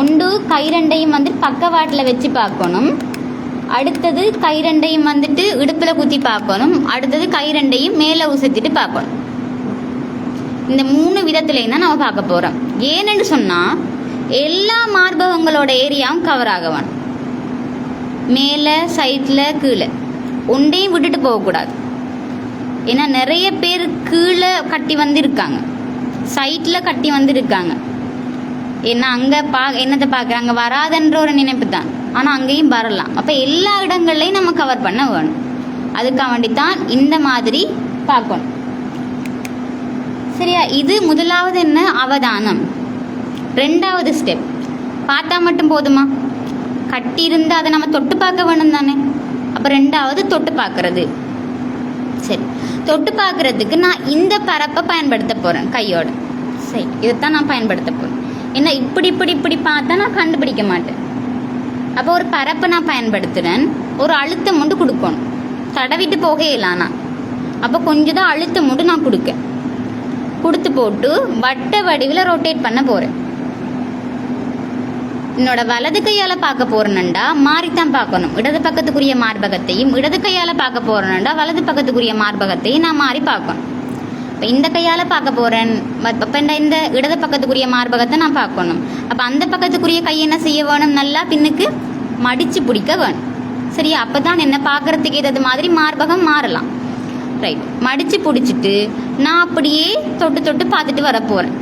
ஒன்று, கை 2ஐயும் பக்கவாட்டில் வச்சு பார்க்கணும். அடுத்தது கை 2ஐயும் இடுப்பில் குத்தி பார்க்கணும். அடுத்தது கை 2ஐயும் மேலே உசத்திட்டு பார்க்கணும். இந்த 3 விதத்துலேயும் தான் நம்ம பார்க்க போகிறோம். ஏன்னு சொன்னால் எல்லா மார்பகங்களோட ஏரியாவும் கவர் ஆகணும். மேலே, சைட்டில், கீழே ஒன்றையும் விட்டுட்டு போகக்கூடாது. ஏன்னா நிறைய பேர் கீழே கட்டி இருக்காங்க, சைட்டில் கட்டி இருக்காங்க. ஏன்னா அங்கே என்னத்தை பார்க்குறாங்க, வராதுன்ற ஒரு நினைப்பு தான். ஆனால் அங்கேயும் வரலாம். அப்போ எல்லா இடங்கள்லையும் நம்ம கவர் பண்ண வேணும். அதுக்காக வேண்டித்தான் இந்த மாதிரி பார்க்கணும். சரியா. இது முதலாவது என்ன, அவதானம். 2வது ஸ்டெப், பார்த்தா மட்டும் போதுமா, கட்டி இருந்து அதை நம்ம தொட்டு பார்க்க வேணும் தானே. அப்போ 2வது தொட்டு பார்க்கறது. சரி, தொட்டு பார்க்கறதுக்கு நான் இந்த பரப்பை பயன்படுத்த போகிறேன் கையோட. சரி, இதைத்தான் நான் பயன்படுத்த போகிறேன். ஏன்னா இப்படி பார்த்தா நான் கண்டுபிடிக்க மாட்டேன். அப்போ ஒரு பரப்பை நான் பயன்படுத்துகிறேன். ஒரு அழுத்தம் மட்டும் கொடுக்கணும், தடவிட்டு போகலானா. அப்போ கொஞ்சம் தான் அழுத்தம் மட்டும் நான் கொடுத்து போட்டு வட்ட வடிவில் ரொட்டேட் பண்ண போகிறேன். என்னோட வலது கையால் பார்க்க போகிறேன்டா மாறித்தான் பார்க்கணும். இடது பக்கத்துக்குரிய மார்பகத்தையும், இடது கையால் பார்க்க போகிறேன்டா வலது பக்கத்துக்குரிய மார்பகத்தையும் நான் மாறி பார்க்கணும். இப்போ இந்த கையால் பார்க்க போகிறேன், அப்போ இந்த இடது பக்கத்துக்குரிய மார்பகத்தை நான் பார்க்கணும். அப்போ அந்த பக்கத்துக்குரிய கை என்ன செய்ய வேணும், நல்லா பின்னுக்கு மடித்து பிடிக்க வேணும். சரியா. அப்போ தான் என்ன பார்க்குறதுக்கு ஏதாவது மாதிரி மார்பகம் மாறலாம். ரைட். மடித்து பிடிச்சிட்டு நான் அப்படியே தொட்டு பார்த்துட்டு வரப்போகிறேன்,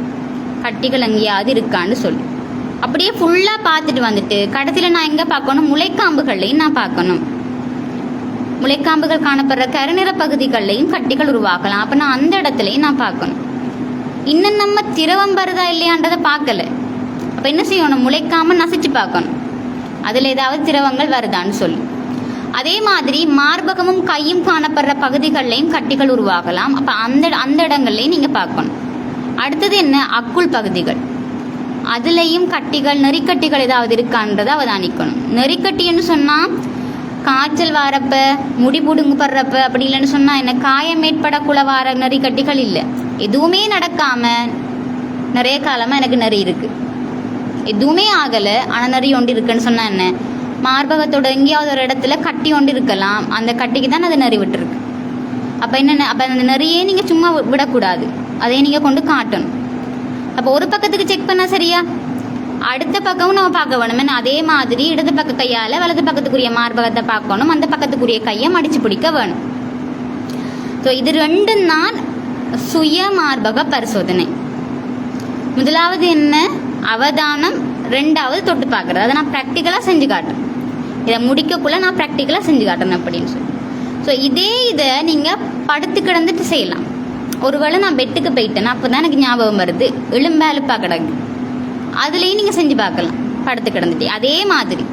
கட்டிகள் எங்கேயாவது இருக்கான்னு சொல்லி. அப்படியே ஃபுல்லாக பார்த்துட்டு கடைசியில் நான் எங்கே பார்க்கணும், முளைக்காம்புகள்லையும் நான் பார்க்கணும். முளைக்காம்புகள் காணப்படுற கருநிற பகுதிகள்லையும் கட்டிகள் உருவாக்கலாம். அப்போ நான் அந்த இடத்துலையும் நான் பார்க்கணும். இன்னும் நம்ம திரவம் வருதா இல்லையான்றதை பார்க்கல. அப்போ என்ன செய்யணும், முளைக்காமல் நசிச்சு பார்க்கணும் அதில் ஏதாவது திரவங்கள் வருதான்னு சொல்லி. அதே மாதிரி மார்பகமும் கையும் காணப்படுற பகுதிகள்லையும் கட்டிகள் உருவாகலாம். அப்போ அந்த இடங்கள்லையும் நீங்கள் பார்க்கணும். அடுத்தது என்ன, அக்குள் பகுதிகள், அதுலேயும் கட்டிகள், நெறிக்கட்டிகள் ஏதாவது இருக்கான்றதை அவதானிக்கணும். நெறிக்கட்டின்னு சொன்னால் காய்ச்சல் வாரப்ப, முடி புடுங்குப்படுறப்ப, அப்படி இல்லைன்னு சொன்னால் என்ன, காயம் ஏற்படக்குள்ள வார நெறிக்கட்டிகள் இல்லை. எதுவுமே நடக்காமல் நிறைய காலமாக எனக்கு நெறி இருக்குது, எதுவுமே ஆகலை ஆனால் நெறி ஒன்று இருக்குன்னு சொன்னால் என்ன, மார்பகத்தோட எங்கேயாவது ஒரு இடத்துல கட்டி ஒன்று இருக்கலாம். அந்த கட்டிக்கு தான் அது நெறி விட்டுருக்கு. அப்போ என்னென்ன, அப்போ அந்த நெறியே நீங்கள் சும்மா விடக்கூடாது, அதை நீங்கள் கொண்டு காட்டணும். அப்போ ஒரு பக்கத்துக்கு செக் பண்ணால் சரியா, அடுத்த பக்கமும் நம்ம பார்க்க வேணும். அதே மாதிரி இடது பக்க கையால் வலது பக்கத்துக்குரிய மார்பகத்தை பார்க்கணும், அந்த பக்கத்துக்குரிய கையை மடித்து பிடிக்க வேணும். ஸோ இது ரெண்டும் தான் சுய மார்பக பரிசோதனை. முதலாவது என்ன? அவதானம். ரெண்டாவது தொட்டு பார்க்குறது. அதை நான் ப்ராக்டிக்கலாக செஞ்சு காட்டுறேன். இதை முடிக்கக்குள்ள நான் ப்ராக்டிக்கலாக செஞ்சு காட்டுறேன் அப்படின்னு சொல்லி. ஸோ இதை நீங்கள் படுத்து கிடந்துட்டு செய்யலாம். ஒருவேளை நான் பெட்டுக்கு போயிட்டேன், அப்போ தான் எனக்கு ஞாபகம் வருது எலும்பேலுப்பாக கிடக்கு, அதுலேயும் நீங்கள் செஞ்சு பார்க்கலாம் படுத்து கிடந்துட்டு. அதே மாதிரி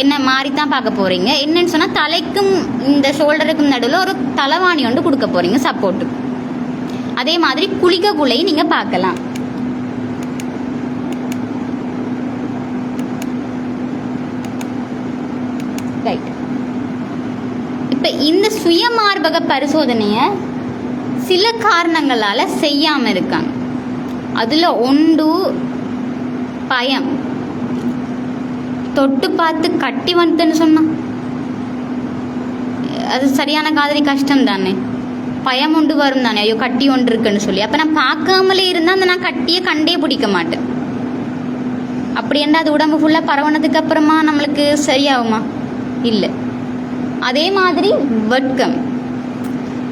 என்ன மாதிரி தான் பார்க்க போகிறீங்க. என்னன்னு சொன்னால் தலைக்கும் இந்த ஷோல்டருக்கும் நடுவில் ஒரு தலைவாணி ஒன்று கொடுக்க போகிறீங்க சப்போர்ட்டுக்கு. அதே மாதிரி குளிக்கக்குள்ளையும் நீங்கள் பார்க்கலாம். ரைட். இப்போ இந்த சுய மார்பக பரிசோதனையை சில காரணங்களால் செய்யாமல் இருக்காங்க. அதில் ஒன்று பயம். தொட்டு பார்த்து கட்டி வந்துட்டுன்னு சொன்னா அது சரியான காதலி கஷ்டம் தானே. பயம் ஒன்று வரும் தானே, ஐயோ கட்டி ஒன்று இருக்குன்னு சொல்லி. அப்போ நான் பார்க்காமலே இருந்தால் அந்த நான் கட்டியை கண்டே பிடிக்க மாட்டேன். அப்படி என்ன அது உடம்பு ஃபுல்லாக பரவனதுக்கு அப்புறமா நம்மளுக்கு சரியாகுமா? இல்லை. அதே மாதிரி வெட்கம்.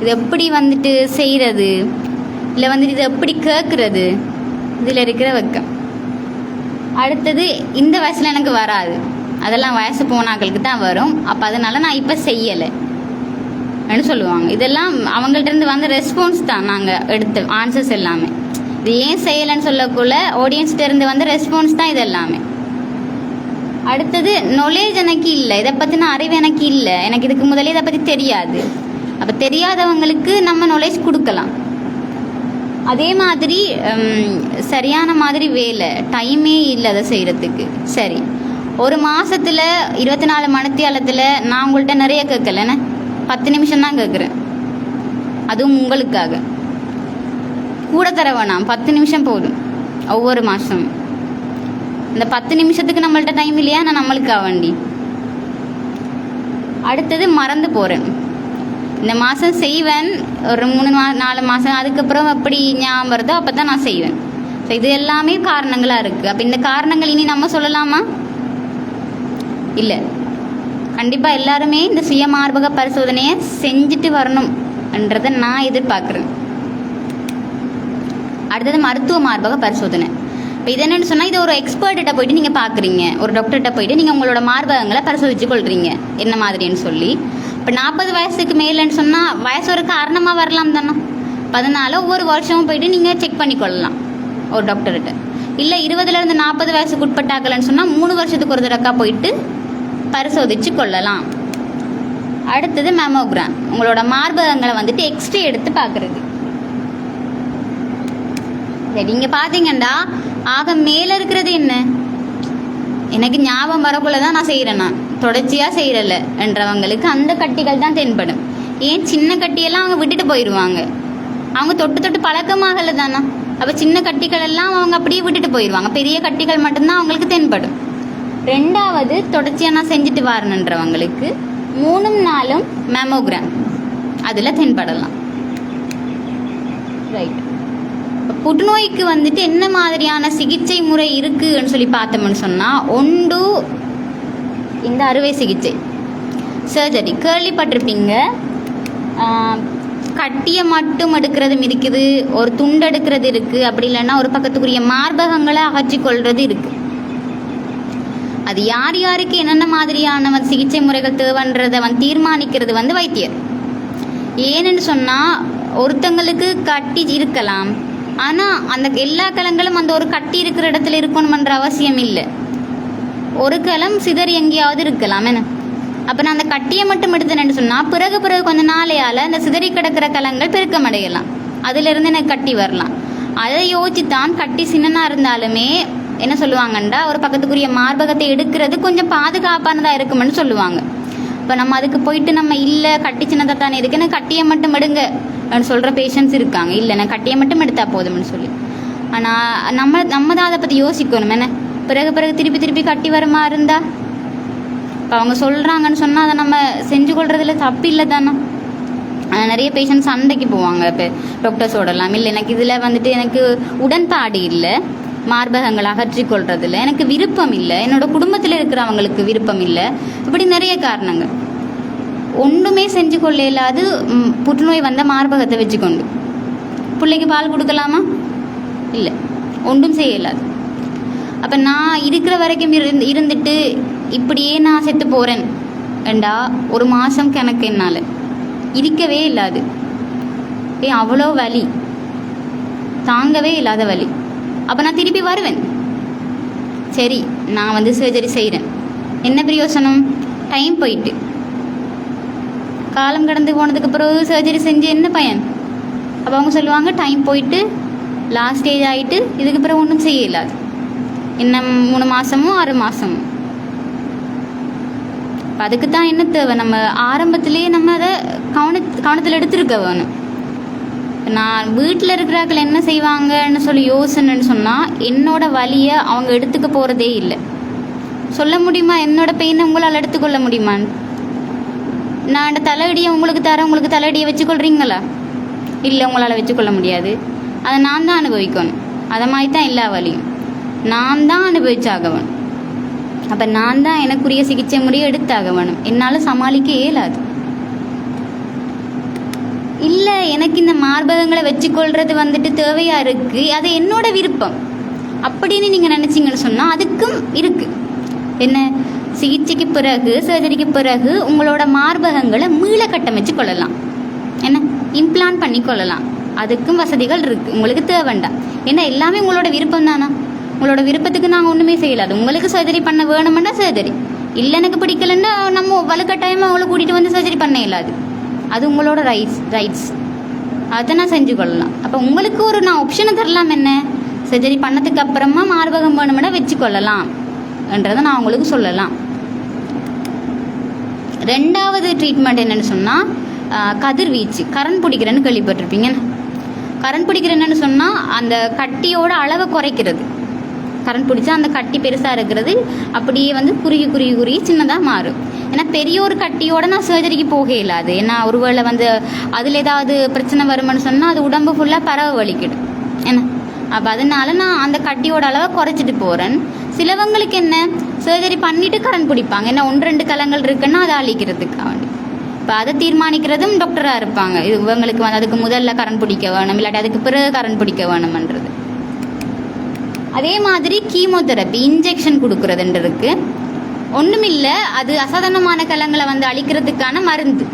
இது எப்படி வந்துட்டு செய்கிறது, இல்லை வந்துட்டு இது எப்படி கேட்குறது, இதில் இருக்கிற வெட்கம். அடுத்தது இந்த வயசில் எனக்கு வராது, அதெல்லாம் வயசு போனாக்களுக்கு தான் வரும், அப்போ அதனால் நான் இப்போ செய்யலை அப்படின்னு சொல்லுவாங்க. இதெல்லாம் அவங்கள்ட்ட இருந்து வந்த ரெஸ்பான்ஸ் தான் நாங்கள் எடுத்த ஆன்சர்ஸ் எல்லாமே. இது ஏன் செய்யலைன்னு சொல்லக்குள்ள ஆடியன்ஸ்கிட்ட இருந்து வந்த ரெஸ்பான்ஸ் தான் இது எல்லாமே. அடுத்தது நாலேஜ் எனக்கு இல்லை, இதை பற்றின அறிவு எனக்கு இல்லை, எனக்கு இதுக்கு முதலே இதை பற்றி தெரியாது. அப்போ தெரியாதவங்களுக்கு நம்ம நாலேஜ் கொடுக்கலாம். அதே மாதிரி சரியான மாதிரி வேலை டைமே இல்லை அதை செய்கிறதுக்கு. சரி, ஒரு மாதத்தில் 24 மணித்தியாலத்தில் நான் உங்கள்கிட்ட நிறைய கேட்கலண்ணே, 10 நிமிஷம் தான் கேட்குறேன். அதுவும் உங்களுக்காக. கூட தர வேணாம், 10 நிமிஷம் போதும் ஒவ்வொரு மாதம். இந்த 10 நிமிஷத்துக்கு நம்மள்ட்ட டைம் இல்லையா, நான் நம்மளுக்காக வேண்டி. அடுத்தது மறந்து போகிறேன். இந்த மாதம் செய்வேன், ஒரு 3-4 மாதம், அதுக்கப்புறம் எப்படி ஞாபகம் வருதோ அப்போ தான் நான் செய்வேன். ஸோ இது எல்லாமே காரணங்களாக இருக்குது. அப்போ இந்த காரணங்கள் இனி நம்ம சொல்லலாமா? இல்லை. கண்டிப்பாக எல்லாருமே இந்த சுய மார்பக பரிசோதனையை செஞ்சுட்டு வரணும்ன்றதை நான் எதிர்பார்க்குறேன். அடுத்தது மருத்துவ மார்பக பரிசோதனை. இப்போ இது என்னென்னு சொன்னால், இது ஒரு எக்ஸ்பர்ட்டிட்ட போயிட்டு நீங்கள் பார்க்குறீங்க, ஒரு டாக்டர்கிட்ட போயிட்டு நீங்கள் உங்களோட மார்பகங்களை பரிசோதிச்சு கொள்கிறீங்க என்ன மாதிரின்னு சொல்லி. இப்போ 40 வயசுக்கு மேலேன்னு சொன்னால் வயசு ஒரு காரணமாக வரலாம் தானே. அதனால் ஒவ்வொரு வருஷமும் போயிட்டு நீங்கள் செக் பண்ணிக்கொள்ளலாம் ஒரு டாக்டர்கிட்ட. இல்லை 20லேருந்து 40 வயசுக்கு உட்பட்டாக்கலன்னு சொன்னால் 3 வருஷத்துக்கு ஒரு தடக்கா போயிட்டு பரிசோதித்து கொள்ளலாம். அடுத்தது மேமோகிராம். உங்களோட மார்பகங்களை வந்துட்டு எக்ஸ்ரே எடுத்து பார்க்குறது. சரி, இங்கே பார்த்தீங்கன்னா ஆக மேலே இருக்கிறது என்ன, எனக்கு ஞாபகம் வரக்குள்ள தான் நான் செய்கிறேன், நான் தொடர்ச்சியாக செய்கிறல என்றவங்களுக்கு அந்த கட்டிகள் தான் தென்படும். ஏன் சின்ன கட்டியெல்லாம் அவங்க விட்டுட்டு போயிடுவாங்க, அவங்க தொட்டு தொட்டு பழக்கமாகல தானே. அப்போ சின்ன கட்டிகள் எல்லாம் அவங்க அப்படியே விட்டுட்டு போயிடுவாங்க, பெரிய கட்டிகள் மட்டும்தான் அவங்களுக்கு தென்படும். ரெண்டாவது தொடர்ச்சியாக நான் செஞ்சுட்டு வரணுன்றவங்களுக்கு 3 நாளும் மேமோகிராம் அதில் தென்படலாம். ரைட். புற்றுநோய்க்கு வந்துட்டு என்ன மாதிரியான சிகிச்சை முறை இருக்குன்னு சொல்லி பார்த்தோம்னு சொன்னால், ஒன்று இந்த அறுவை சிகிச்சை சர்ஜரி கேள்விப்பட்டிருப்பீங்க. கட்டியை மட்டும் எடுக்கிறதும் இருக்குது, ஒரு துண்டு எடுக்கிறது இருக்குது, அப்படி இல்லைன்னா ஒரு பக்கத்துக்குரிய மார்பகங்களை அகற்றி கொள்வது இருக்குது. அது யார் யாருக்கு என்னென்ன மாதிரியான சிகிச்சை முறைகள் தேவைன்றதை தீர்மானிக்கிறது வைத்தியர். ஏன்னு சொன்னால், ஒருத்தங்களுக்கு கட்டி இருக்கலாம், ஆனால் அந்த எல்லா கலங்களும் அந்த ஒரு கட்டி இருக்கிற இடத்துல இருக்கணுமன்ற அவசியம் இல்லை. ஒரு கலம் சிதறி எங்கேயாவது இருக்கலாம் என்ன. அப்போ நான் அந்த கட்டியை மட்டும் எடுத்தேன்னு சொன்னால் பிறகு கொஞ்ச நாளையால் அந்த சிதறி கிடக்கிற கலங்கள் பெருக்கமடையலாம், அதிலிருந்து எனக்கு கட்டி வரலாம். அதை யோசிச்சுத்தான் கட்டி சின்னனாக இருந்தாலுமே என்ன சொல்லுவாங்கண்டா, ஒரு பக்கத்துக்குரிய மார்பகத்தை எடுக்கிறது கொஞ்சம் பாதுகாப்பானதாக இருக்குமென்னு சொல்லுவாங்க. இப்போ நம்ம அதுக்கு போயிட்டு நம்ம இல்லை கட்டி சின்னதாக தானே இருக்குன்னு கட்டியை மட்டும் எடுங்க சொல்கிற பேஷண்ட்ஸ் இருக்காங்க. இல்லை நான் கட்டியை மட்டும் எடுத்தால் போதும்னு சொல்லி. ஆனால் நம்ம தான் அதை பற்றி யோசிக்கணும் என்ன. பிறகு திருப்பி கட்டி வரமா இருந்தால் இப்போ அவங்க சொல்கிறாங்கன்னு சொன்னால் அதை நம்ம செஞ்சு கொள்றதுல தப்பு இல்லை தானே. நிறைய பேஷண்ட்ஸ் சண்டைக்கு போவாங்க இப்போ டாக்டர்ஸோடலாம். இல்லை எனக்கு இதில் வந்துட்டு எனக்கு உடன்பாடு இல்லை, மார்பகங்களை அகற்றிக்கொள்றதில்ல, எனக்கு விருப்பம் இல்லை, என்னோடய குடும்பத்தில் இருக்கிறவங்களுக்கு விருப்பம் இல்லை, இப்படி நிறைய காரணங்கள். ஒன்றுமே செஞ்சு கொள்ள இல்லாது புற்றுநோய் வந்த மார்பகத்தை வச்சுக்கொண்டு பிள்ளைக்கு பால் கொடுக்கலாமா? இல்லை, ஒன்றும் செய்ய இல்லாது. அப்போ நான் இருக்கிற வரைக்கும் இருந்துட்டு இப்படியே நான் செத்து போகிறேன் ஏண்டா ஒரு மாதம் கணக்கு என்னால் இருக்கவே இல்லாது. அவ்வளோ வலி, தாங்கவே இல்லாத வலி. அப்போ நான் திருப்பி வருவேன். சரி, நான் வந்து சர்ஜரி செய்கிறேன், என்ன பிரயோசனம்? டைம் போயிட்டு, காலம் கடந்து போனதுக்கு பிறகு சர்ஜரி செஞ்சு என்ன பயன்? அப்போ அவங்க சொல்லுவாங்க டைம் போயிட்டு லாஸ்ட் ஸ்டேஜ் ஆகிட்டு இதுக்கு பிறகு ஒன்றும் செய்ய இல்லாது, இன்னும் 3 மாதமோ 6 மாதமோ. அதுக்கு தான் என்ன தேவை? நம்ம ஆரம்பத்திலேயே நம்ம அதை கவனத்தில் எடுத்துருக்க வேணும். நான் வீட்டில் இருக்கிறாக்கள் என்ன செய்வாங்கன்னு சொல்லி யோசனைன்னு சொன்னால் என்னோட வலியை அவங்க எடுத்துக்க போகிறதே இல்லை. சொல்ல முடியுமா என்னோட பெயினை உங்களால் எடுத்துக்கொள்ள முடியுமான்னு? நான் அந்த தலையடியை உங்களுக்கு தரேன், உங்களுக்கு தலையடியை வச்சுக்கொள்கிறீங்களா? இல்லை, உங்களால் வச்சுக்கொள்ள முடியாது. அதை நான் தான் அனுபவிக்கணும். அதை மாதிரி தான் எல்லா வலியும் நான் தான் அனுபவிச்சாக வேணும். அப்போ நான் தான் எனக்குரிய சிகிச்சை முறையை எடுத்தாக வேணும். என்னால் சமாளிக்க இயலாது. இல்லை, எனக்கு இந்த மார்பகங்களை வச்சுக்கொள்வது வந்துட்டு தேவையாக இருக்குது, அது என்னோட விருப்பம் அப்படின்னு நீங்கள் நினச்சிங்கன்னு சொன்னால் அதுக்கும் இருக்குது. என்ன, சிகிச்சைக்கு பிறகு சர்ஜரிக்கு பிறகு உங்களோட மார்பகங்களை மீள கட்டமைச்சு கொள்ளலாம், என்ன இம்ப்ளான்ட் பண்ணி கொள்ளலாம். அதுக்கும் வசதிகள் இருக்குது, உங்களுக்கு தேவைண்டா. ஏன்னா எல்லாமே உங்களோட விருப்பம் தானா? உங்களோட விருப்பத்துக்கு நாங்கள் ஒன்றுமே செய்யலாது. உங்களுக்கு சர்ஜரி பண்ண வேணுமெண்டா சர்ஜரி, இல்லை எனக்கு பிடிக்கலன்னா நம்ம வலுக்கட்டாயமாக அவங்கள கூட்டிகிட்டு வந்து சர்ஜரி பண்ண இயலாது. அது உங்களோட ரைட்ஸ், அதை நான் செஞ்சு கொள்ளலாம். அப்போ உங்களுக்கு ஒரு நான் ஆப்ஷனை தரலாம், என்ன சர்ஜரி பண்ணதுக்கு அப்புறமா மார்பகம் வேணுமெண்டா வச்சு கொள்ளலாம் என்றதை நான் உங்களுக்கு சொல்லலாம். 2வது ட்ரீட்மெண்ட் என்னென்னு சொன்னால் கதிர்வீச்சு, கரண் பிடிக்கிறேன்னு கேள்விப்பட்டிருப்பீங்க. கரண் பிடிக்கிறேன்னு சொன்னால் அந்த கட்டியோட அளவை குறைக்கிறது. கரண் பிடிச்சா அந்த கட்டி பெருசாக இருக்கிறது அப்படியே வந்து குறுகி சின்னதாக மாறும். ஏன்னா பெரிய ஒரு கட்டியோட நான் சர்ஜரிக்கு போக இயலாது. ஏன்னா ஒருவேளை வந்து அதில் ஏதாவது பிரச்சனை வருமானு சொன்னால் அது உடம்பு ஃபுல்லாக பரவ வலிக்கிடும். என்ன, அப்போ அதனால நான் அந்த கட்டியோட அளவை குறைச்சிட்டு போகிறேன். சிலவங்களுக்கு என்ன சர்ஜரி பண்ணிவிட்டு கரண் பிடிப்பாங்க, ஏன்னா 1-2 கலங்கள் இருக்குன்னா அதை அழிக்கிறதுக்கு வேண்டி. இப்போ அதை தீர்மானிக்கிறதும் டாக்டராக இருப்பாங்க. இது இவங்களுக்கு வந்து அதுக்கு முதல்ல கரண் பிடிக்க வேணும், இல்லாட்டி அதுக்கு பிறகு கரண் பிடிக்க வேணும்ன்றது. அதே மாதிரி கீமோதெரப்பி, இன்ஜெக்ஷன் கொடுக்குறதுன்ற இருக்கு. ஒன்றுமில்லை, அது அசாதாரணமான கலங்களை வந்து அழிக்கிறதுக்கான மருந்து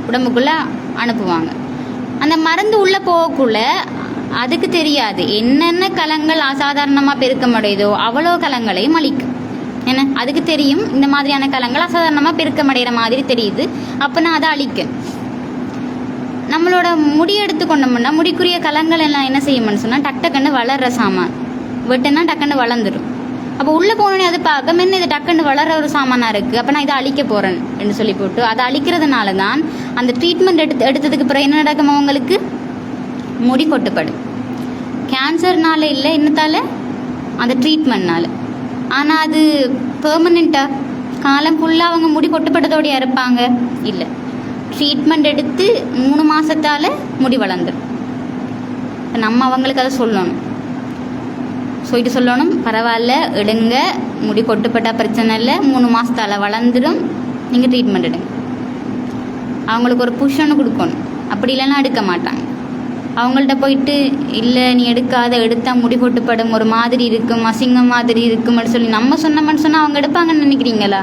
உடம்புக்குள்ளே அனுப்புவாங்க. அந்த மருந்து உள்ளே போகக்குள்ள அதுக்கு தெரியாது என்னென்ன கலங்கள் அசாதாரணமாக பெருக்கமடையுதோ அவ்வளோ கலங்களையும் அழிக்கும். ஏன்னா அதுக்கு தெரியும் இந்த மாதிரியான கலங்கள் அசாதாரணமாக பெருக்கமடைகிற மாதிரி தெரியுது, அப்போ நான் அதை அழிக்க. நம்மளோட முடி எடுத்துக்கொண்டோம்னா முடிக்குரிய கலங்கள் எல்லாம் என்ன செய்யும்னு சொன்னால் டக்குன்னு வளர்கிற சாமான் வெட்டுனா டக்குன்னு வளர்ந்துடும். அப்போ உள்ளே போனோடனே அது பார்க்க என்ன இது டக்குன்னு வளர ஒரு சாமானாக இருக்குது, அப்போ நான் இதை அழிக்க போகிறேன் என்று சொல்லி போட்டு அதை அழிக்கிறதுனால தான் அந்த ட்ரீட்மெண்ட் எடுத்ததுக்கு பிறகு என்ன நடக்கும்? அவங்களுக்கு முடி கொட்டுப்படும். கேன்சர்னால இல்லை, என்னத்தால்? அந்த ட்ரீட்மெண்ட்னால. ஆனால் அது பெர்மனெண்ட்டாக காலம் ஃபுல்லாக அவங்க முடி கொட்டுப்பட்டதோடையா இருப்பாங்க? இல்லை, ட்ரீட்மெண்ட் எடுத்து 3 மாதத்தால் முடி வளர்ந்துடும். நம்ம அவங்களுக்கு அதை சொல்லணும், சொல்லணும் பரவாயில்ல எடுங்க, முடி கொட்டுப்பட்ட பிரச்சனை இல்லை, 3 மாதத்தால் வளர்ந்துடும், நீங்கள் ட்ரீட்மெண்ட் எடுங்க. அவங்களுக்கு ஒரு புஷ் ஒன்று கொடுக்கணும். அப்படி இல்லைன்னா எடுக்க மாட்டாங்க. அவங்கள்ட்ட போயிட்டு இல்லை நீ எடுக்காத, எடுத்தால் முடி கொட்டுப்படும், ஒரு மாதிரி இருக்கும், அசிங்கம் மாதிரி இருக்கும்னு சொல்லி நம்ம சொன்னோம்னு சொன்னால் அவங்க எடுப்பாங்கன்னு நினைக்கிறீங்களா?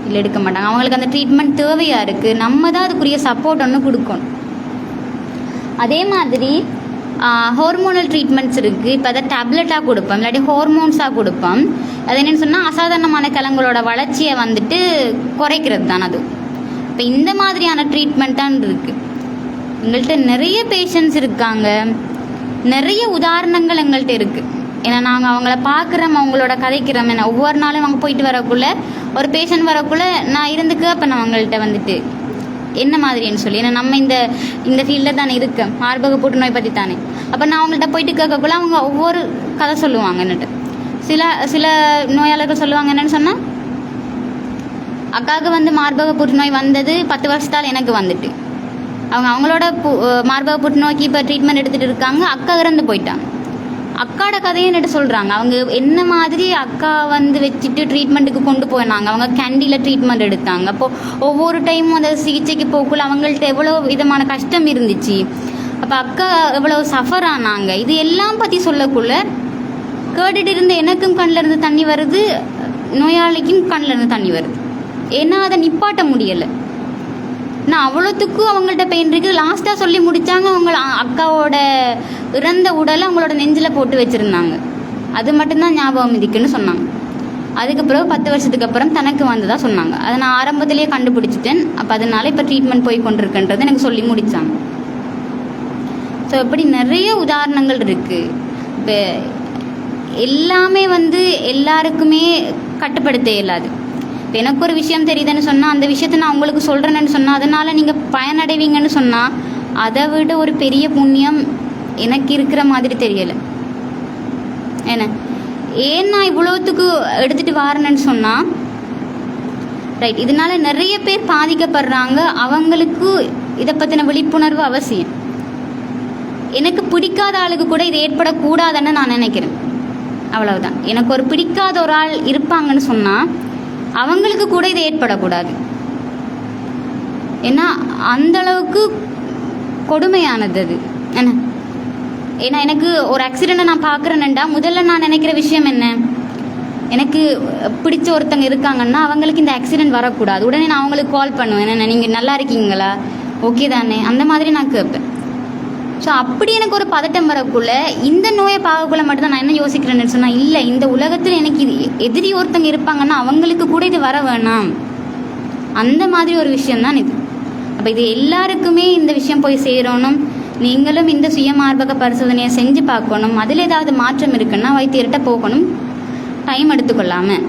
இல்லை, எடுக்க மாட்டாங்க. அவங்களுக்கு அந்த ட்ரீட்மெண்ட் தேவையாக இருக்குது, நம்ம தான் அதுக்குரிய சப்போர்ட் ஒன்று கொடுக்கணும். அதே மாதிரி ஹார்மோனல் ட்ரீட்மெண்ட்ஸ் இருக்குது. இப்போ அதை டேப்லெட்டாக கொடுப்போம், இல்லாட்டி ஹார்மோன்ஸாக கொடுப்போம். அது என்னென்னு சொன்னால் அசாதாரணமான கலங்களோட வளர்ச்சியை வந்துட்டு குறைக்கிறது தான் அது. இப்போ இந்த மாதிரியான ட்ரீட்மெண்ட் தான் இருக்குது. எங்கள்கிட்ட நிறைய பேஷண்ட்ஸ் இருக்காங்க, நிறைய உதாரணங்கள் எங்கள்கிட்ட இருக்குது. ஏன்னா நாங்கள் அவங்கள பார்க்குறோம், அவங்களோட கதைக்கிறோம். ஏன்னா ஒவ்வொரு நாளும் அவங்க போயிட்டு வரக்குள்ளே ஒரு பேஷண்ட் வரக்குள்ளே நான் இருந்துக்க. அப்போ நான் அவங்கள்ட்ட வந்துட்டு என்ன மாதிரின்னு சொல்லி, ஏன்னா நம்ம இந்த ஃபீல்டில் தானே இருக்கேன், மார்பக புற்றுநோய் பற்றி தானே. அப்போ நான் அவங்கள்ட்ட போயிட்டு கேட்கக்குள்ள அவங்க ஒவ்வொரு கதை சொல்லுவாங்க. என்னட்டு சில நோயாளர்கள் சொல்லுவாங்க என்னென்னு சொன்னால், அக்காவுக்கு வந்து மார்பக புற்றுநோய் வந்தது 10 வருஷத்தால் எனக்கு வந்துட்டு, அவங்களோட மார்பக புற்றுநோய்க்கு இப்போ ட்ரீட்மெண்ட் எடுத்துகிட்டு இருக்காங்க, அக்கா இறந்து போயிட்டாங்க. அக்காட கதையை என்கிட்ட சொல்கிறாங்க. அவங்க என்ன மாதிரி அக்கா வந்து வச்சுட்டு ட்ரீட்மெண்ட்டுக்கு கொண்டு போனாங்க. அவங்க கேண்டியில் ட்ரீட்மெண்ட் எடுத்தாங்க. அப்போது ஒவ்வொரு டைமும் அந்த சிகிச்சைக்கு போக்குள்ள அவங்கள்ட்ட எவ்வளோ விதமான கஷ்டம் இருந்துச்சு. அப்போ அக்கா எவ்வளோ சஃபர் ஆனாங்க. இது எல்லாம் பற்றி சொல்லக்குள்ள கேட்டுட்டு இருந்த எனக்கும் கண்ணில் இருந்து தண்ணி வருது, நோயாளிக்கும் கண்ணில் இருந்து தண்ணி வருது. ஏன்னா அதை நிப்பாட்ட முடியலை. நான் அவ்வளோத்துக்கும் அவங்கள்ட்ட பெயின் இருக்குது. லாஸ்ட்டாக சொல்லி முடித்தாங்க, அவங்க அக்காவோட இறந்த உடலை அவங்களோட நெஞ்சில் போட்டு வச்சுருந்தாங்க. அது மட்டும்தான் ஞாபகம் இருக்குன்னு சொன்னாங்க. அதுக்கு பிறகு 10 வருஷத்துக்கு அப்புறம் தனக்கு வந்ததாக சொன்னாங்க. அதை நான் ஆரம்பத்திலேயே கண்டுபிடிச்சிட்டேன். அப்போ அதனால இப்போ ட்ரீட்மெண்ட் போய் கொண்டிருக்குன்றது எனக்கு சொல்லி முடித்தாங்க. ஸோ இப்படி நிறைய உதாரணங்கள் இருக்குது. இப்போ எல்லாமே வந்து எல்லாருக்குமே கட்டுப்படுத்த இயலாது. இப்போ எனக்கு ஒரு விஷயம் தெரியுதுன்னு சொன்னால் அந்த விஷயத்தை நான் உங்களுக்கு சொல்கிறேன்னு சொன்னால் அதனால் நீங்கள் பயனடைவீங்கன்னு சொன்னால் அதை விட ஒரு பெரிய புண்ணியம் எனக்கு இருக்கிற மாதிரி தெரியலை. ஏன் நான் இவ்வளோத்துக்கு எடுத்துகிட்டு வரேன்னு சொன்னால் ரைட், இதனால் நிறைய பேர் பாதிக்கப்படுறாங்க. அவங்களுக்கு இதை பற்றின விழிப்புணர்வு அவசியம். எனக்கு பிடிக்காத ஆளுக்கு கூட இது ஏற்படக்கூடாதுன்னு நான் நினைக்கிறேன். அவ்வளவுதான். எனக்கு ஒரு பிடிக்காத ஒரு ஆள் இருப்பாங்கன்னு சொன்னால் அவங்களுக்கு கூட இது ஏற்படக்கூடாது. ஏன்னா அந்தளவுக்கு கொடுமையானது அது. ஏன்னா எனக்கு ஒரு ஆக்சிடெண்ட்டை நான் பார்க்குறேன்டா முதல்ல நான் நினைக்கிற விஷயம் என்ன, எனக்கு பிடிச்ச ஒருத்தங்க இருக்காங்கன்னா அவங்களுக்கு இந்த ஆக்சிடெண்ட் வரக்கூடாது. உடனே நான் அவங்களுக்கு கால் பண்ணுவேன், என்ன நீங்கள் நல்லா இருக்கீங்களா, ஓகே தானே, அந்த மாதிரி நான் கேட்பேன். ஸோ அப்படி எனக்கு ஒரு பதட்டம் வரக்குள்ள இந்த நோயை பார்க்கக்குள்ள மட்டும்தான் நான் என்ன யோசிக்கிறேன்னு சொன்னால், இல்லை இந்த உலகத்தில் எனக்கு இது எதிரி ஒருத்தங்க இருப்பாங்கன்னா அவங்களுக்கு கூட இது வர வேணாம், அந்த மாதிரி ஒரு விஷயந்தான் இது. அப்போ இது எல்லாருக்குமே இந்த விஷயம் போய் சேரணும். நீங்களும் இந்த சுயமார்பக பரிசோதனையை செஞ்சு பார்க்கணும். அதில் ஏதாவது மாற்றம் இருக்குன்னா வைத்தியர்கிட்ட போகணும், டைம் எடுத்துக்கொள்ளாமல்.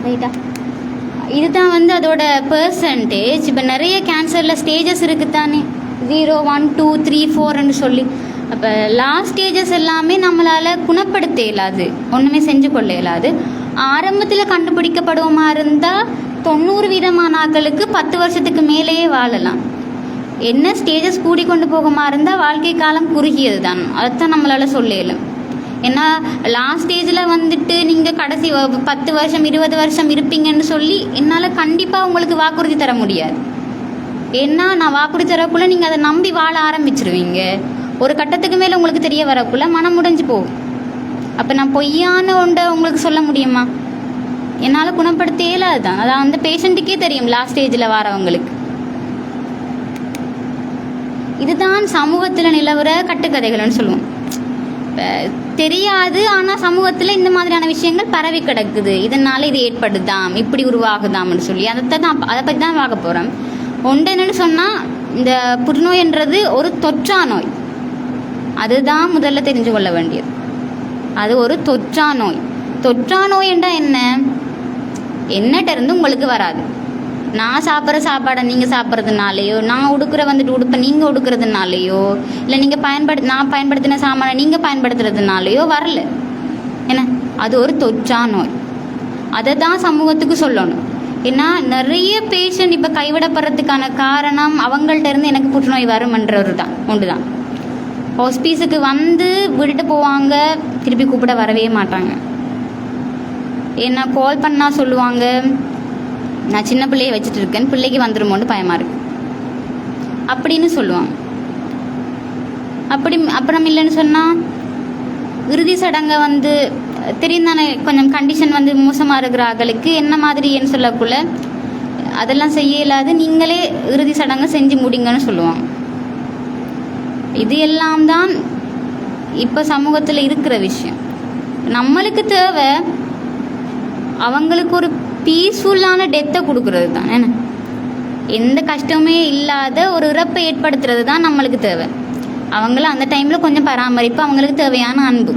ரைட்டா? இதுதான் வந்து அதோட பெர்சன்டேஜ். இப்போ நிறைய கேன்சரில் ஸ்டேஜஸ் இருக்குதானே, 0, 1, 2, 3, 4ன்னு சொல்லி. அப்போ லாஸ்ட் ஸ்டேஜஸ் எல்லாமே நம்மளால் குணப்படுத்த இயலாது, ஒன்றுமே செஞ்சு கொள்ள இயலாது. ஆரம்பத்தில் கண்டுபிடிக்கப்படுவோமா இருந்தால் 90% ஆட்களுக்கு 10 வருஷத்துக்கு மேலேயே வாழலாம். என்ன ஸ்டேஜஸ் கூடிக்கொண்டு போகுமா இருந்தால் வாழ்க்கை காலம் குறுகியது தான், அதைத்தான் நம்மளால் சொல்ல இயலும். ஏன்னா லாஸ்ட் ஸ்டேஜில் வந்துட்டு நீங்கள் கடைசி 10 வருஷம் 20 வருஷம் இருப்பீங்கன்னு சொல்லி என்னால் கண்டிப்பாக உங்களுக்கு வாக்குறுதி தர முடியாது. ஏன்னா நான் வாக்குறுதி தரக்குள்ளே நீங்கள் அதை நம்பி வாழ ஆரம்பிச்சிருவீங்க. ஒரு கட்டத்துக்கு மேலே உங்களுக்கு தெரிய வரக்குள்ளே மனம் முடிஞ்சு போகும். அப்போ நான் பொய்யான ஒன்றை உங்களுக்கு சொல்ல முடியுமா? என்னால் குணப்படுத்த இயலாது தான். அதான் அந்த பேஷண்ட்டுக்கே தெரியும் லாஸ்ட் ஸ்டேஜில் வரவங்களுக்கு. இதுதான் சமூகத்தில் நிலவர கட்டுக்கதைகள்னு சொல்லுவோம். தெரியாது, ஆனால் சமூகத்தில் இந்த மாதிரியான விஷயங்கள் பரவி கிடக்குது, இதனால் இது ஏற்படுதாம், இப்படி உருவாகுதாம்னு சொல்லி அதை பற்றி தான் பார்க்க போகிறோம். ஒன்று என்னென்னு சொன்னால், இந்த புற்றுநோய்ன்றது ஒரு தொற்றா நோய். அதுதான் முதல்ல தெரிஞ்சு கொள்ள வேண்டியது. அது ஒரு தொற்றா நோய். தொற்றா நோய் என்றால் என்ன? என்னட்ட இருந்து உங்களுக்கு வராது. நான் சாப்பிட்ற சாப்பாடை நீங்கள் சாப்பிட்றதுனாலையோ, நான் உடுக்கிற உடுப்பை நீங்கள் உடுக்கிறதுனாலையோ, இல்லை நீங்கள் நான் பயன்படுத்தின சாமானை நீங்கள் பயன்படுத்துறதுனாலையோ வரல. என்ன, அது ஒரு தொற்றா நோய். அதை தான் சமூகத்துக்கு சொல்லணும். ஏன்னா நிறைய பேஷண்ட் இப்போ கைவிடப்படுறதுக்கான காரணம் அவங்கள்ட்ட இருந்து எனக்கு புற்றுநோய் வருமன்றது தான் ஒன்று தான். ஹாஸ்பீஸுக்கு வந்து விட்டுட்டு போவாங்க, திருப்பி கூப்பிட வரவே மாட்டாங்க. ஏன்னா கால் பண்ணால் சொல்லுவாங்க, நான் சின்ன பிள்ளையை வச்சுட்டு இருக்கேன், பிள்ளைக்கு வந்துடுமோன்னு பயமாக இருக்கு அப்படின்னு சொல்லுவாங்க. அப்புறம் இல்லைன்னு சொன்னால் இறுதி சடங்கை வந்து தெரியும் தானே, கொஞ்சம் கண்டிஷன் வந்து மோசமாக இருக்கிற ஆட்களுக்கு என்ன மாதிரின்னு சொல்லக்குள்ள அதெல்லாம் செய்ய இயலாது, நீங்களே இறுதி சடங்கை செஞ்சு முடிங்கன்னு சொல்லுவாங்க. இது எல்லாம் தான் இப்போ சமூகத்தில் இருக்கிற விஷயம். நம்மளுக்கு தேவை அவங்களுக்கு ஒரு பீஸ்ஃபுல்லான டெத்தை கொடுக்கறது தான். என்ன, எந்த கஷ்டமே இல்லாத ஒரு இறப்பை ஏற்படுத்துறது தான் நம்மளுக்கு தேவை. அவங்கள அந்த டைமில் கொஞ்சம் பராமரிப்பு, அவங்களுக்கு தேவையான அன்பு,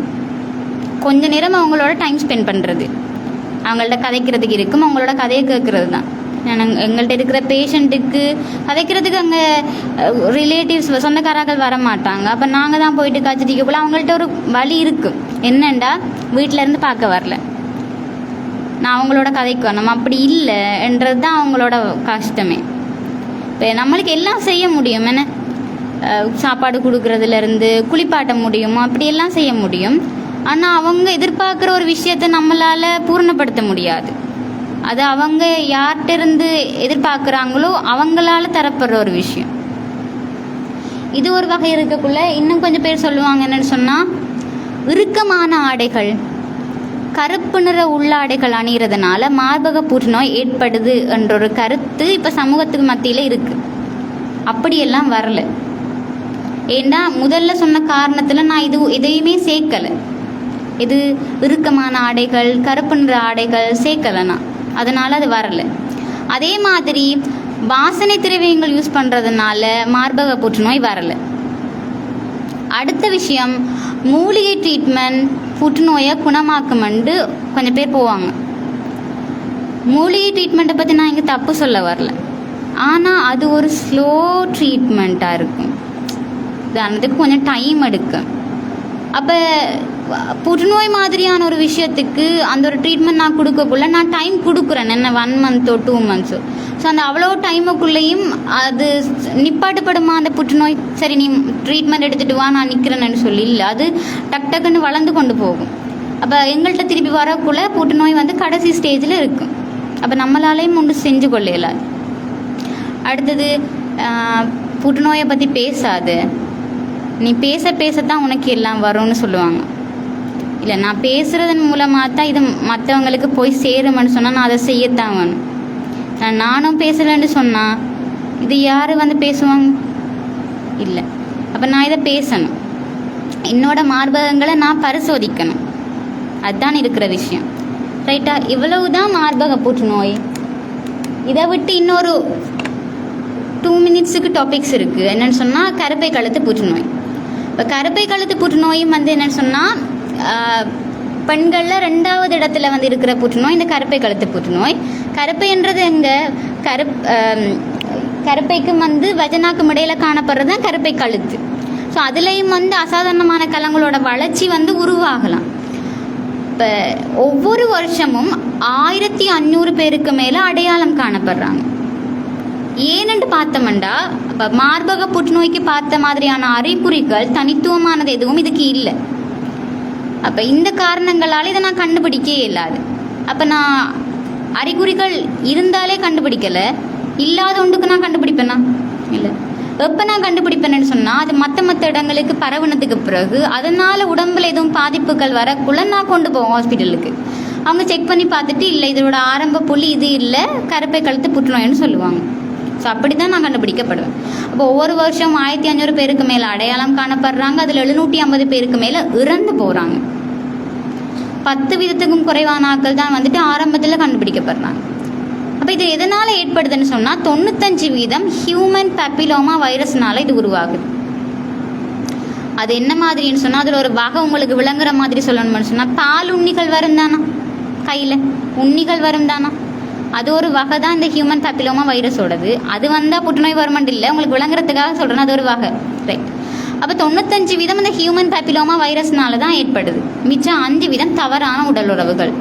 கொஞ்ச நேரம் அவங்களோட டைம் ஸ்பெண்ட் பண்ணுறது, அவங்கள்ட்ட கதைக்கிறதுக்கு இருக்கும், அவங்களோட கதையை கேட்குறது தான். எங்கள்கிட்ட இருக்கிற பேஷண்ட்டுக்கு கதைக்கிறதுக்கு அங்கே ரிலேட்டிவ்ஸ் சொந்தக்காரர்கள் வர மாட்டாங்க. அப்போ நாங்கள் தான் போயிட்டு காய்ச்சிட்டு போல அவங்கள்ட்ட ஒரு வழி இருக்குது. என்னெண்டா வீட்டிலேருந்து பார்க்க வரல, நான் அவங்களோட கதைக்கு நம்ம அப்படி இல்லைன்றது தான் அவங்களோட கஷ்டமே. இப்போ நம்மளுக்கு எல்லாம் செய்ய முடியும். என்ன, சாப்பாடு கொடுக்கறதுலேருந்து குளிப்பாட்ட முடியும், அப்படியெல்லாம் செய்ய முடியும். ஆனால் அவங்க எதிர்பார்க்குற ஒரு விஷயத்தை நம்மளால் பூர்ணப்படுத்த முடியாது. அது அவங்க யார்கிட்ட இருந்து எதிர்பார்க்குறாங்களோ அவங்களால தரப்படுற ஒரு விஷயம். இது ஒரு வகை இருக்கக்குள்ள இன்னும் கொஞ்சம் பேர் சொல்லுவாங்க என்னன்னு சொன்னால், இறுக்கமான ஆடைகள், கருப்பு நிற உள்ளாடைகள் அணிகிறதுனால மார்பக புற்றுநோய் ஏற்படுது என்ற ஒரு கருத்து இப்போ சமூகத்துக்கு மத்தியில் இருக்குது. அப்படியெல்லாம் வரல. ஏன்னா முதல்ல சொன்ன காரணத்தில் நான் எதையுமே சேர்க்கலை. இது இறுக்கமான ஆடைகள், கருப்பு நிற ஆடைகள் சேர்க்கலைன்னா அதனால் அது வரல. அதே மாதிரி வாசனை திரவியங்கள் யூஸ் பண்ணுறதுனால மார்பக புற்றுநோய் வரலை. அடுத்த விஷயம், மூலிகை ட்ரீட்மெண்ட் புற்றுநோயை குணமாக்குமெண்டு கொஞ்சம் பேர் போவாங்க. மூலிகை ட்ரீட்மெண்ட்டை பற்றி நான் இங்கே தப்பு சொல்ல வரல. ஆனால் அது ஒரு ஸ்லோ ட்ரீட்மெண்ட்டாக இருக்கும். உதாரணத்துக்கு கொஞ்சம் டைம் எடுக்கும். அப்போ புற்றுநோய் மாதிரியான ஒரு விஷயத்துக்கு அந்த ஒரு ட்ரீட்மெண்ட் நான் கொடுக்கக்குள்ள நான் டைம் கொடுக்குறேன், என்ன 1 மந்த்தோ 2 மந்த்ஸோ. ஸோ அந்த அவ்வளோ டைமுக்குள்ளேயும் அது நிப்பாட்டுப்படுமா அந்த புற்றுநோய்? சரி நீ ட்ரீட்மெண்ட் எடுத்துகிட்டு வா நான் நிற்கிறேன்னு சொல்லி இல்லை, அது டக் டக்குன்னு வளர்ந்து கொண்டு போகும். அப்போ எங்கள்கிட்ட திருப்பி வரக்குள்ள புற்றுநோய் வந்து கடைசி ஸ்டேஜில் இருக்கும். அப்போ நம்மளாலேயும் ஒன்று செஞ்சு கொள்ளையிலாது. அடுத்தது, புற்றுநோயை பற்றி பேசாது, நீ பேச பேசத்தான் உனக்கு எல்லாம் வரும்னு சொல்லுவாங்க. இல்லை, நான் பேசுகிறதன் மூலமாக தான் இது மற்றவங்களுக்கு போய் சேருமென்னு சொன்னால் நான் அதை செய்யத்தான் வேணும். நானும் பேசலைன்னு சொன்னால் இது யார் வந்து பேசுவாங்க? இல்லை. அப்போ நான் இதை பேசணும், என்னோட மார்பகங்களை நான் பரிசோதிக்கணும். அதுதான் இருக்கிற விஷயம். ரைட்டா? இவ்வளவு தான் மார்பக புற்றுநோய். இதை விட்டு இன்னொரு 2 மினிட்ஸுக்கு டாபிக்ஸ் இருக்குது. என்னென்னு சொன்னால் கருப்பை கழுத்து புற்றுநோய். இப்போ கருப்பை கழுத்து புற்றுநோயும் வந்து என்னென்னு சொன்னால் பெண்களில் 2வது இடத்துல வந்து இருக்கிற புற்றுநோய் இந்த கருப்பை கழுத்து புற்றுநோய். கருப்பைன்றது எங்கே? கருப்பைக்கும் வந்து வஜனாக்கும் இடையில காணப்படுறது தான் கருப்பை கழுத்து. ஸோ அதுலேயும் வந்து அசாதாரணமான கலங்களோட வளர்ச்சி வந்து உருவாகலாம். இப்போ ஒவ்வொரு வருஷமும் 1500 பேருக்கு மேலே அடையாளம் காணப்படுறாங்க. ஏனென்று பார்த்தோம்னா, இப்போ மார்பக புற்றுநோய்க்கு பார்த்த மாதிரியான அறிகுறிகள் தனித்துவமானது எதுவும் இதுக்கு இல்லை. அப்போ இந்த காரணங்களால் இதை நான் கண்டுபிடிக்கவே இல்லாது. அப்போ நான் அறிகுறிகள் இருந்தாலே கண்டுபிடிக்கலை, இல்லாத ஒன்றுக்கு நான் கண்டுபிடிப்பேனா? இல்லை. எப்போ நான் கண்டுபிடிப்பேன்னு சொன்னால், அது மற்ற இடங்களுக்கு பரவுனதுக்கு பிறகு அதனால் உடம்பில் எதுவும் பாதிப்புகள் வரக்குள்ள நான் கொண்டு போவோம் ஹாஸ்பிட்டலுக்கு. அவங்க செக் பண்ணி பார்த்துட்டு இல்லை இதோட ஆரம்ப புள்ளி இது இல்லை, கருப்பை கழுத்து புற்றுநோய்னு சொல்லுவாங்க. ஸோ அப்படி தான் நான் கண்டுபிடிக்கப்படுவேன். அப்போ ஒவ்வொரு வருஷம் 1500 பேருக்கு மேலே அடையாளம் காணப்படுறாங்க. அதில் 750 பேருக்கு மேலே இறந்து போகிறாங்க. 10% குறைவான ஆட்கள் தான் வந்துட்டு ஆரம்பத்தில் கண்டுபிடிக்கப்படுறாங்க. அப்போ இது எதனால் ஏற்படுதுன்னு சொன்னால் 95% ஹியூமன் பேப்பிலோமா வைரஸ்னால இது உருவாகுது. அது என்ன மாதிரின்னு சொன்னால், அதில் ஒரு வகை உங்களுக்கு விளங்குற மாதிரி சொல்லணும்னு சொன்னால், பால் உண்ணிகள் வரும் தானா, கையில் உண்ணிகள் வரும் தானா, அது ஒரு வகை தான் இந்த ஹியூமன் பேப்பிலோமா வைரஸோடது. அது வந்தால் புற்றுநோய் வருமெண்ட் இல்லை, உங்களுக்கு விளங்குறதுக்காக சொல்கிறேன், அது ஒரு வகை. ரைட். அப்போ 95% இந்த ஹியூமன் பேப்பிலோமா வைரஸ்னால தான் ஏற்படுது. மிச்சம் 5% தவறான உடல் உறவுகள்.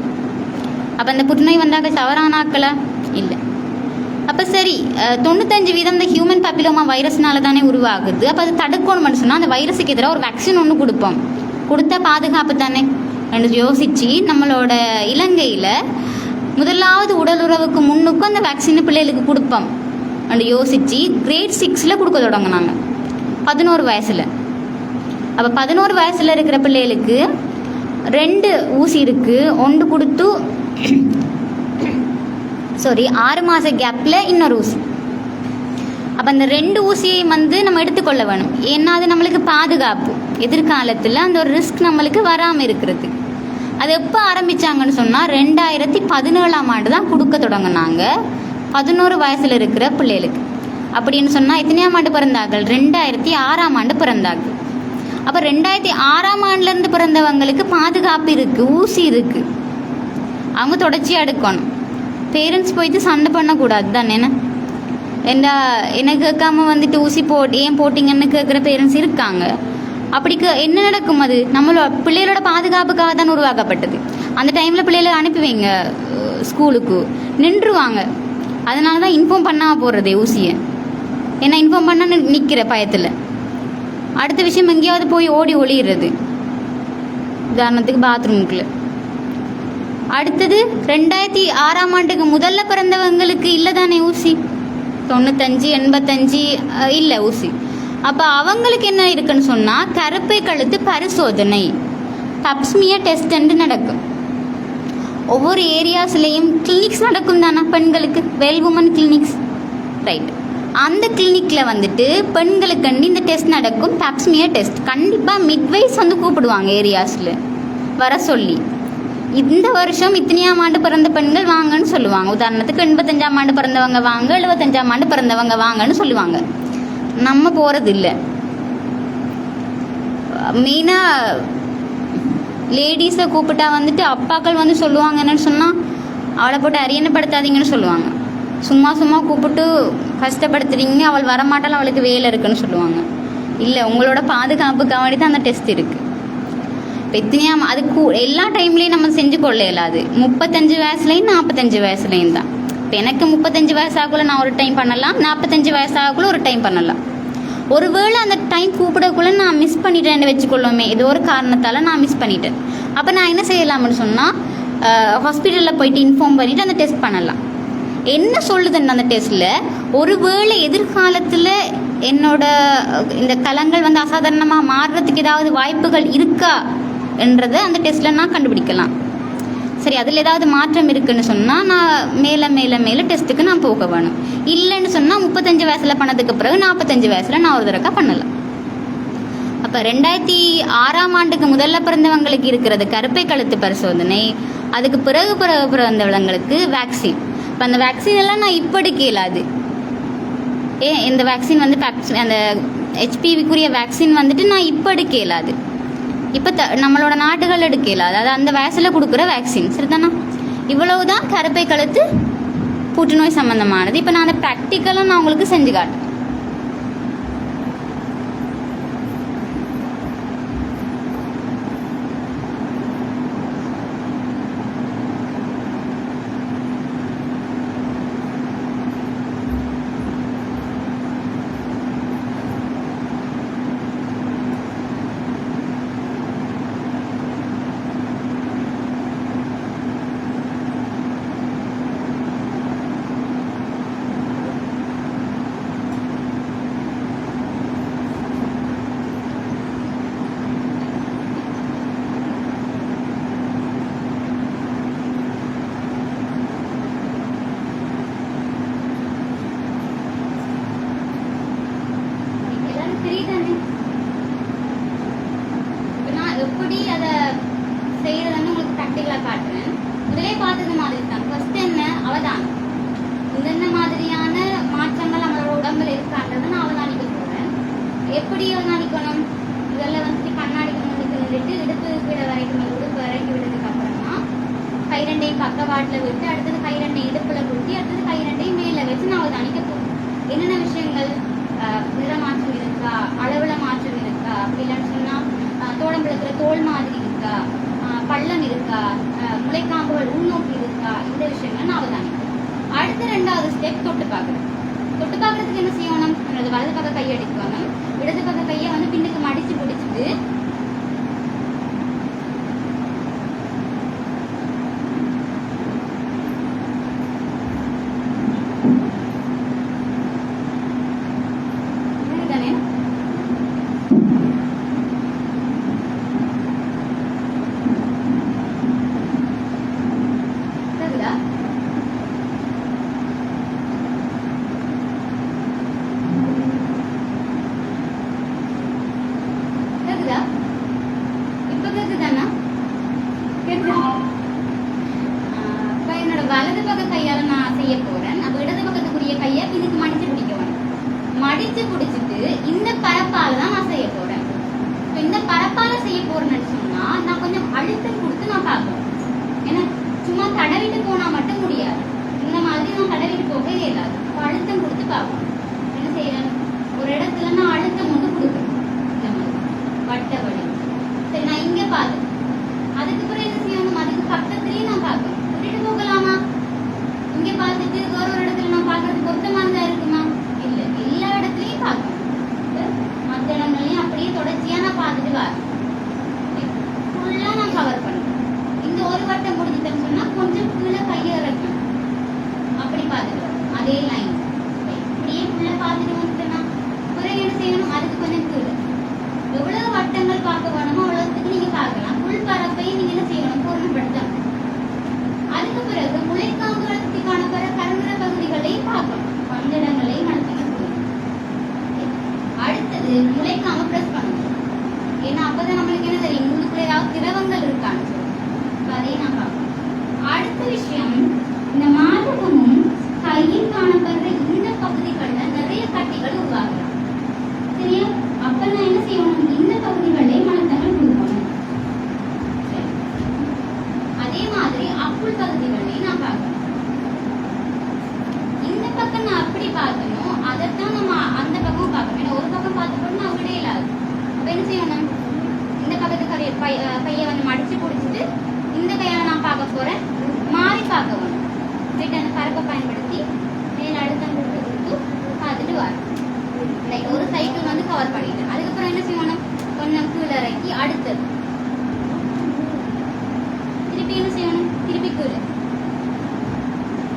அப்போ இந்த புற்றுநோய் வந்தாக்க தவறான ஆக்களா? இல்லை. அப்போ சரி, 95% இந்த ஹியூமன் பேப்பிலோமா வைரஸ்னால தானே உருவாகுது. அப்போ அது தடுக்கணும்னு சொன்னால் அந்த வைரஸுக்கு எதிராக ஒரு வேக்சின் ஒன்று கொடுப்போம். கொடுத்தா பாதுகாப்பு தானே என்று யோசித்து நம்மளோட இலங்கையில் முதலாவது உடல் உறவுக்கு முன்னுக்கும் அந்த வேக்சினை பிள்ளைகளுக்கு கொடுப்போம் என்று யோசித்து grade 6 கொடுக்க தொடங்கினாங்க, 11 வயசில். அப்போ 11 வயசில் இருக்கிற பிள்ளைகளுக்கு 2 ஊசி இருக்குது. ஒன்று கொடுத்து 6 மாத கேப்பில் இன்னொரு ஊசி. அப்போ அந்த 2 ஊசியை வந்து நம்ம எடுத்துக்கொள்ள வேணும். ஏன்னா அது நம்மளுக்கு பாதுகாப்பு, எதிர்காலத்தில் அந்த ஒரு ரிஸ்க் நம்மளுக்கு வராமல் இருக்கிறது. அது எப்போ ஆரம்பித்தாங்கன்னு சொன்னால் 2017ஆம் ஆண்டு தான் கொடுக்க தொடங்கினாங்க 11 வயசில் இருக்கிற பிள்ளைகளுக்கு. அப்படின்னு சொன்னால் எத்தனையாம் ஆண்டு பிறந்தார்கள்? 2006ஆம் ஆண்டு பிறந்தார்கள். அப்போ 2006ஆம் ஆண்டுலேருந்து பிறந்தவங்களுக்கு பாதுகாப்பு இருக்குது, ஊசி இருக்குது. அவங்க தொடர்ச்சியாக எடுக்கணும். பேரண்ட்ஸ் போயிட்டு சண்டை பண்ணக்கூடாது தானே. எனக்கு கேட்காம வந்துட்டு ஊசி ஏன் போட்டிங்கன்னு கேட்குற பேரண்ட்ஸ் இருக்காங்க. அப்படிக்கு என்ன நடக்கும்? அது நம்மளோட பிள்ளைகளோட பாதுகாப்புக்காக தான் உருவாக்கப்பட்டது. அந்த டைமில் பிள்ளைகளை அனுப்பி வைங்க ஸ்கூலுக்கு, நின்றுவாங்க. அதனால தான் இன்ஃபார்ம் பண்ணாமல் போடுறதே ஊசியை. ஏன்னா இன்ஃபார்ம் பண்ண நிற்கிற பயத்தில். அடுத்த விஷயம் எங்கேயாவது போய் ஓடி ஒளியிறது, உதாரணத்துக்கு பாத்ரூமுக்குள்ள. அடுத்தது 2006ஆம் ஆண்டுக்கு முதல்ல பிறந்தவங்களுக்கு இல்லை தானே ஊசி, 95 85 இல்லை ஊசி. அப்போ அவங்களுக்கு என்ன இருக்குன்னு சொன்னால் கருப்பை கழுத்து பரிசோதனை, பப்ஸ்மியர் டெஸ்ட் நடக்கும். ஒவ்வொரு ஏரியாஸ்லேயும் கிளினிக்ஸ் நடக்கும் தானே பெண்களுக்கு, வெல் உமன் கிளினிக்ஸ், ரைட். அந்த கிளினிக்கில் வந்துட்டு பெண்களுக்கு இந்த டெஸ்ட் நடக்கும், பப்ஸ்மியர் டெஸ்ட். கண்டிப்பாக மிட்வைஸ் வந்து கூப்பிடுவாங்க ஏரியாஸில் வர சொல்லி, இந்த வருஷம் இத்தனையாம் ஆண்டு பிறந்த பெண்கள் வாங்கன்னு சொல்லுவாங்க. உதாரணத்துக்கு 85ஆம் ஆண்டு பிறந்தவங்க வாங்க, 75ஆம் ஆண்டு பிறந்தவங்க வாங்கன்னு சொல்லுவாங்க. நம்ம போகிறது இல்லை. மெயினாக லேடிஸை கூப்பிட்டா வந்துட்டு அப்பாக்கள் வந்து சொல்லுவாங்க என்னன்னு சொன்னால், அவளை போட்டு அரியணைப்படுத்தாதீங்கன்னு சொல்லுவாங்க. சும்மா சும்மா கூப்பிட்டு கஷ்டப்படுத்துறீங்க, அவள் வரமாட்டாலும் அவளுக்கு வேலை இருக்குன்னு சொல்லுவாங்க. இல்லை, உங்களோட பாதுகாப்புக்காக வேண்டி தான் அந்த டெஸ்ட் இருக்குது. இப்போ இத்தனையாம் அது எல்லா டைம்லேயும் நம்ம செஞ்சு கொள்ள இயலாது. 35 வயசுலேயும் 45 வயசுலேயும் தான். இப்போ எனக்கு 35 வயசாகுள்ள நான் ஒரு டைம் பண்ணலாம், 45 வயசாகுள்ள ஒரு டைம் பண்ணலாம். ஒருவேளை அந்த டைம் கூப்பிடக்குள்ள நான் மிஸ் பண்ணிட்டேன்னு வச்சுக்கொள்ளுமே, ஏதோ ஒரு காரணத்தால் நான் மிஸ் பண்ணிட்டேன். அப்போ நான் என்ன செய்யலாம்னு சொன்னால், ஹாஸ்பிட்டலில் போயிட்டு இன்ஃபார்ம் பண்ணிவிட்டு அந்த டெஸ்ட் பண்ணலாம். என்ன சொல்லுதுன்னு அந்த டெஸ்ட்டில், ஒருவேளை எதிர்காலத்தில் என்னோட இந்த கலங்கள் வந்து அசாதாரணமாக மாறுறதுக்கு ஏதாவது வாய்ப்புகள் இருக்கா என்றதை அந்த டெஸ்ட்டில் நான் கண்டுபிடிக்கலாம். சரி, அதில் ஏதாவது மாற்றம் இருக்குன்னு சொன்னால் நான் மேலே மேலே மேலே டெஸ்ட்டுக்கு நான் போக வேணும். இல்லைன்னு சொன்னால் 35 வயசில் பண்ணதுக்கு பிறகு 45 வயசில் நான் ஒரு தடவை பண்ணலாம். அப்போ 2006ஆம் ஆண்டுக்கு முதல்ல பிறந்தவங்களுக்கு இருக்கிறது கருப்பை கழுத்து பரிசோதனை, அதுக்கு பிறகு பிறந்தவங்களுக்கு வேக்சின். இப்போ அந்த வேக்சின் எல்லாம் நான் இப்போ எடுக்க இயலாது. இந்த வேக்சின் வந்து அந்த HPV-க்குரிய வேக்சின் வந்துட்டு நான் இப்போ எடுக்க இயலாது. இப்போ நம்மளோட நாடுகள் எடுக்க இயலாது. அது அந்த வயசில் கொடுக்குற வேக்சின், சரிதானா? இவ்வளவுதான் கருப்பை கழுத்து புற்றுநோய் சம்மந்தமானது. இப்போ நான் அந்த ப்ராக்டிக்கலாக நான் உங்களுக்கு செஞ்சு காட்டுறேன். எப்படி அதை செய்யறதுன்னு உங்களுக்கு ப்ராக்டிக்கலாக காட்டுறேன். முதலே பார்த்தது மாதிரி தான். ஃபர்ஸ்ட் என்ன, அவதானம். இந்த மாதிரியான மாற்றங்கள் நம்மளோட உடம்புல இருக்கான்றதை நான் அவதானிக்க போகிறேன். எப்படி அவதானிக்கணும், இதெல்லாம் வந்துட்டு கண்ணாடிக்கு முன்னுக்கு நின்றுட்டு இடுப்பு கீழே வரைக்கும், உடுப்பு இறக்கி விட்டதுக்கு அப்புறமா கை ரெண்டையும் பக்கவாட்டில் விட்டு, அடுத்தது கை ரெண்டையும் இடுப்புல குத்தி, அடுத்தது கை ரெண்டையும் மேலே வச்சு நான் அவதானிக்க போகிறேன். என்னென்ன விஷயங்கள், நிற மாற்றம் இருக்கா, அளவுல மாற்றம் இருக்கா, அப்படி இல்லைன்னு சொன்னால் தோடம்புலத்துல தோல் மாதிரி இருக்கா, பள்ளம் இருக்கா, முளைக்காம்புகள் உள்நோக்கி இருக்கா, இந்த விஷயங்கள் நான் அவதானிக்கிறேன். அடுத்த 2வது ஸ்டெப் தொட்டு பார்க்குறேன். தொட்டு பார்க்கறதுக்கு என்ன செய்யணும், என்னோட வலது பக்க கையை அடிக்கணும், இடது பக்க கையை வந்து பின்னுக்கு மடிச்சு பிடிச்சிட்டு வலது பக்க கையால நான் செய்ய போறேன். அப்ப இடது பக்கத்துக்குரிய கையை இதுக்கு மடிச்சு பிடிக்கணும். மடிச்சு பிடிச்சிட்டு இந்த பரப்பால தான் நான் செய்ய போறேன். இந்த பரப்பால செய்ய போறேன்னு சொன்னா நான் கொஞ்சம் அழுத்தம் கொடுத்து நான் பார்க்கணும். ஏன்னா சும்மா தடவிட்டு போனா மட்டும் முடியாது. இந்த மாதிரி நான் தடவிட்டு போக இயலாது. அழுத்தம் கொடுத்து பார்க்கணும். என்ன செய்யணும், ஒரு இடத்துல நான் அழுத்தம் வந்து கொடுக்கணும். இந்த மாதிரி வட்ட வழி. சரி, நான் இங்க பார்த்தேன். அதுக்கு பிறகு என்ன செய்யணும், அதுக்கு பக்கத்துலயே நான் பார்க்கணும். விட்டுட்டு போகலாமா, இங்க பார்த்துட்டு வேற ஒரு இடத்துல நான் பார்க்கறது பொருத்தமானதா இருக்குமா? இல்ல, எல்லா இடத்துலயும் பார்க்கணும். மற்ற இடங்களையும் அப்படியே கொஞ்சம் கீழே. எவ்வளவு வட்டங்கள் பார்க்க வேணுமோ அவ்வளவுக்கு நீங்க பார்க்கலாம். புல் பரப்பையும் நீங்க என்ன செய்யணும், பூர்ணப்படுத்தணும். அதுக்கு பிறகு முளைக்காம்புகளுக்கு காணப்படுற கருங்குற பகுதிகளையும் பார்க்கணும், அந்த இடங்களையும் நடத்தணும். அடுத்தது முளைக்காம பிரஸ் பண்ணணும். ஏன்னா அப்பதான் நம்மளுக்கு என்ன தெரியும், உள்ளுக்குள்ள ஏதாவது திரவங்கள் இருக்கான்னு அதையும் நான் பார்க்கணும். அடுத்த விஷயம், இந்த மார்பகமும் கையில் காணப்படுற இந்த பகுதிகளில் நிறைய கட்டிகள் உருவாகலாம். சரியா? அப்ப நான் என்ன செய்யணும், இந்த பகுதிகளிலே மலத்தங்கள் கொடுக்கணும். அதே மாதிரி அப்புள் பகுதிகளையும் நான் பார்க்கணும். இந்த பக்கம் நான் அப்படி பார்க்கணும், அதைத்தான் நம்ம அந்த பக்கம் பார்க்கணும். ஏன்னா ஒரு பக்கம் பார்த்துக்கணும் நான் விட இல்லாது. அப்ப என்ன செய்யணும், இந்த பக்கத்துக்கு கையை வந்து மடிச்சு பிடிச்சிட்டு இந்த கையால் நான் பார்க்க போறேன், மாறி பார்க்க வேணும். ரைட், அந்த பரப்பை பயன்படுத்தி மேல அழுத்தம் கொடுத்து பார்த்துட்டு வரேன். ரைட், ஒரு சைக்கிள் வந்து கவர் பண்ணிட்டேன். அதுக்கப்புறம் என்ன செய்யணும், கொஞ்சம் கீழே இறக்கி அடுத்தது திருப்பி என்ன செய்யணும், திருப்பி கீழே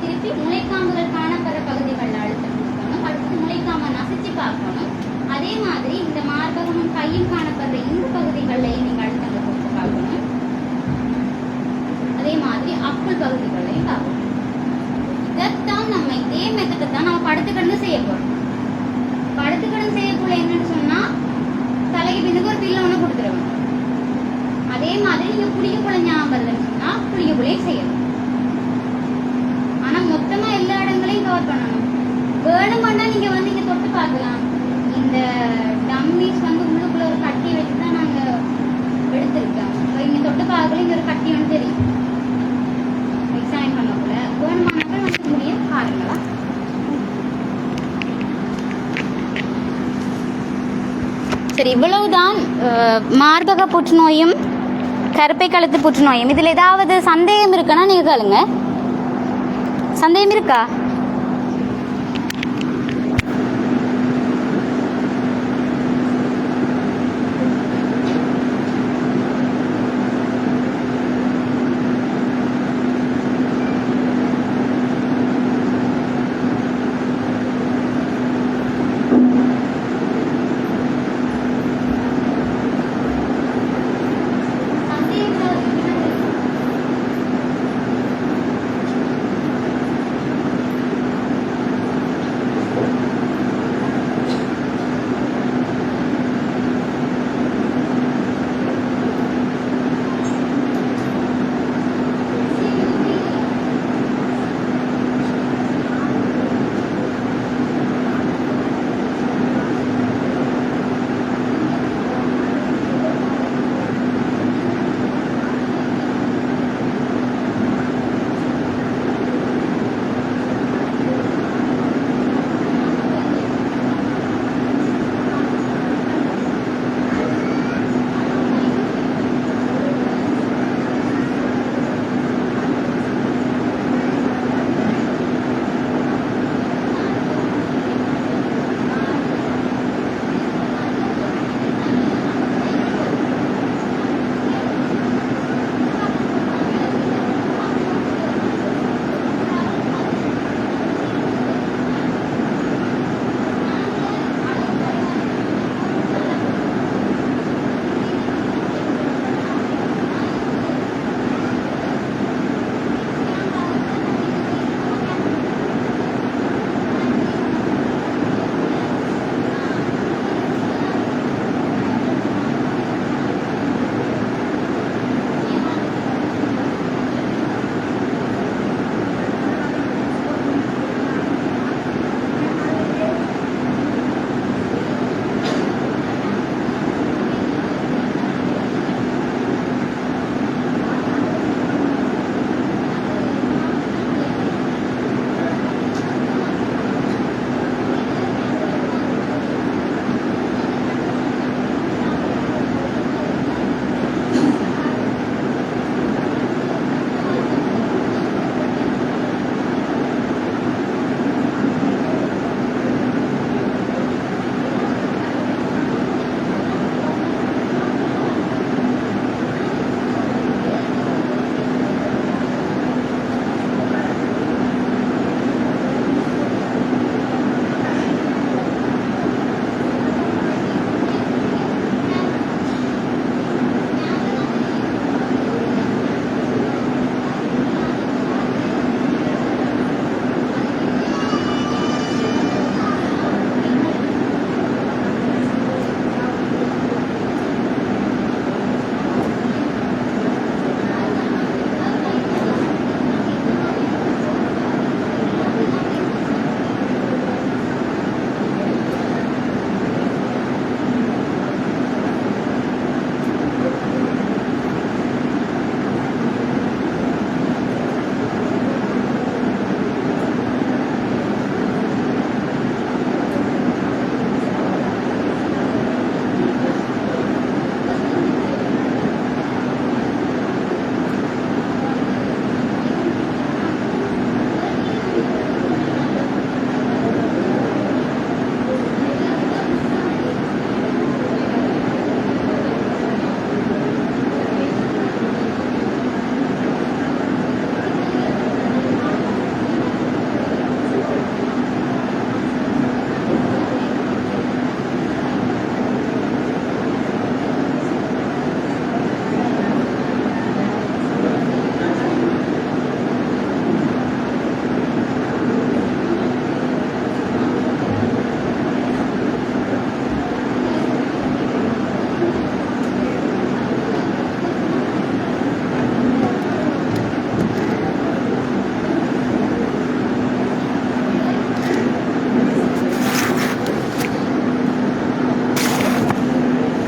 திருப்பி முளைக்காம்புகள் காணப்படுற பகுதிகளில் அழுத்தம் கொடுக்கணும். அடுத்து முளைக்காம நசிச்சு பார்க்கணும். அதே மாதிரி இந்த மார்பகமும் கையும் காணப்படுற இந்த பகுதிகளையும் நீங்கள் அழுத்தங்கள் கொடுத்து பார்க்கணும். அதே மாதிரி அப்புள் பகுதிகளையும் பார்க்கணும். இதைத்தான் நம்ம இதே மெத்தடை தான் நம்ம படுத்துக்கிடந்து செய்ய போறோம். படுத்துக்கிடந்து செய்யக்குள்ள என்னன்னு சொன்னா தலைக்கு பின்னுக்கு ஒரு பில்ல ஒன்று கொடுத்துருவோம். அதே மாதிரி நீங்க புளியக்குள்ள ஞாபகம் வருதுன்னு சொன்னா புளியக்குள்ளையும் செய்யணும். ஆனா மொத்தமா எல்லா இடங்களையும் கவர் பண்ணணும். வேணுமெண்டா நீங்க வந்து இங்க தொட்டு பார்க்கலாம். இந்த டம்மிஸ் வந்து உள்ளுக்குள்ள ஒரு கட்டி வச்சுதான் நாங்க எடுத்திருக்கோம். இங்க தொட்டு பார்க்கல இங்க ஒரு கட்டி ஒன்று தெரியும். எக்ஸாமின் பண்ணக்குள்ள வேணுமானாக்கள் வந்து முடிய பாருங்களா. சரி, இவ்வளவுதான் மார்பக புற்றுநோயும் கருப்பை கழுத்து புற்றுநோயும். இதில் ஏதாவது சந்தேகம் இருக்குன்னா நீங்கள் கேளுங்க. சந்தேகம் இருக்கா?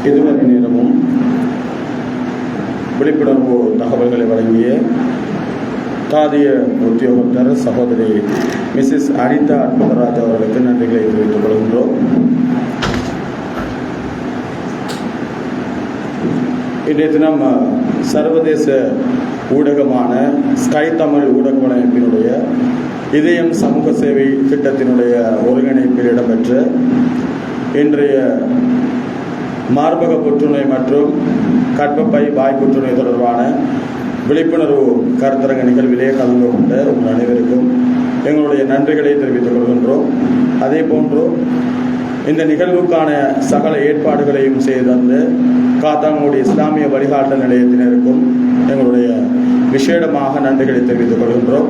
இதுவரை நேரமும் விழிப்புணர்வு தகவல்களை வழங்கிய தாதிய உத்தியோகத்தர் சகோதரி மிஸ்ஸஸ் அனிதா அற்புதராஜ் அவர்களுக்கு நன்றிகளை தெரிவித்துக் கொள்கின்றோம். இன்றைய தினம் சர்வதேச ஊடகமான ஸ்கை தமிழ் ஊடக வலையமைப்பினுடைய இதயம் சமூக சேவை திட்டத்தினுடைய ஒருங்கிணைப்பில் இடம்பெற்ற இன்றைய மார்பக புற்றுநோய் மற்றும் கர்ப்பப்பை வாய் புற்றுநோய் தொடர்பான விழிப்புணர்வு கருத்தரங்க நிகழ்விலே கலந்து கொண்ட உங்கள் அனைவருக்கும் எங்களுடைய நன்றிகளை தெரிவித்துக் கொள்கின்றோம். அதே போன்று இந்த நிகழ்வுக்கான சகல ஏற்பாடுகளையும் செய்து தந்து காத்தாங்குடி இஸ்லாமிய வழிகாட்டல் நிலையத்தினருக்கும் எங்களுடைய விசேடமாக நன்றிகளை தெரிவித்துக் கொள்கின்றோம்.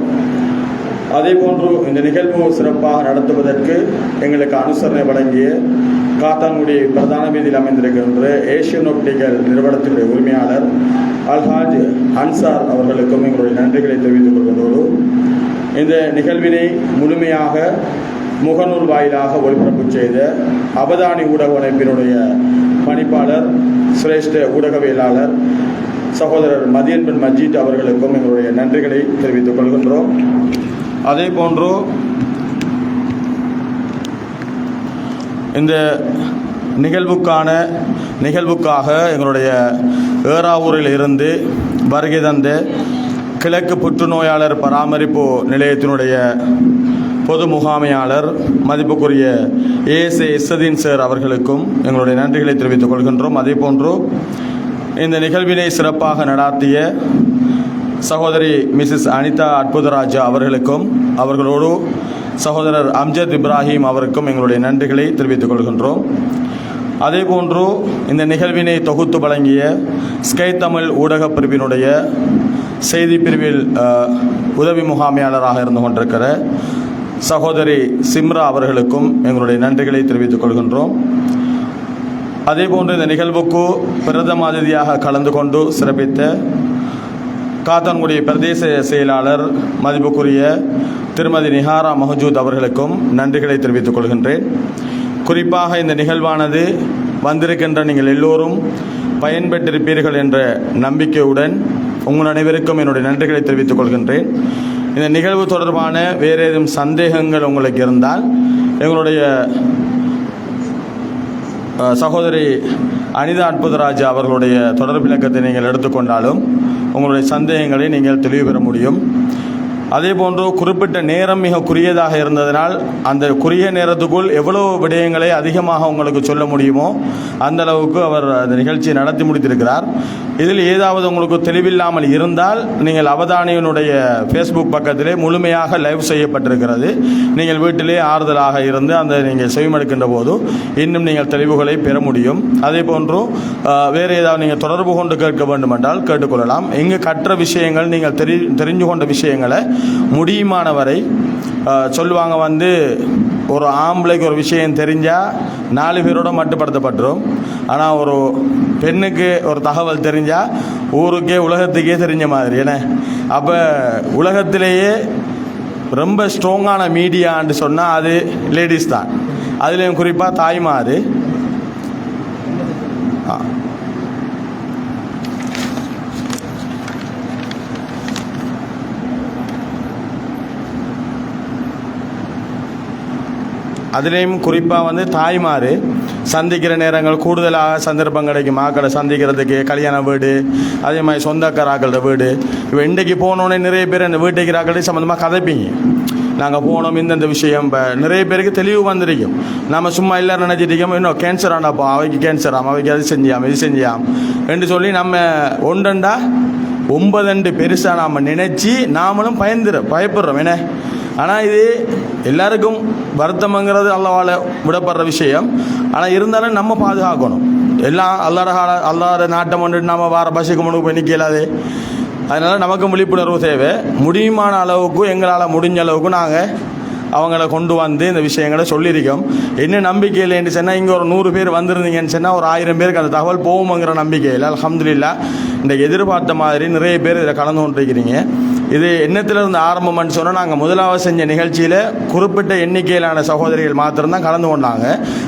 அதே போன்று இந்த நிகழ்வு சிறப்பாக நடத்துவதற்கு எங்களுக்கு அனுசரணை வழங்கிய காத்தாங்குடி பிரதான வீதியில் அமைந்திருக்கின்ற ஏஷியன் ஒப்டிக்கல் நிறுவனத்தினுடைய உரிமையாளர் அல்ஹாஜ் அன்சார் அவர்களுக்கும் எங்களுடைய நன்றிகளை தெரிவித்துக் கொள்வதோடு இந்த நிகழ்வினை முழுமையாக முகநூல் வாயிலாக ஒளிபரப்பு செய்த அவதானி ஊடக அமைப்பினுடைய பணிப்பாளர் சிரேஷ்ட ஊடகவியலாளர் சகோதரர் மதியன் பின் மஜீத் அவர்களுக்கும் எங்களுடைய நன்றிகளை தெரிவித்துக் கொள்கின்றோம். அதே போன்று இந்த நிகழ்வுக்காக எங்களுடைய ஏறாவூரில் இருந்து வருகை தந்த கிழக்கு புற்றுநோயாளர் பராமரிப்பு நிலையத்தினுடைய பொது முகாமையாளர் மதிப்புக்குரிய ஏஎஸ்ஏ இஸ்ஸதீன் சார் அவர்களுக்கும் எங்களுடைய நன்றிகளை தெரிவித்துக் கொள்கின்றோம். அதே போன்று இந்த நிகழ்வினை சிறப்பாக நடாத்திய சகோதரி மிஸ்ஸஸ் அனிதா அற்புதராஜா அவர்களுக்கும் அவர்களோடு சகோதரர் அம்ஜத் இப்ராஹிம் அவருக்கும் எங்களுடைய நன்றிகளை தெரிவித்துக் கொள்கின்றோம். அதே போன்று இந்த நிகழ்வினை தொகுத்து வழங்கிய ஸ்கை தமிழ் ஊடக பிரிவினுடைய செய்தி பிரிவில் உதவி முகாமையாளராக இருந்து கொண்டிருக்கிற சகோதரி சிம்ரா அவர்களுக்கும் எங்களுடைய நன்றிகளை தெரிவித்துக் கொள்கின்றோம். அதே போன்று இந்த நிகழ்வுக்கு பிரதம அதிதியாக கலந்து கொண்டு சிறப்பித்த காத்தான்குடி பிரதேச செயலாளர் மதிப்புக்குரிய திருமதி நிஹாரா மஹஜூத் அவர்களுக்கும் நன்றிகளை தெரிவித்துக் கொள்கின்றேன். குறிப்பாக இந்த நிகழ்வானது வந்திருக்கின்ற நீங்கள் எல்லோரும் பயன்பெற்றிருப்பீர்கள் என்ற நம்பிக்கையுடன் உங்கள் அனைவருக்கும் என்னுடைய நன்றிகளை தெரிவித்துக் கொள்கின்றேன். இந்த நிகழ்வு தொடர்பான வேறு ஏதும் சந்தேகங்கள் உங்களுக்கு இருந்தால் எங்களுடைய சகோதரி அனிதா அற்புதராஜா அவர்களுடைய தொடர்பு இலக்கத்தை நீங்கள் எடுத்துக்கொண்டாலும் உங்களுடைய சந்தேகங்களை நீங்கள் தெளிவு பெற முடியும். அதே போன்று குறிப்பிட்ட நேரம் மிக குறுகியதாக இருந்ததனால் அந்த குறுகிய நேரத்துக்குள் எவ்வளவு விடயங்களை அதிகமாக உங்களுக்கு சொல்ல முடியுமோ அந்த அளவுக்கு அவர் அந்த நிகழ்ச்சியை நடத்தி முடித்திருக்கிறார். இதில் ஏதாவது உங்களுக்கு தெளிவில்லாமல் இருந்தால் நீங்கள் அவதானியினுடைய ஃபேஸ்புக் பக்கத்திலே முழுமையாக லைவ் செய்யப்பட்டிருக்கிறது. நீங்கள் வீட்டிலே ஆறுதலாக இருந்து அந்த நீங்கள் செவிமடுக்கின்ற போது இன்னும் நீங்கள் தெளிவுகளை பெற முடியும். அதே போன்று வேறு ஏதாவது நீங்கள் தொடர்பு கொண்டு கேட்க வேண்டுமென்றால் கேட்டுக்கொள்ளலாம். இங்கு கற்ற விஷயங்கள் நீங்கள் தெரிஞ்சு கொண்ட விஷயங்களை முடியுமானவரை சொல்லுவாங்க. ஒரு ஆம்பளைக்கு ஒரு விஷயம் தெரிஞ்சால் 4 பேரோட மட்டுப்படுத்தப்பட்டுரும். ஆனால் ஒரு பெண்ணுக்கு ஒரு தகவல் தெரிஞ்சால் ஊருக்கே உலகத்துக்கே தெரிஞ்ச மாதிரி என்ன. அப்போ உலகத்திலேயே ரொம்ப ஸ்ட்ராங்கான மீடியான்னு சொன்னால் அது லேடிஸ் தான். அதுலேயும் குறிப்பாக தாய்மார். அதுலேயும் குறிப்பாக தாய்மார் சந்திக்கிற நேரங்கள் கூடுதலாக சந்தர்ப்பம் கிடைக்கும். ஆக்களை சந்திக்கிறதுக்கு கல்யாண வீடு, அதே மாதிரி சொந்தக்காராக்களோட வீடு. இப்போ இன்றைக்கு போனோன்னே நிறைய பேர் அந்த வீட்டுக்கிறாக்களே சம்மந்தமாக கதைப்பீங்க. நாங்கள் போனோம் இந்தந்த விஷயம். இப்போ நிறைய பேருக்கு தெளிவு வந்திருக்கும். நம்ம சும்மா எல்லோரும் நினச்சிட்டிருக்கோம் இன்னும் கேன்சர் ஆனாப்போ அவைக்கு கேன்சர் அவைக்கு அது செஞ்சாம் இது செஞ்சாம் என்று சொல்லி நம்ம 9 பெருசாக நாம் நினச்சி நாமளும் பயப்படுறோம் என்ன. ஆனால் இது எல்லாருக்கும் வருத்தம்ங்கிறது அல்லாவால் விடப்படுற விஷயம். ஆனால் இருந்தாலும் நம்ம பாதுகாக்கணும். எல்லாம் அல்லாத நாட்டம் வந்துட்டு நம்ம வார பஸ்ஸுக்கு முன்னுக்கு போய் நிற்கலாது. அதனால் நமக்கும் விழிப்புணர்வு தேவை. முடியுமான அளவுக்கு எங்களால் முடிஞ்ச அளவுக்கு நாங்கள் அவங்கள கொண்டு வந்து இந்த விஷயங்களை சொல்லியிருக்கோம். என்ன நம்பிக்கையில் என்று சொன்னால் இங்கே ஒரு 100 பேர் வந்திருந்தீங்கன்னு சொன்னால் ஒரு 1000 பேருக்கு அந்த தகவல் போகுங்கிற நம்பிக்கையில் அல்ஹம்துலில்லாஹ் இன்றைக்கு எதிர்பார்த்த மாதிரி நிறைய பேர் இதில் கலந்து கொண்டிருக்கிறீங்க. இது என்னத்திலிருந்து ஆரம்பம்னு சொன்னால் நாங்கள் முதலாவது செஞ்ச நிகழ்ச்சியில் குறிப்பிட்ட எண்ணிக்கையிலான சகோதரிகள் மாத்திரம்தான் கலந்து கொண்டாங்க.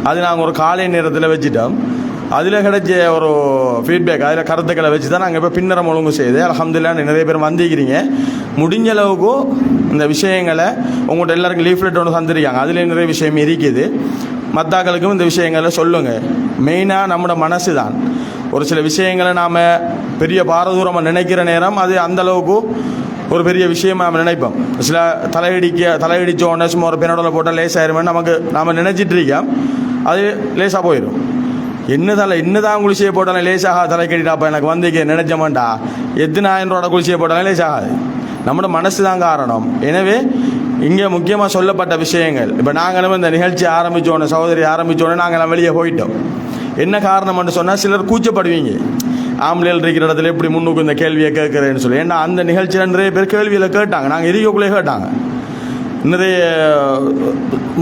அது நாங்கள் ஒரு காலை நேரத்தில் வச்சுட்டோம். அதில் கிடைச்ச ஒரு ஃபீட்பேக், அதில் கருத்துக்களை வச்சு தான் நாங்கள் இப்போ பின்னரம் ஒழுங்கு செய்து அல்ஹம்துலில்லாஹ் நிறைய பேர் வந்திருக்கிறீங்க. முடிஞ்ச அளவுக்கு இந்த விஷயங்களை உங்கள்கிட்ட எல்லாருக்கும் லீஃப்லெட் ஒன்று தந்துருக்காங்க, அதில் நிறைய விஷயம் இருக்குது. மத்தாக்களுக்கும் இந்த விஷயங்களை சொல்லுங்கள். மெயினாக நம்மளோட மனசு தான். ஒரு சில விஷயங்களை நாம் பெரிய பாரதூரமாக நினைக்கிற நேரம் அது அந்தளவுக்கு ஒரு பெரிய விஷயமா நம்ம நினைப்போம். சில தலையடிச்சோடனே சும்மா ஒரு பெனோடல போட்டால் லேசாயிருமேன்னு நாம் நினச்சிட்டு இருக்கோம். அது லேசாக போயிடும். என்னதான் குளிசையை போட்டாலும் லேசாக தலைக்கடிட்டாப்பா எனக்கு வந்து நினைச்ச மாட்டா, எத்தனை 1000 ரூபா குளிசையை போட்டாலும் லேசாகாது. நம்மளோட மனசு தான் காரணம். எனவே இங்கே முக்கியமாக சொல்லப்பட்ட விஷயங்கள், இப்போ நாங்களும் இந்த நிகழ்ச்சி ஆரம்பித்தோன்னே, சகோதரி ஆரம்பித்தோன்னே நாங்கள் வெளியே போயிட்டோம். என்ன காரணம்னு சொன்னால் சிலர் கூச்சப்படுவீங்க, ஆம்பளைகள் இருக்கிற இடத்துல எப்படி முன்னுக்கு இந்த கேள்வியை கேட்குறேன்னு சொல்லி. ஏன்னா அந்த நிகழ்ச்சியில் நிறைய பேர் கேள்வியில் கேட்டாங்க, நாங்கள் இருக்கக்குள்ளே கேட்டாங்க. நிறைய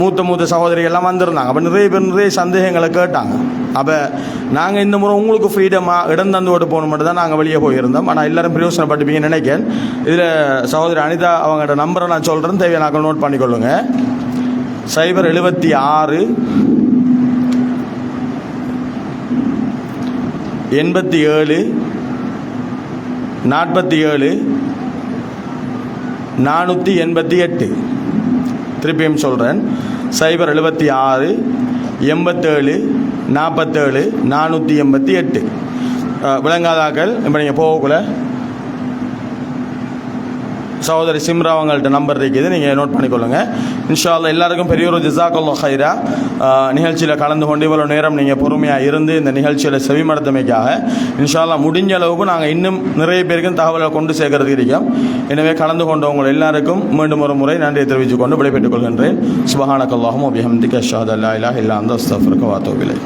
மூத்த சகோதரிகள்லாம் வந்திருந்தாங்க. அப்போ நிறைய பேர் நிறைய சந்தேகங்களை கேட்டாங்க. அப்போ நாங்கள் இந்த முறை உங்களுக்கு ஃப்ரீடமாக இடம் தந்து ஓட்டு போகணும் மட்டும் தான் நாங்கள் வெளியே போயிருந்தோம். ஆனால் எல்லோரும் பிரயோசனப்பட்டுப்பீங்கன்னு நினைக்கிறேன். இதில் சகோதரி அனிதா அவங்களோட நம்பரை நான் சொல்கிறேன், தேவையான நோட் பண்ணிக்கொள்ளுங்க. 076 87 47 488. திருப்பியும் சொல்கிறேன், 076 87 47 488. விளங்காதாக்கள் இப்போ நீங்கள் போகக்குள்ள சகோதரி சிம்ரா அவங்கள்ட்ட நம்பர் இருக்குது, நீங்கள் நோட் பண்ணிக்கொள்ளுங்க. இன்ஷா அல்லாஹ் எல்லாருக்கும் பெரிய ஒரு ஜஸாக்கல்லாஹ் ஹைரா. நிகழ்ச்சியில் கலந்து கொண்டு இவ்வளோ நேரம் நீங்கள் பொறுமையாக இருந்து இந்த நிகழ்ச்சியில் செவிமடுத்தமைக்காக இன்ஷா அல்லாஹ் முடிஞ்ச அளவுக்கு நாங்கள் இன்னும் நிறைய பேருக்கும் தகவலை கொண்டு சேர்க்கறதுக்கு இருக்கோம். எனவே கலந்து கொண்டவங்க எல்லாருக்கும் மீண்டும் ஒரு முறை நன்றியை தெரிவித்துக் கொண்டு விடைபெற்றுக் கொள்கின்றேன். சுப்ஹானக்கல்லாஹும்ம வ பிஹம்திக அஷ்ஹது அல்லா இலாஹா இல்லா அன்த அஸ்தக்ஃபிருக வ அத்தூபு இலைக்.